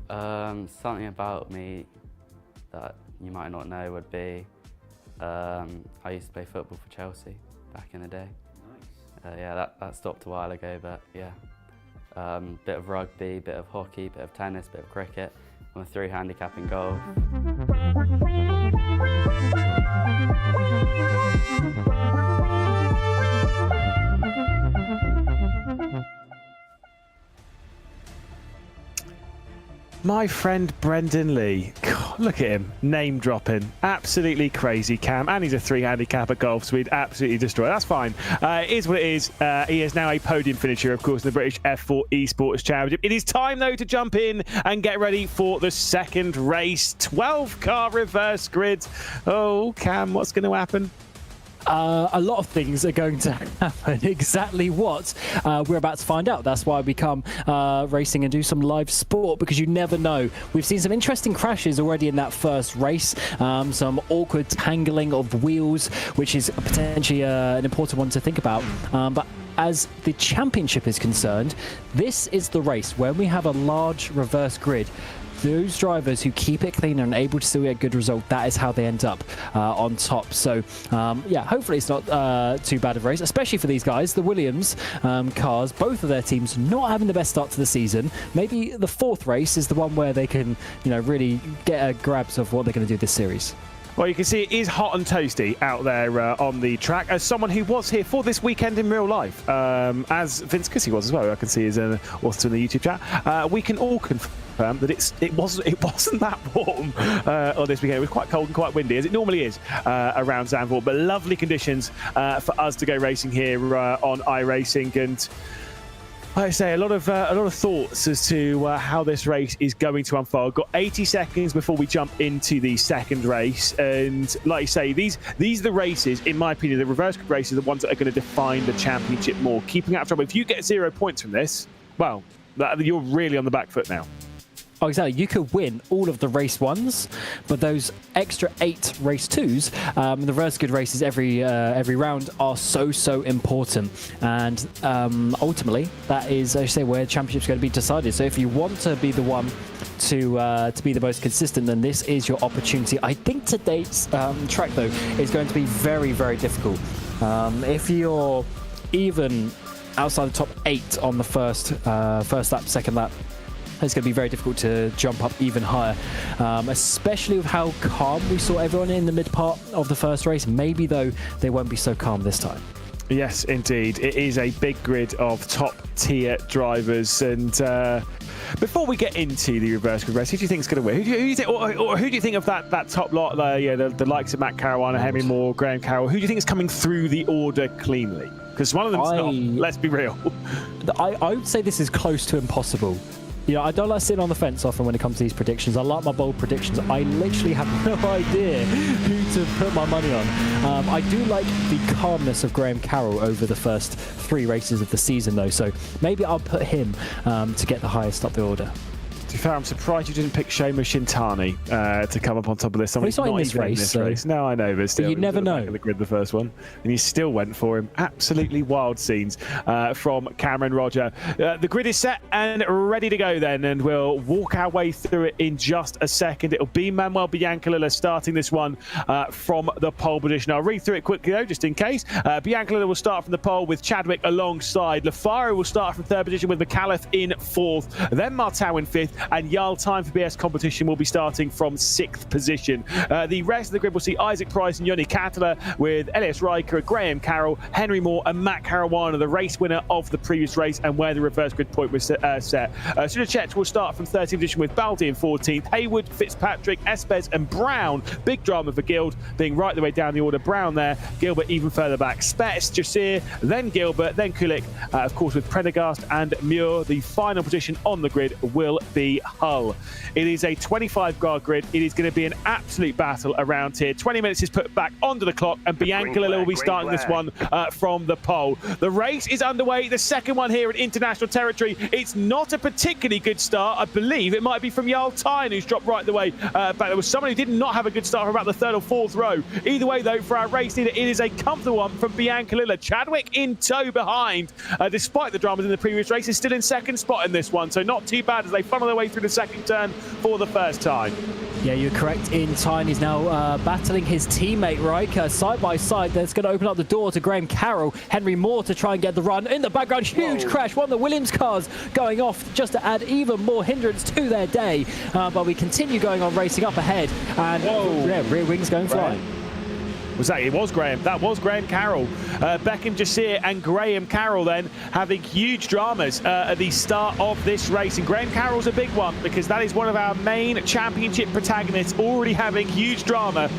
Something about me that you might not know would be I used to play football for Chelsea back in the day. Nice. Yeah, that stopped a while ago, but yeah. Bit of rugby, bit of hockey, bit of tennis, bit of cricket. I'm a 3 handicap in golf. My friend Brendan Lee. God, look at him, name dropping. Absolutely crazy, Cam. And he's a 3 handicap at golf, so he'd absolutely destroy. That's fine. It is what it is. He is now a podium finisher, of course, in the British F4 Esports Championship. It is time, though, to jump in and get ready for the second race. 12-car reverse grid. Oh, Cam, what's going to happen? A lot of things are going to happen. Exactly what we're about to find out. That's why we come racing and do some live sport, because you never know. We've seen some interesting crashes already in that first race, some awkward tangling of wheels, which is potentially an important one to think about. But as the championship is concerned, this is the race where we have a large reverse grid. Those drivers who keep it clean and are able to still get a good result, that is how they end up on top. So, yeah, hopefully it's not too bad of a race, especially for these guys. The Williams cars, both of their teams not having the best start to the season. Maybe the 4th race is the one where they can, really get a grasp of what they're going to do this series. Well, you can see it is hot and toasty out there on the track. As someone who was here for this weekend in real life, as Vince Cussy was as well, I can see is also in the YouTube chat, we can all confirm confirm that it wasn't that warm on this weekend. It was quite cold and quite windy, as it normally is around Zandvoort, but lovely conditions for us to go racing here on iRacing. And like I say, a lot of thoughts as to how this race is going to unfold. Got 80 seconds before we jump into the second race, and like I say, these are the races, in my opinion, the reverse grid races, are the ones that are going to define the championship more. Keeping out of trouble. If you get 0 points from this, well, you're really on the back foot now. Oh, exactly. You could win all of the race 1s, but those extra 8 race 2s, the reverse grid races every round, are so important. And ultimately, that is, as I say, where championship's going to be decided. So if you want to be the one to be the most consistent, then this is your opportunity. I think today's track, though, is going to be very difficult. If you're even outside the top 8 on the first lap, second lap, it's going to be very difficult to jump up even higher, especially with how calm we saw everyone in the mid part of the first race. Maybe, though, they won't be so calm this time. Yes, indeed. It is a big grid of top-tier drivers. And before we get into the reverse grid race, who do you think is going to win? Who do you think of that top lot, the likes of Matt Caruana, Henry Moore, Graham Carroll, who do you think is coming through the order cleanly? Because one of them's not. Let's be real. I would say this is close to impossible. You know, I don't like sitting on the fence often when it comes to these predictions. I like my bold predictions. I literally have no idea who to put my money on. I do like the calmness of Graham Carroll over the first 3 races of the season, though. So maybe I'll put him to get the highest up the order. To be fair, I'm surprised you didn't pick Shoma Shintani to come up on top of this. Well, he's not in this race. No, I know, but still. But you never know. The grid, the first one, and you still went for him. Absolutely wild scenes from Cameron Roger. The grid is set and ready to go then, and we'll walk our way through it in just a second. It'll be Manuel Biancalilla starting this one from the pole position. I'll read through it quickly though, just in case. Biancalilla will start from the pole with Chadwick alongside. Lafaro will start from 3rd position with McAuliffe in 4th. Then Martau in 5th. And Jarl Time for BS Competition will be starting from 6th position. The rest of the grid will see Isaac Price and Yoni Kattler with Elias Riker, Graham Carroll, Henry Moore and Matt Caruana, the race winner of the previous race and where the reverse grid point was set. Sudachet will start from 13th position with Baldi in 14th. Hayward, Fitzpatrick, Espes and Brown. Big drama for Guild, being right the way down the order. Brown there, Gilbert even further back. Spets, Jasir, then Gilbert, then Kulik. Of course, with Prendergast and Muir. The final position on the grid will be Hull. It is a 25-car grid. It is going to be an absolute battle around here. 20 minutes is put back onto the clock, and Biancalilla will be starting this one from the pole. The race is underway. The second one here in international territory. It's not a particularly good start. I believe it might be from Jarl Tyne, who's dropped right the way back. There was someone who did not have a good start for about the 3rd or 4th row. Either way, though, for our race leader, it is a comfortable one from Biancalilla. Chadwick in tow behind, despite the dramas in the previous race, is still in 2nd spot in this one. So not too bad as they funnel their way through the second turn for the first time. Yeah, you're correct. In Tyne, he's now battling his teammate Riker side by side. That's going to open up the door to Graham Carroll. Henry Moore to try and get the run. In the background, huge crash. One of the Williams cars going off just to add even more hindrance to their day. But we continue going on, racing up ahead. And yeah, rear wings going flying. It was Graham. That was Graham Carroll. Beckham Jasir and Graham Carroll then having huge dramas at the start of this race. And Graham Carroll's a big one because that is one of our main championship protagonists, already having huge drama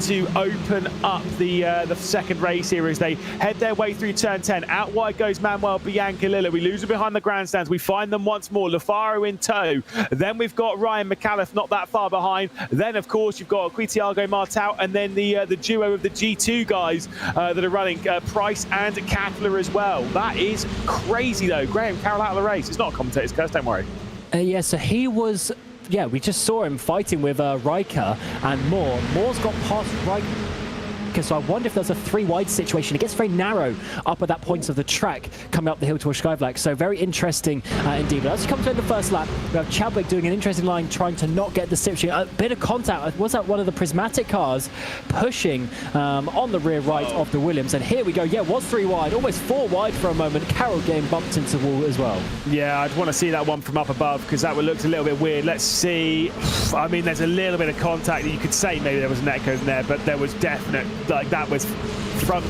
to open up the second race here as they head their way through turn 10. Out wide goes Manuel Biancalilla. We lose them behind the grandstands. We find them once more. Lafaro in tow. Then we've got Ryan McAuliffe not that far behind. Then, of course, you've got Quitiago Martau and then the duo of the G2 guys that are running, Price and Kattler as well. That is crazy, though. Graham Carroll out of the race. It's not a commentator's curse, don't worry. Yeah, so he was... Yeah, we just saw him fighting with Riker and Moore. Moore's got past Riker. So I wonder if there's a 3-wide situation. It gets very narrow up at that point of the track coming up the hill towards Skyflax. So very interesting indeed. But as you come to the first lap, we have Chadwick doing an interesting line, trying to not get the slipstream. A bit of contact. Was that one of the prismatic cars pushing on the rear right of the Williams? And here we go. Yeah, was 3 wide, almost 4 wide for a moment. Carroll getting bumped into the wall as well. Yeah, I'd want to see that one from up above because that looked a little bit weird. Let's see. I mean, there's a little bit of contact that you could say maybe there was an echo in there, but there was definite like that was front,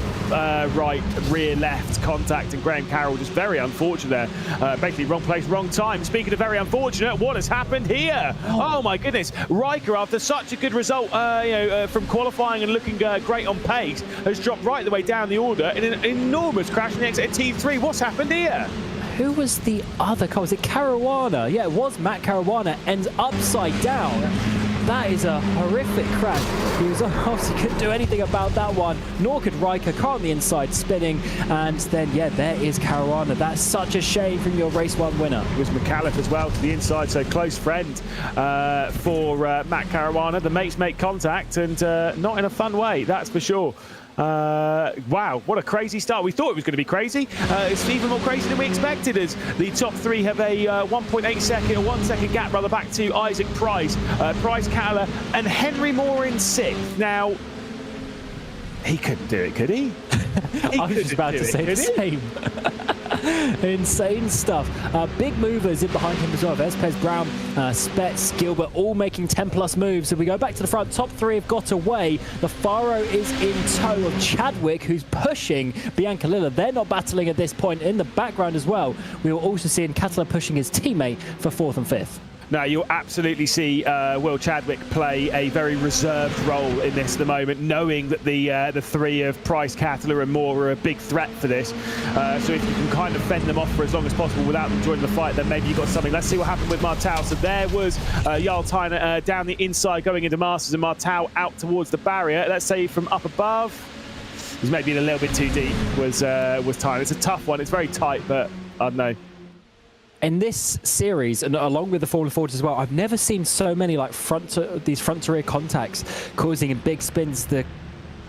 right, rear, left contact, and Graham Carroll just very unfortunate there. Basically wrong place, wrong time. Speaking of very unfortunate, what has happened here? Oh my goodness, Riker, after such a good result from qualifying and looking great on pace, has dropped right the way down the order in an enormous crash in the exit at T3. What's happened here? Who was the other car? Was it Caruana? Yeah, it was Matt Caruana, ends upside down. That is a horrific crash. He was obviously couldn't do anything about that one, nor could Riker. Car on the inside spinning, and then, yeah, there is Caruana. That's such a shame from your race 1 winner. It was McAuliffe as well to the inside, so close friend for Matt Caruana. The mates make contact, and not in a fun way, that's for sure. Wow, what a crazy start. We thought it was going to be crazy. It's even more crazy than we expected, as the top 3 have a 1.8 second or 1 second gap rather back to Isaac Price, Price Cattler, and Henry Moore in 6th. Now, he couldn't do it, could he? I was just about to say the same. Insane stuff. Big movers in behind him as well. Vespez, Brown, Spets, Gilbert, all making 10+ moves. If we go back to the front, top 3 have got away. Lafaro is in tow of Chadwick, who's pushing Bianca Lilla. They're not battling at this point. In the background as well, we were also seeing Cattler pushing his teammate for 4th and 5th. Now, you'll absolutely see Will Chadwick play a very reserved role in this at the moment, knowing that the 3 of Price, Cattler and Moore are a big threat for this. So if you can kind of fend them off for as long as possible without them joining the fight, then maybe you've got something. Let's see what happened with Martau. So there was Jarl Tyner down the inside going into Masters, and Martau out towards the barrier. Let's say from up above. It was maybe a little bit too deep, was Tyner. It's a tough one. It's very tight, but I don't know. In this series, and along with the Formula Ford as well, I've never seen so many like these front to rear contacts causing big spins. The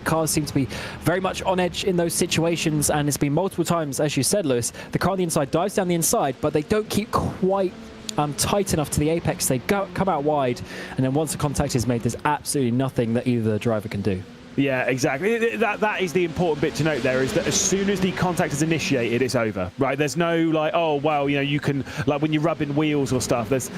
cars seem to be very much on edge in those situations, and it's been multiple times, as you said, Lewis, the car on the inside dives down the inside, but they don't keep quite tight enough to the apex. They come out wide, and then once the contact is made, there's absolutely nothing that either driver can do. Yeah, exactly. That is the important bit to note there, is that as soon as the contact is initiated, it's over, right? There's no like, oh, well, you can, like when you're rubbing wheels or stuff, there's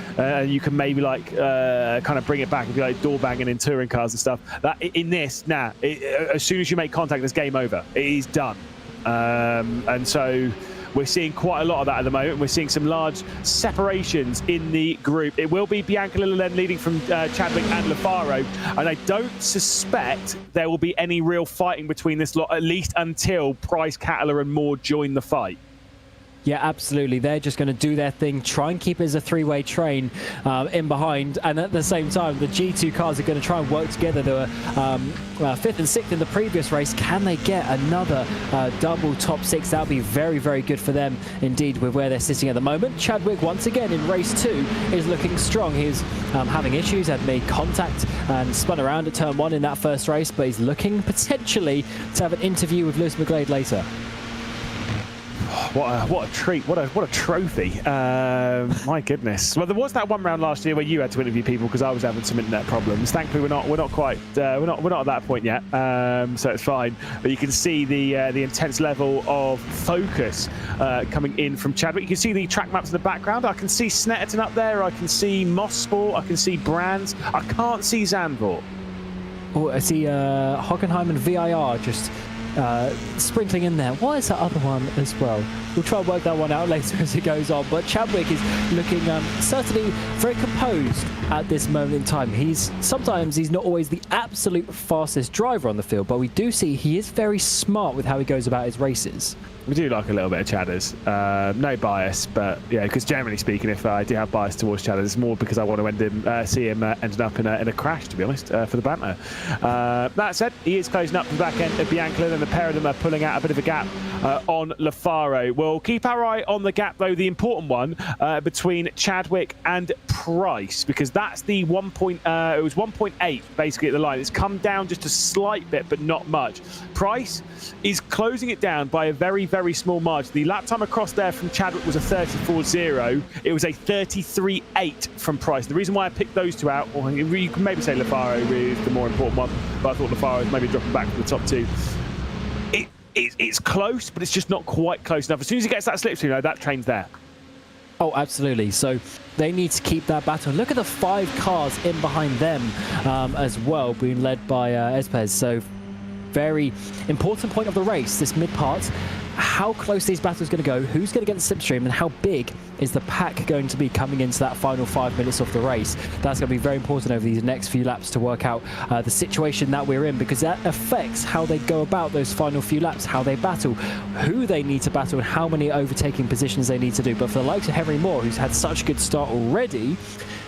you can maybe like kind of bring it back and be like door banging in touring cars and stuff. That in this, as soon as you make contact, it's game over. It is done. And so we're seeing quite a lot of that at the moment. We're seeing some large separations in the group. It will be Bianca Lilla then leading from Chadwick and Lafaro, and I don't suspect there will be any real fighting between this lot, at least until Price, Cattler and Moore join the fight. Yeah, absolutely. They're just going to do their thing, try and keep it as a 3-way train in behind. And at the same time, the G2 cars are going to try and work together. They were 5th and 6th in the previous race. Can they get another double top 6? That would be very, very good for them indeed with where they're sitting at the moment. Chadwick, once again, in race 2, is looking strong. He's having issues, had made contact and spun around at turn 1 in that first race, but he's looking potentially to have an interview with Lewis McGlade later. What a treat! What a trophy! My goodness. Well, there was that one round last year where you had to interview people because I was having some internet problems. Thankfully, we're not quite we're not at that point yet, so it's fine. But you can see the intense level of focus coming in from Chadwick. You can see the track maps in the background. I can see Snetterton up there. I can see Moss Sport. I can see Brands. I can't see Zandvoort. Oh, I see Hockenheim and VIR just sprinkling in there. What is that other one as well? We'll try and work that one out later as it goes on. But Chadwick is looking certainly very composed at this moment in time. Sometimes he's not always the absolute fastest driver on the field, but we do see he is very smart with how he goes about his races. We do like a little bit of Chadders. No bias, but yeah, because generally speaking, if I do have bias towards Chadders, it's more because I want to see him ending up in a crash, to be honest, for the banter. That said, he is closing up the back end of Bianca, and the pair of them are pulling out a bit of a gap on Lafaro. We'll keep our eye on the gap, though, the important one between Chadwick and Price, because that's the it was 1.8 basically at the line. It's come down just a slight bit, but not much. Price is closing it down by a very, very small margin. The lap time across there from Chadwick was a 34.0. It was a 33.8 from Price. The reason why I picked those two out, or you can maybe say Lafaro is the more important one, but I thought Lafaro was maybe dropping back to the top 2. It's close, but it's just not quite close enough. As soon as he gets that slipstream, that train's there. Oh, absolutely. So they need to keep that battle. Look at the 5 cars in behind them as well, being led by Espez. So very important point of the race, this mid-part. How close these battles are going to go, who's going to get the slipstream, and how big is the pack going to be coming into that final 5 minutes of the race. That's going to be very important over these next few laps to work out the situation that we're in, because that affects how they go about those final few laps, how they battle, who they need to battle, and how many overtaking positions they need to do. But for the likes of Henry Moore, who's had such a good start already,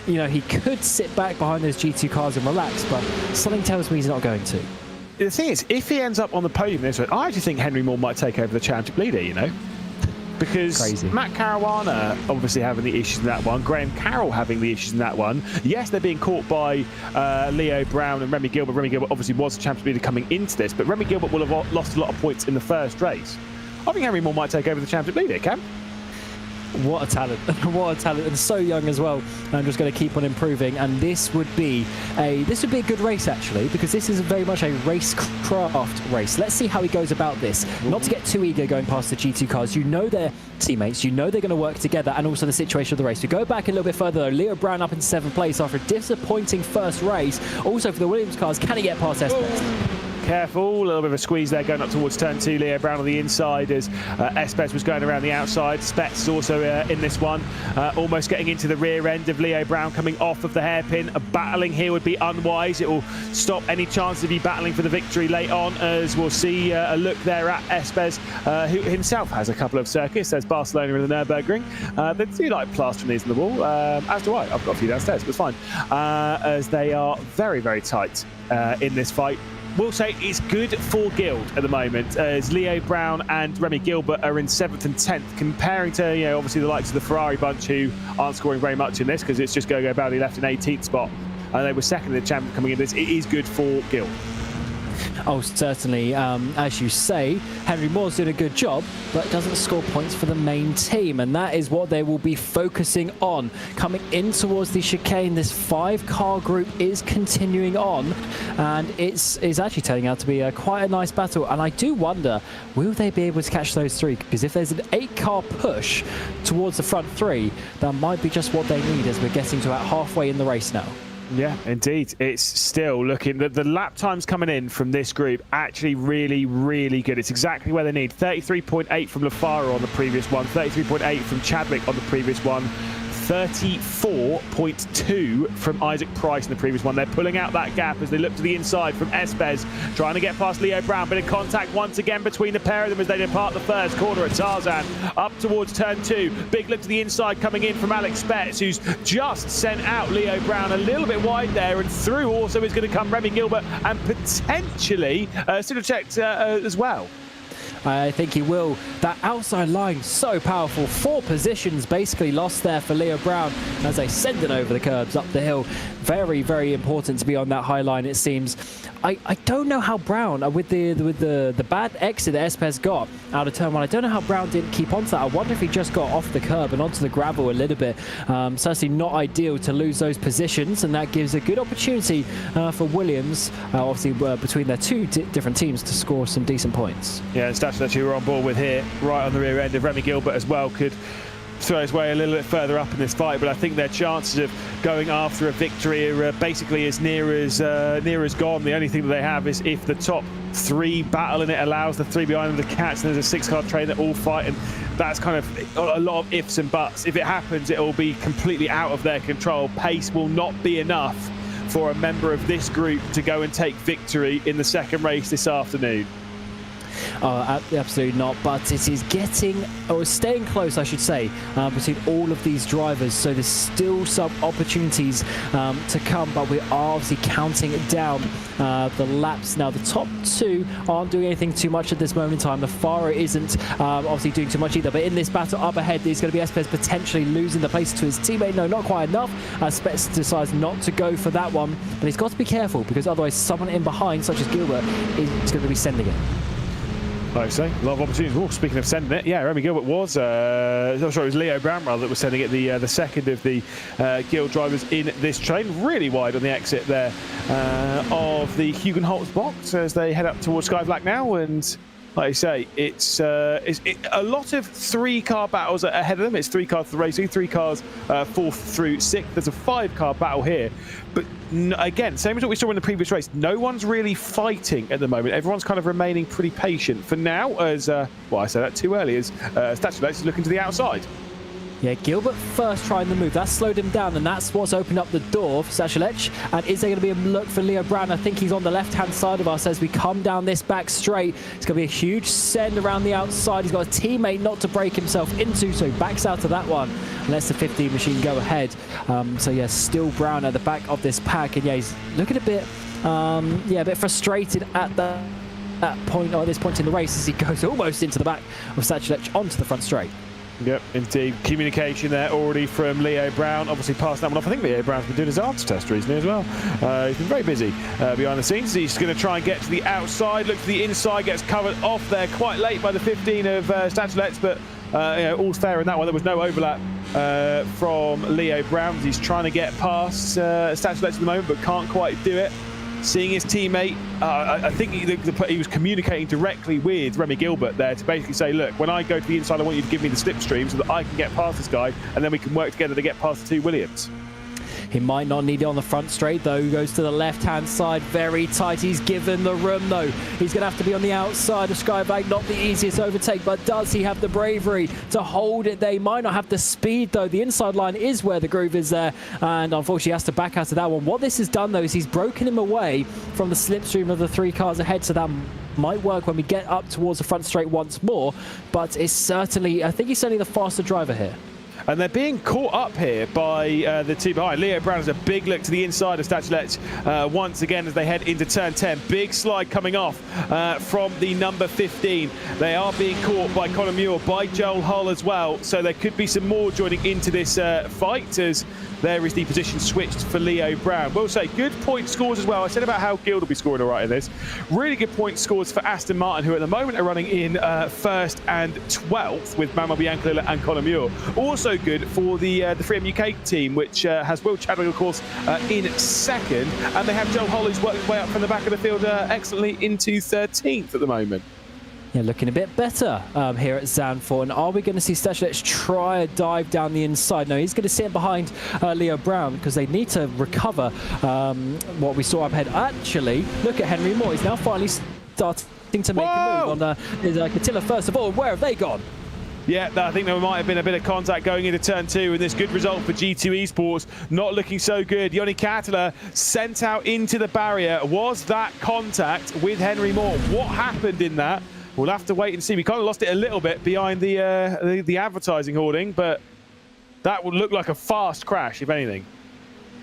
you know, he could sit back behind those G2 cars and relax, but something tells me he's not going to. The thing is, if he ends up on the podium this way, I actually think Henry Moore might take over the championship leader, you know? Because Crazy. Matt Caruana obviously having the issues in that one, Graham Carroll having the issues in that one. Yes, they're being caught by Leo Brown and Remy Gilbert. Remy Gilbert obviously was the championship leader coming into this, but Remy Gilbert will have lost a lot of points in the first race. I think Henry Moore might take over the championship leader, Cam. What a talent. What a talent, and so young as well. I'm just going to keep on improving, and this would be a good race actually, because this is very much a racecraft race. Let's see how he goes about this. Not to get too eager going past the G2 cars. You know they're teammates, you know they're going to work together, and also the situation of the race. We go back a little bit further though. Leo Brown up in 7th place after a disappointing first race. Also for the Williams cars, can he get past Espes? Careful, a little bit of a squeeze there going up towards turn 2. Leo Brown on the inside as Espes was going around the outside. Spets is also in this one, almost getting into the rear end of Leo Brown coming off of the hairpin. Battling here would be unwise. It will stop any chance of you battling for the victory late on, as we'll see a look there at Espes, who himself has a couple of circuits. There's Barcelona and the Nürburgring. They do like plastering these on the wall, as do I. I've got a few downstairs, but it's fine, as they are very, very tight in this fight. We'll say it's good for Guild at the moment, as Leo Brown and Remy Gilbert are in 7th and 10th, comparing to, you know, obviously the likes of the Ferrari bunch, who aren't scoring very much in this because it's just Gogo Bowley left in 18th spot. They were second in the champion coming in this. It is good for Guild. Oh, certainly. As you say, Henry Moore's doing a good job, but doesn't score points for the main team, and that is what they will be focusing on. Coming in towards the chicane, this 5-car group is continuing on, and it's actually turning out to be quite a nice battle, and I do wonder, will they be able to catch those 3? Because if there's an 8-car push towards the front 3, that might be just what they need, as we're getting to about halfway in the race now. Yeah, indeed. It's still looking that the lap times coming in from this group actually really, really good. It's exactly where they need. 33.8 from Lafaro on the previous one, 33.8 from Chadwick on the previous one, 34.2 from Isaac Price in the previous one. They're pulling out that gap as they look to the inside from Espes, trying to get past Leo Brown. Bit of contact once again between the pair of them as they depart the first corner at Tarzan. Up towards turn 2. Big look to the inside coming in from Alex Spets, who's just sent out Leo Brown a little bit wide there, and through also is going to come Remy Gilbert and potentially Sidorchek as well. I think he will. That outside line, so powerful. 4 positions basically lost there for Leo Brown as they send it over the curbs up the hill. Very, very important to be on that high line, it seems. I don't know how Brown, with the bad exit that Espes got out of turn 1, I don't know how Brown didn't keep onto that. I wonder if he just got off the curb and onto the gravel a little bit. Certainly not ideal to lose those positions, and that gives a good opportunity for Williams, obviously between their 2 different teams, to score some decent points. Yeah, and Stats that you were on board with here, right on the rear end of Remy Gilbert as well, could throw his way a little bit further up in this fight, but I think their chances of going after a victory are basically as near as gone. The only thing that they have is if the top 3 battle and it allows the 3 behind them to catch, and there's a 6-car train that all fight, and that's kind of a lot of ifs and buts. If it happens, it will be completely out of their control. Pace will not be enough for a member of this group to go and take victory in the second race this afternoon. Absolutely not, but it is getting, or staying close, I should say, between all of these drivers, so there's still some opportunities to come, but we are obviously counting down the laps now. The top 2 aren't doing anything too much at this moment in time. The Farah isn't obviously doing too much either, but in this battle up ahead, there's going to be Espes potentially losing the place to his teammate. No, not quite enough. Spets decides not to go for that one, but he's got to be careful, because otherwise someone in behind, such as Gilbert, is going to be sending it. Like I say, a lot of opportunities. Oh, speaking of sending it, yeah, Remy Gilbert was, it was Leo Brown rather that was sending it, the second of the Guild drivers in this train. Really wide on the exit there of the Hugenholtz box as they head up towards Sky Black now, and like I say, it's a lot of 3-car battles ahead of them. It's 3 cars for racing, 3 cars 4th through 6th. There's a 5-car battle here. But again, same as what we saw in the previous race, no one's really fighting at the moment. Everyone's kind of remaining pretty patient for now, as, well, I said that too early, as Statulex is looking to the outside. Yeah, Gilbert first trying the move. That slowed him down, and that's what's opened up the door for Statulex. And is there going to be a look for Leo Brown? I think he's on the left-hand side of us as we come down this back straight. It's going to be a huge send around the outside. He's got a teammate not to break himself into, so he backs out of that one and lets the 15 machine go ahead. So, yeah, still Brown at the back of this pack. And, yeah, he's looking a bit, a bit frustrated at that point, or at this point in the race, as he goes almost into the back of Statulex onto the front straight. Yep, indeed. Communication there already from Leo Brown. Obviously passed that one off. I think Leo Brown's been doing his answer test recently as well. He's been very busy behind the scenes. He's going to try and get to the outside. Look to the inside. Gets covered off there quite late by the 15 of Statulex. But all's fair in that one. There was no overlap from Leo Brown. He's trying to get past Statulex at the moment, but can't quite do it. Seeing his teammate, I think he was communicating directly with Remy Gilbert there to basically say, look, when I go to the inside, I want you to give me the slipstream so that I can get past this guy, and then we can work together to get past the 2 Williams. He might not need it on the front straight, though. He goes to the left-hand side, very tight. He's given the room, though. He's going to have to be on the outside of Skybank. Not the easiest overtake, but does he have the bravery to hold it there? He might not have the speed, though. The inside line is where the groove is there, and unfortunately he has to back out of that one. What this has done, though, is he's broken him away from the slipstream of the 3 cars ahead, so that might work when we get up towards the front straight once more, but it's certainly, I think he's certainly the faster driver here. And they're being caught up here by the 2 behind. Leo Brown has a big look to the inside of Statulex once again as they head into turn 10. Big slide coming off from the number 15. They are being caught by Connor Muir, by Joel Hull as well. So there could be some more joining into this fight, as there is the position switched for Leo Brown. We'll say good point scores as well. I said about how Guild will be scoring all right in this. Really good point scores for Aston Martin, who at the moment are running in 1st and 12th with Manuel Biancalilla and Connor Muir. Also good for the 3M UK team, which has Will Chadwick, of course, in 2nd. And they have Joel Hull, who's worked his way up from the back of the field excellently into 13th at the moment. Yeah, looking a bit better here at Zandvoort. And are we going to see Statulex try a dive down the inside? No, he's going to sit behind Leo Brown because they need to recover what we saw up ahead. Actually, look at Henry Moore. He's now finally starting to make a move on Catilla first of all. Where have they gone? Yeah, I think there might have been a bit of contact going into turn 2, and this good result for G2 Esports not looking so good. Yoni Catilla sent out into the barrier. Was that contact with Henry Moore? What happened in that? We'll have to wait and see. We kind of lost it a little bit behind the advertising hoarding, but that would look like a fast crash, if anything.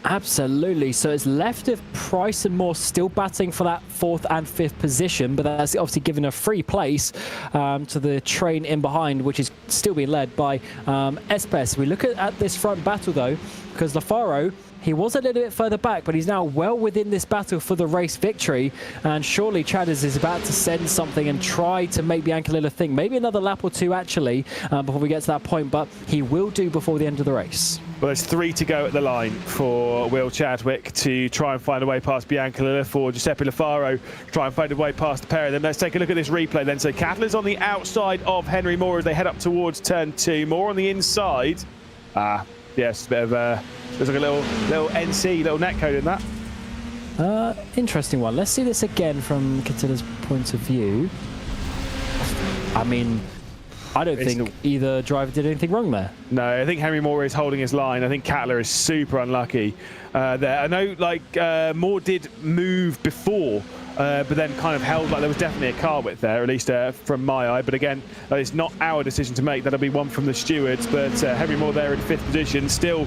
Absolutely. So it's left of Price and Moore still battling for that 4th and 5th position, but that's obviously given a free place to the train in behind, which is still being led by Espes. We look at this front battle, though, because Lafaro, he was a little bit further back, but he's now well within this battle for the race victory. And surely Chadders is about to send something and try to make Biancalilla think. Maybe another lap or 2, actually, before we get to that point. But he will do before the end of the race. Well, there's 3 to go at the line for Will Chadwick to try and find a way past Biancalilla, for Giuseppe Lafaro try and find a way past the pair of them. Let's take a look at this replay then. So Catilla's on the outside of Henry Moore as they head up towards turn 2. Moore on the inside. Yes, a bit of there's like a little NC, little netcode in that. Interesting one. Let's see this again from Catilla's point of view. I mean, I don't think either driver did anything wrong there. No, I think Henry Moore is holding his line. I think Catilla is super unlucky there. I know, like, Moore did move before, but then kind of held, like there was definitely a car width there, at least from my eye. But again, it's not our decision to make. That'll be one from the stewards. But Henry Moore there in 5th position, still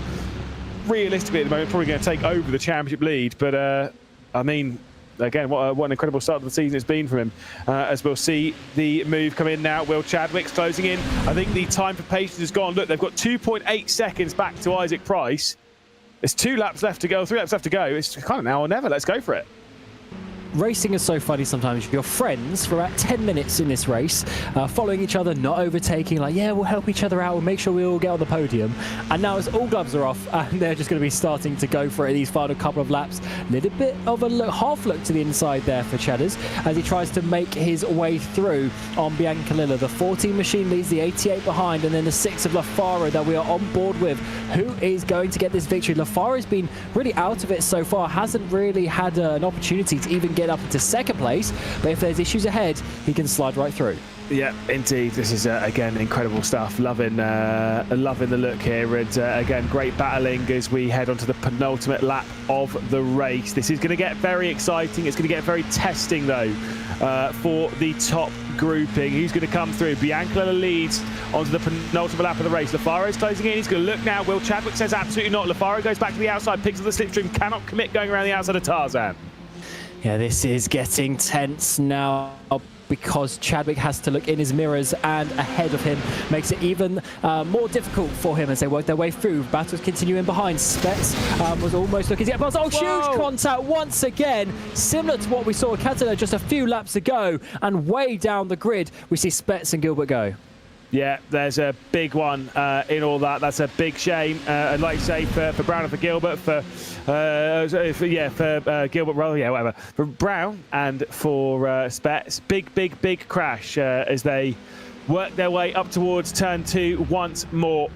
realistically at the moment probably going to take over the championship lead. But I mean, again, what an incredible start to the season it's been from him. As we'll see the move come in now. Will Chadwick's closing in. I think the time for patience is gone. Look, they've got 2.8 seconds back to Isaac Price. There's 2 laps left to go, 3 laps left to go. It's kind of now or never. Let's go for it. Racing is so funny sometimes. You're friends for about 10 minutes in this race, following each other, not overtaking, like, yeah, we'll help each other out, we'll make sure we all get on the podium. And now it's all gloves are off, and they're just going to be starting to go for it these final couple of laps. A little bit of a look, half look to the inside there for Cheddars as he tries to make his way through on Biancalilla. The 14 machine leads, the 88 behind, and then the 6 of Lafaro that we are on board with. Who is going to get this victory? Lafaro's been really out of it so far, hasn't really had an opportunity to even get up into second place, but if there's issues ahead, he can slide right through. Yeah, indeed. This is, again, incredible stuff. Loving the look here. And, again, great battling as we head onto the penultimate lap of the race. This is going to get very exciting. It's going to get very testing, though, for the top grouping. Who's going to come through? Biancalilla leads onto the penultimate lap of the race. Lafaro's closing in. He's going to look now. Will Chadwick says absolutely not. Lafaro goes back to the outside, picks up the slipstream, cannot commit going around the outside of Tarzan. Yeah, this is getting tense now because Chadwick has to look in his mirrors, and ahead of him makes it even more difficult for him as they work their way through. Battles continuing behind. Spets was almost looking to get past. Oh, huge contact once again, similar to what we saw with Catalan just a few laps ago, and way down the grid we see Spets and Gilbert go. Yeah, there's a big one in all that. That's a big shame. And like you say, for Brown and for Gilbert, for Gilbert, well, yeah, whatever. For Brown and for Spets, big crash as they work their way up towards turn 2 once more.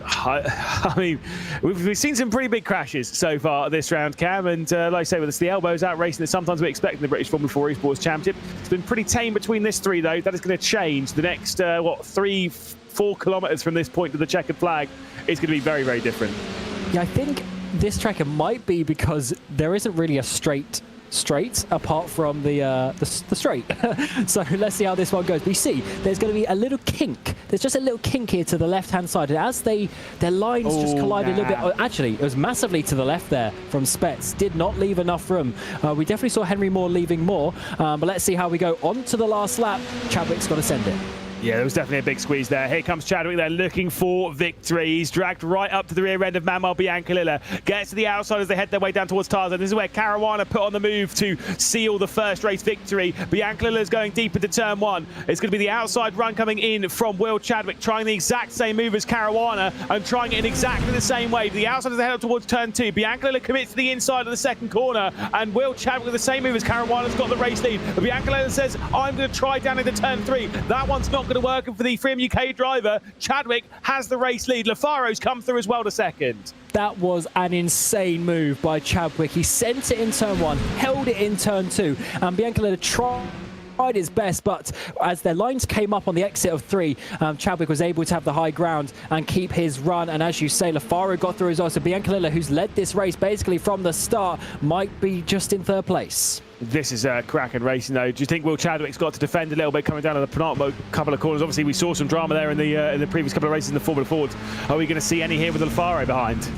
I mean, we've seen some pretty big crashes so far this round, Cam, and like I say, with the elbows out racing that sometimes we expect in the British Formula 4 Esports Championship. It's been pretty tame between this 3, though. That is going to change. The next, 3-4 kilometres from this point to the checkered flag is going to be very, very different. Yeah, I think this track might be because there isn't really a straight apart from the straight. So let's see how this one goes. We see there's going to be a little kink. There's just a little kink here to the left-hand side, and as their lines just collide a little bit. Actually, it was massively to the left there from Spets. Did not leave enough room. We definitely saw Henry Moore leaving more, but let's see how we go on to the last lap. Chadwick's got to send it. Yeah, there was definitely a big squeeze there. Here comes Chadwick there looking for victory. He's dragged right up to the rear end of Manuel Biancalilla. Gets to the outside as they head their way down towards Tarzan. This is where Caruana put on the move to seal the first race victory. Biancalilla is going deep into turn 1. It's going to be the outside run coming in from Will Chadwick, trying the exact same move as Caruana and trying it in exactly the same way. The outside as they head up towards turn 2. Biancalilla commits to the inside of the second corner, and Will Chadwick with the same move as Caruana's got the race lead. But Biancalilla says, I'm going to try down into turn 3. That one's not going to work. And for the Freedom UK driver, Chadwick has the race lead. Lafaro's come through as well to second. That was an insane move by Chadwick. He sent it in turn 1, held it in turn 2, and Biancalilla tried his best, but as their lines came up on the exit of 3, Chadwick was able to have the high ground and keep his run. And as you say, Lafaro got through as well. So Biancalilla, who's led this race basically from the start, might be just in 3rd place. This is cracking racing, though. Do you think Will Chadwick's got to defend a little bit coming down to the penultimate couple of corners? Obviously, we saw some drama there in the previous couple of races in the Formula Fords. Are we going to see any here with Lafaro behind?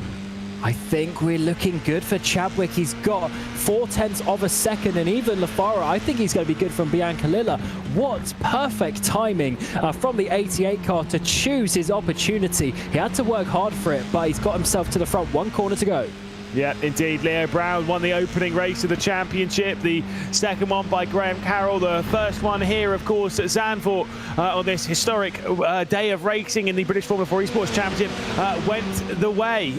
I think we're looking good for Chadwick. He's got 0.4 of a second, and even Lafaro, I think he's going to be good from Biancalilla. What perfect timing from the 88 car to choose his opportunity. He had to work hard for it, but he's got himself to the front. 1 corner to go. Yeah, indeed. Leo Brown won the opening race of the championship. The second one by Graham Carroll. The first one here, of course, at Zandvoort on this historic day of racing in the British Formula 4 Esports Championship went the way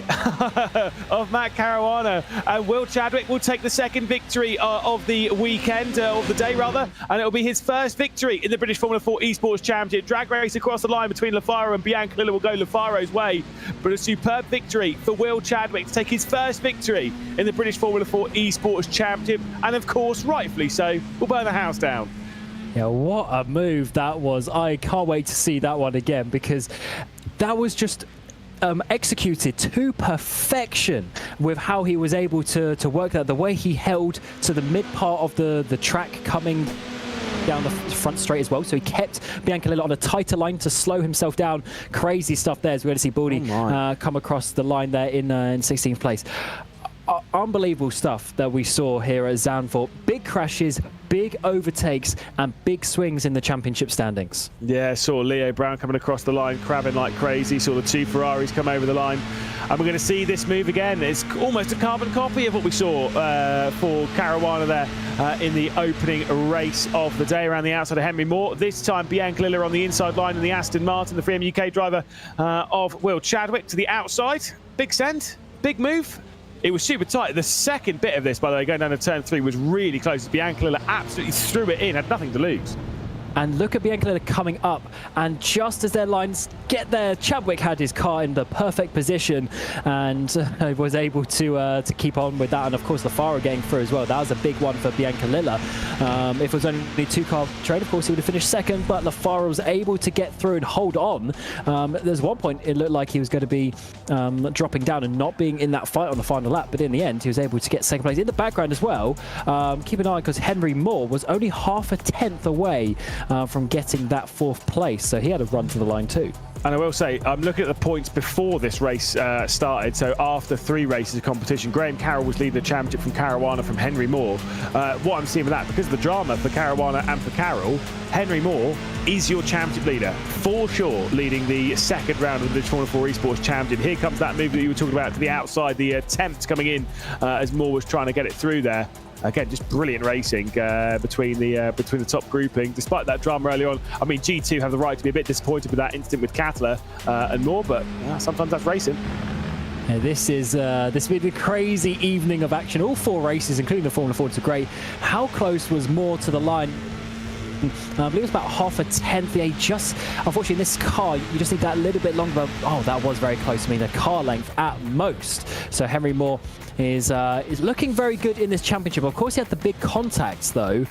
of Matt Caruana. And Will Chadwick will take the second victory of the weekend, of the day rather, and it will be his first victory in the British Formula 4 Esports Championship. Drag race across the line between Lafaro and Biancalilla will go Lafaro's way, but a superb victory for Will Chadwick to take his first victory in the British Formula 4 Esports Championship, and of course, rightfully so, will burn the house down. Yeah, what a move that was. I can't wait to see that one again, because that was just executed to perfection with how he was able to work that, the way he held to the mid part of the track coming down the front straight as well. So he kept Biancalilla on a tighter line to slow himself down. Crazy stuff there as we're going to see Baldy come across the line there in 16th place. unbelievable stuff that we saw here at Zandvoort. Big crashes, big overtakes, and big swings in the championship standings. Yeah, saw Leo Brown coming across the line, crabbing like crazy. Saw the 2 Ferraris come over the line. And we're going to see this move again. It's almost a carbon copy of what we saw for Caruana there in the opening race of the day around the outside of Henry Moore. This time, Bianca Lilla on the inside line in the Aston Martin, the Freedom UK driver of Will Chadwick to the outside. Big send, big move. It was super tight. The second bit of this, by the way, going down to turn 3 was really close. Bianca Lilla absolutely threw it in, had nothing to lose. And look at Bianca Lilla coming up, and just as their lines get there, Chadwick had his car in the perfect position and was able to keep on with that. And of course, LaFaro getting through as well. That was a big one for Bianca Lilla. If it was only a 2-car trade, of course, he would have finished second, but LaFaro was able to get through and hold on. There's one point it looked like he was going to be dropping down and not being in that fight on the final lap, but in the end, he was able to get second place. In the background as well, keep an eye because Henry Moore was only half a tenth away from getting that 4th place, so he had a run to the line too. And I will say, I'm looking at the points before this race started, so after 3 races of competition, Graham Carroll was leading the championship from Caruana from Henry Moore. What I'm seeing with that, because of the drama for Caruana and for Carroll, Henry Moore is your championship leader, for sure, leading the 2nd round of the Formula 4 Esports Championship. Here comes that move that you were talking about to the outside, the attempt coming in as Moore was trying to get it through there. Again, just brilliant racing between the top grouping. Despite that drama early on, I mean, G2 have the right to be a bit disappointed with that incident with Kattler and Moore, but sometimes that's racing. Yeah, this has been a crazy evening of action. All 4 races, including the Formula 4, are great. How close was Moore to the line? I believe it was about half a tenth. Yeah, unfortunately, in this car, you just need that little bit longer. Oh, that was very close. I mean, a car length at most. So Henry Moore is looking very good in this championship. Of course, he had the big contacts, though,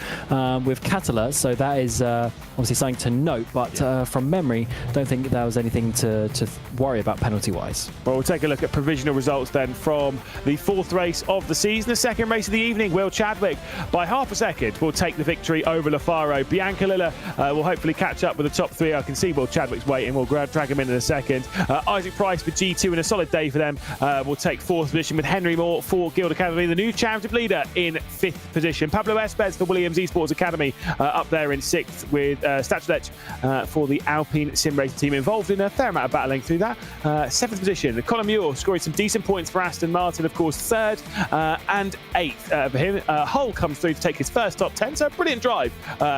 with Kattler, so that is obviously something to note. But from memory, don't think there was anything to worry about penalty-wise. Well, we'll take a look at provisional results then from the 4th race of the season, the 2nd race of the evening. Will Chadwick, by half a second, will take the victory over LaFaro. Bianca Lilla will hopefully catch up with the top 3. I can see Will Chadwick's waiting. We'll drag him in a second. Isaac Price for G2 in a solid day for them will take 4th position with Henry Moore for Guild Academy, the new championship leader, in 5th position. Pablo Espez for Williams Esports Academy up there in 6th with Statulet for the Alpine sim racing team, involved in a fair amount of battling through that. 7th position, Colin Muir scoring some decent points for Aston Martin, of course, 3rd and 8th for him. Hull comes through to take his first top 10, so a brilliant drive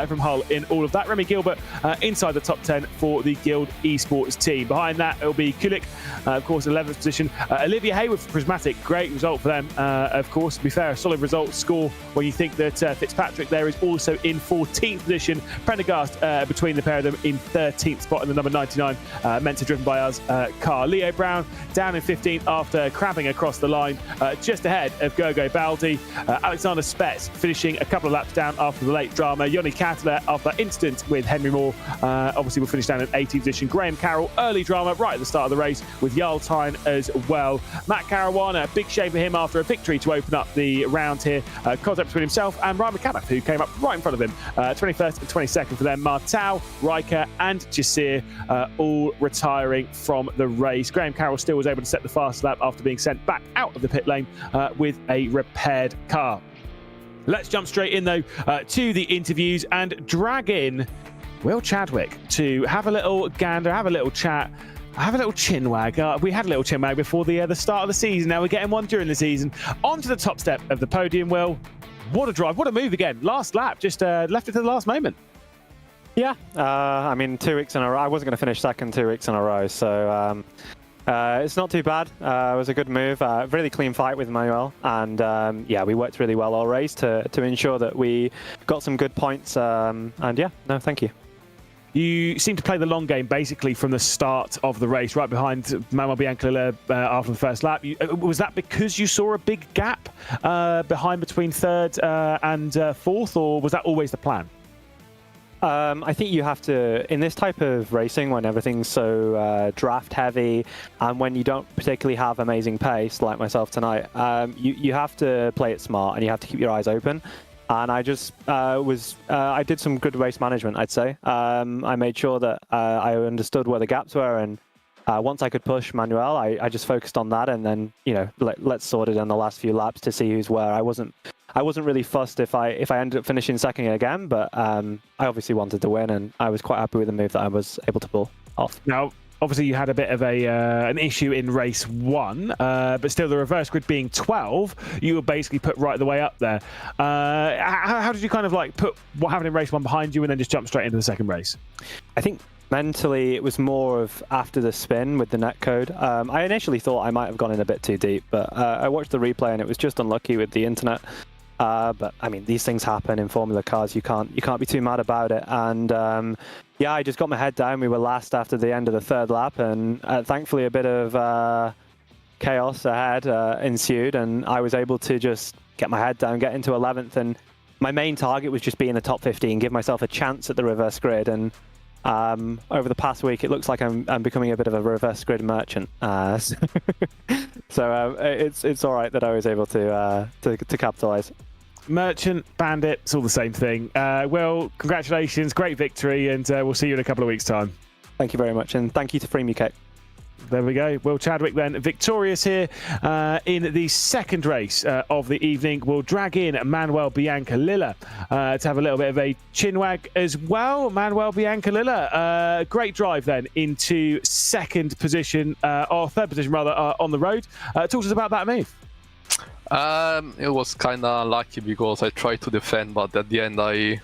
from Hull in all of that. Remy Gilbert inside the top 10 for the Guild Esports team. Behind that, it'll be Kulik, of course, 11th position. Olivia Hayward for Prismatic, great result for them. Of course, to be fair, a solid result score when you think that Fitzpatrick there is also in 14th position. Prendergast between the pair of them in 13th spot in the number 99 Mentor driven by us car. Leo Brown down in 15th after crabbing across the line, just ahead of Gergo Baldi. Alexander Spetz finishing a couple of laps down after the late drama. Yoni Kattler after that incident with Henry Moore obviously will finish down in 18th position. Graham Carroll, early drama right at the start of the race with Jarl Tyne as well. Matt Caruana, big shame for him after a victory to open up the round here. Contact between himself and Ryan McCann, who came up right in front of him. 21st and 22nd for them. Martau, Riker and Jasir all retiring from the race. Graham Carroll still was able to set the fast lap after being sent back out of the pit lane with a repaired car. Let's jump straight in, though, to the interviews and drag in Will Chadwick to have a little gander, have a little chat, have a little chin wag. We had a little chin wag before the start of the season. Now we're getting one during the season. On to the top step of the podium, Will. What a drive. What a move again. Last lap. Just left it to the last moment. Yeah. I mean, 2 weeks in a row. I wasn't going to finish second 2 weeks in a row. So it's not too bad. It was a good move. Really clean fight with Manuel. And yeah, we worked really well all race to ensure that we got some good points. And yeah, no, thank you. You seem to play the long game basically from the start of the race, right behind Manuel Bianchi after the first lap. Was that because you saw a big gap behind between 3rd and 4th, or was that always the plan? I think you have to, in this type of racing, when everything's so draft heavy and when you don't particularly have amazing pace, like myself tonight, you have to play it smart and you have to keep your eyes open. And I just I did some good race management, I'd say. I made sure that I understood where the gaps were, and once I could push Manuel, I just focused on that, and then let's sort it in the last few laps to see who's where. I wasn't really fussed if I ended up finishing second again, but I obviously wanted to win, and I was quite happy with the move that I was able to pull off. Now, obviously, you had a bit of an issue in race 1, but still, the reverse grid being 12, you were basically put right the way up there. How did you kind of like put what happened in race 1 behind you and then just jump straight into the second race? I think mentally it was more of after the spin with the netcode. I initially thought I might have gone in a bit too deep, but I watched the replay and it was just unlucky with the internet. But I mean, these things happen in Formula Cars. You can't be too mad about it. And yeah, I just got my head down. We were last after the end of the third lap, and thankfully a bit of chaos ahead ensued, and I was able to just get my head down, get into 11th, and my main target was just be in the top 15, give myself a chance at the reverse grid. And over the past week, it looks like I'm becoming a bit of a reverse grid merchant. So it's all right that I was able to capitalize. Merchant, bandit, it's all the same thing. Well, congratulations, great victory, and we'll see you in a couple of weeks' time. Thank you very much, and thank you to Freem UK. There we go. Will Chadwick then victorious here in the second race of the evening. We'll drag in Manuel Biancalilla to have a little bit of a chinwag as well. Manuel Biancalilla, great drive then into second position, or third position rather, on the road. Talk to us about that move. It was kind of unlucky because I tried to defend, but at the end I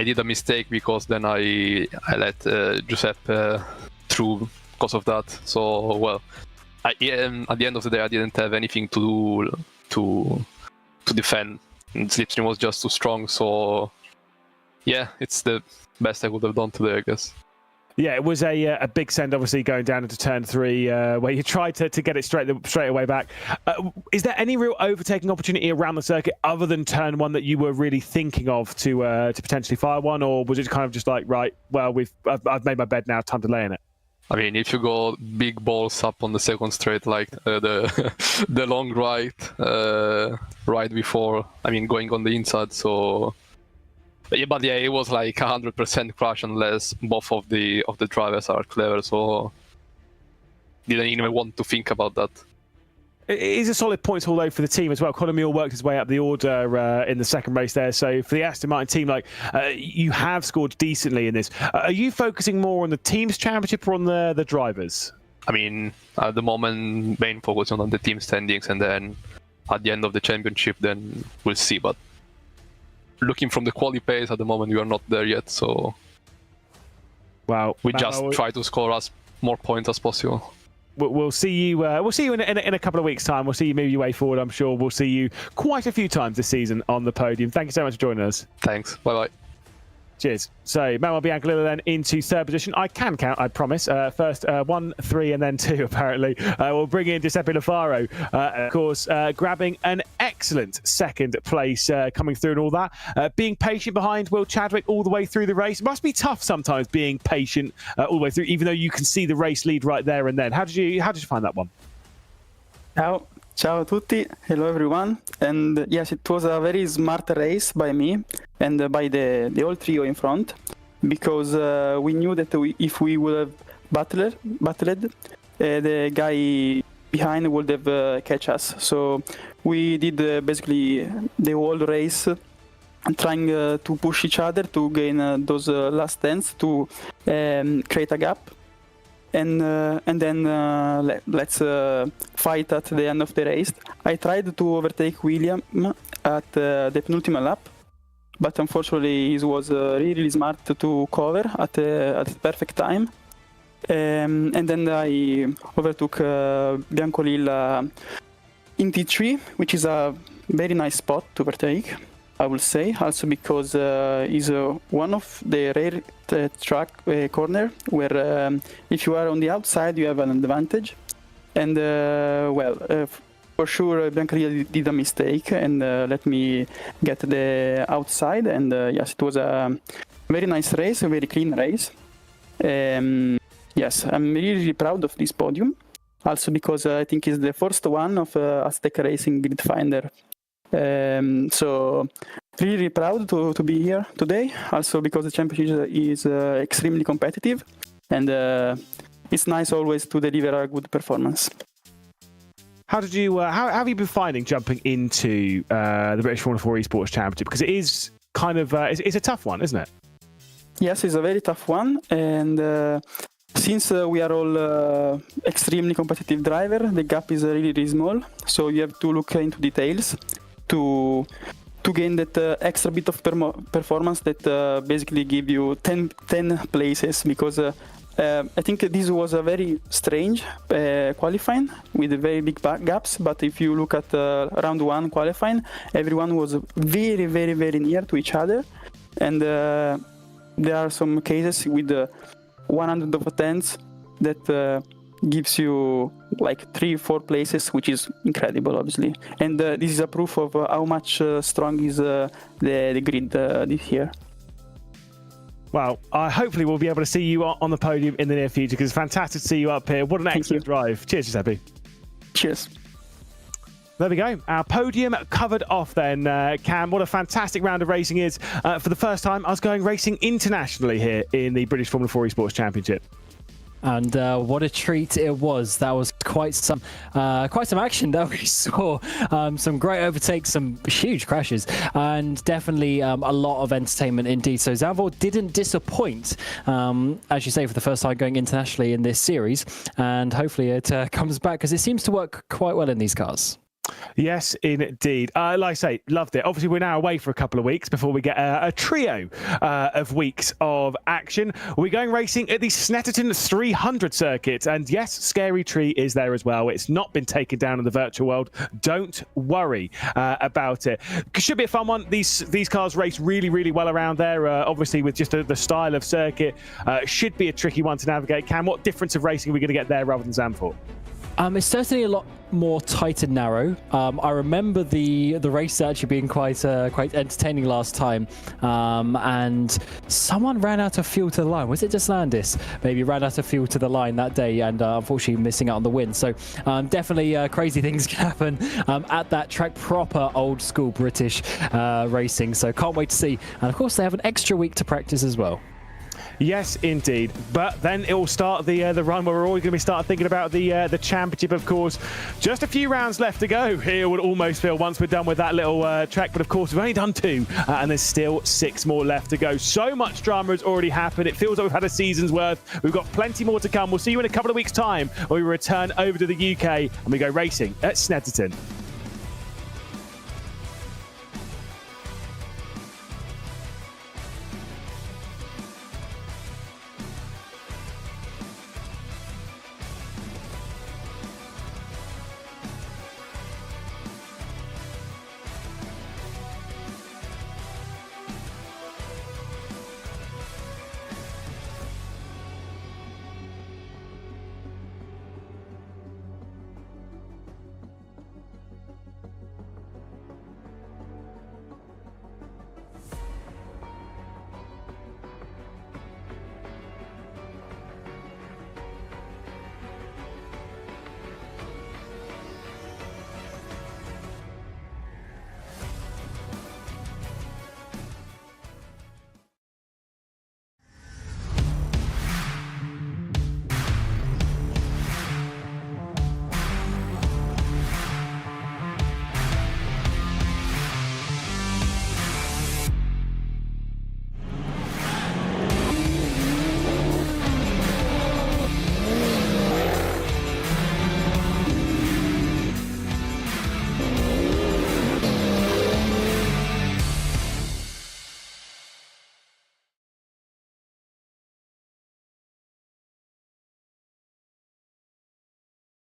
did a mistake because then I let Giuseppe through because of that. So well, at the end of the day, I didn't have anything to do to defend. And Slipstream was just too strong. So yeah, it's the best I could have done today, I guess. Yeah, it was a big send, obviously, going down into turn 3, where you tried to get it straight away back. Is there any real overtaking opportunity around the circuit other than turn 1 that you were really thinking of to potentially fire one, or was it kind of just like, right, well, I've made my bed now, time to lay in it? I mean, if you go big balls up on the second straight, like the long right before, I mean, going on the inside, so. But yeah, it was like 100% crash unless both of the drivers are clever, so didn't even want to think about that. It is a solid points haul though for the team as well. Conor Mule worked his way up the order in the second race there. So for the Aston Martin team, like you have scored decently in this. Are you focusing more on the team's championship or on the drivers? I mean, at the moment, main focus on the team standings, and then at the end of the championship, then we'll see. But looking from the quali pace at the moment, we are not there yet, so we just try to score as more points as possible. We'll see you. We'll see you in a couple of weeks' time. We'll see you move your way forward. I'm sure we'll see you quite a few times this season on the podium. Thank you so much for joining us. Thanks. Bye bye. Cheers. So Manuel Biancalilla then into third position. I can count, I promise. First 1, 3, and then 2, apparently. We'll bring in Giuseppe Lafaro, of course, grabbing an excellent second place, coming through and all that. Being patient behind Will Chadwick all the way through the race. It must be tough sometimes being patient all the way through, even though you can see the race lead right there and then. How did you find that one? Ciao a tutti, hello everyone, and yes, it was a very smart race by me and by the whole trio in front, because we knew that if we would have battled, the guy behind would have catch us. So we did basically the whole race trying to push each other to gain those last stands to create a gap. And then let's fight at the end of the race. I tried to overtake William at the penultimate lap, but unfortunately he was really smart to cover at the perfect time. And then I overtook Biancalilla in T3, which is a very nice spot to overtake, I will say, also because it's one of the rare track corner where if you are on the outside you have an advantage. And for sure Biancalilla did a mistake and let me get the outside, and yes, it was a very nice race, a very clean race. Yes, I'm really proud of this podium, also because I think it's the first one of Aztec Racing Grid Finder. So really proud to be here today, also because the championship is extremely competitive, and it's nice always to deliver a good performance. How did you? How have you been finding jumping into the British Formula 4 Esports Championship? Because it is kind of it's a tough one, isn't it? Yes, it's a very tough one, and since we are all extremely competitive driver, the gap is really, really small. So you have to look into details to gain that extra bit of performance that basically give you 10 places, because I think this was a very strange qualifying with very big gaps. But if you look at round 1 qualifying, everyone was very, very, very near to each other, and there are some cases with 100 of attempts that gives you like 3-4 places, which is incredible, obviously. And this is a proof of how much strong is the grid this year. Well, hopefully we'll be able to see you on the podium in the near future, because it's fantastic to see you up here. What an excellent drive. Cheers, Giuseppe. Cheers. There we go. Our podium covered off then, Cam. What a fantastic round of racing is. For the first time, I was going racing internationally here in the British Formula 4 Esports Championship. And what a treat it was. That was quite some action that we saw. Some great overtakes, some huge crashes, and definitely a lot of entertainment indeed. So Zandvoort didn't disappoint, as you say, for the first time going internationally in this series. And hopefully it comes back, because it seems to work quite well in these cars. Yes, indeed. Like I say, loved it. Obviously, we're now away for a couple of weeks before we get a trio of weeks of action. We're going racing at the Snetterton 300 circuit. And yes, Scary Tree is there as well. It's not been taken down in the virtual world. Don't worry about it. Should be a fun one. These cars race really, really well around there. Obviously, with just the style of circuit. Should be a tricky one to navigate. Cam, what difference of racing are we going to get there rather than Zandvoort? It's certainly a lot more tight and narrow. I remember the race actually being quite entertaining last time, and someone ran out of fuel to the line. Was it just Landis? Maybe ran out of fuel to the line that day, and unfortunately missing out on the win. So definitely crazy things can happen at that track. Proper old school British racing. So can't wait to see. And of course they have an extra week to practice as well. Yes, indeed. But then it will start the run where we're all going to start thinking about the championship, of course. Just a few rounds left to go. It would almost feel once we're done with that little track. But of course, we've only done 2, and there's still 6 more left to go. So much drama has already happened. It feels like we've had a season's worth. We've got plenty more to come. We'll see you in a couple of weeks' time when we return over to the UK and we go racing at Snetterton.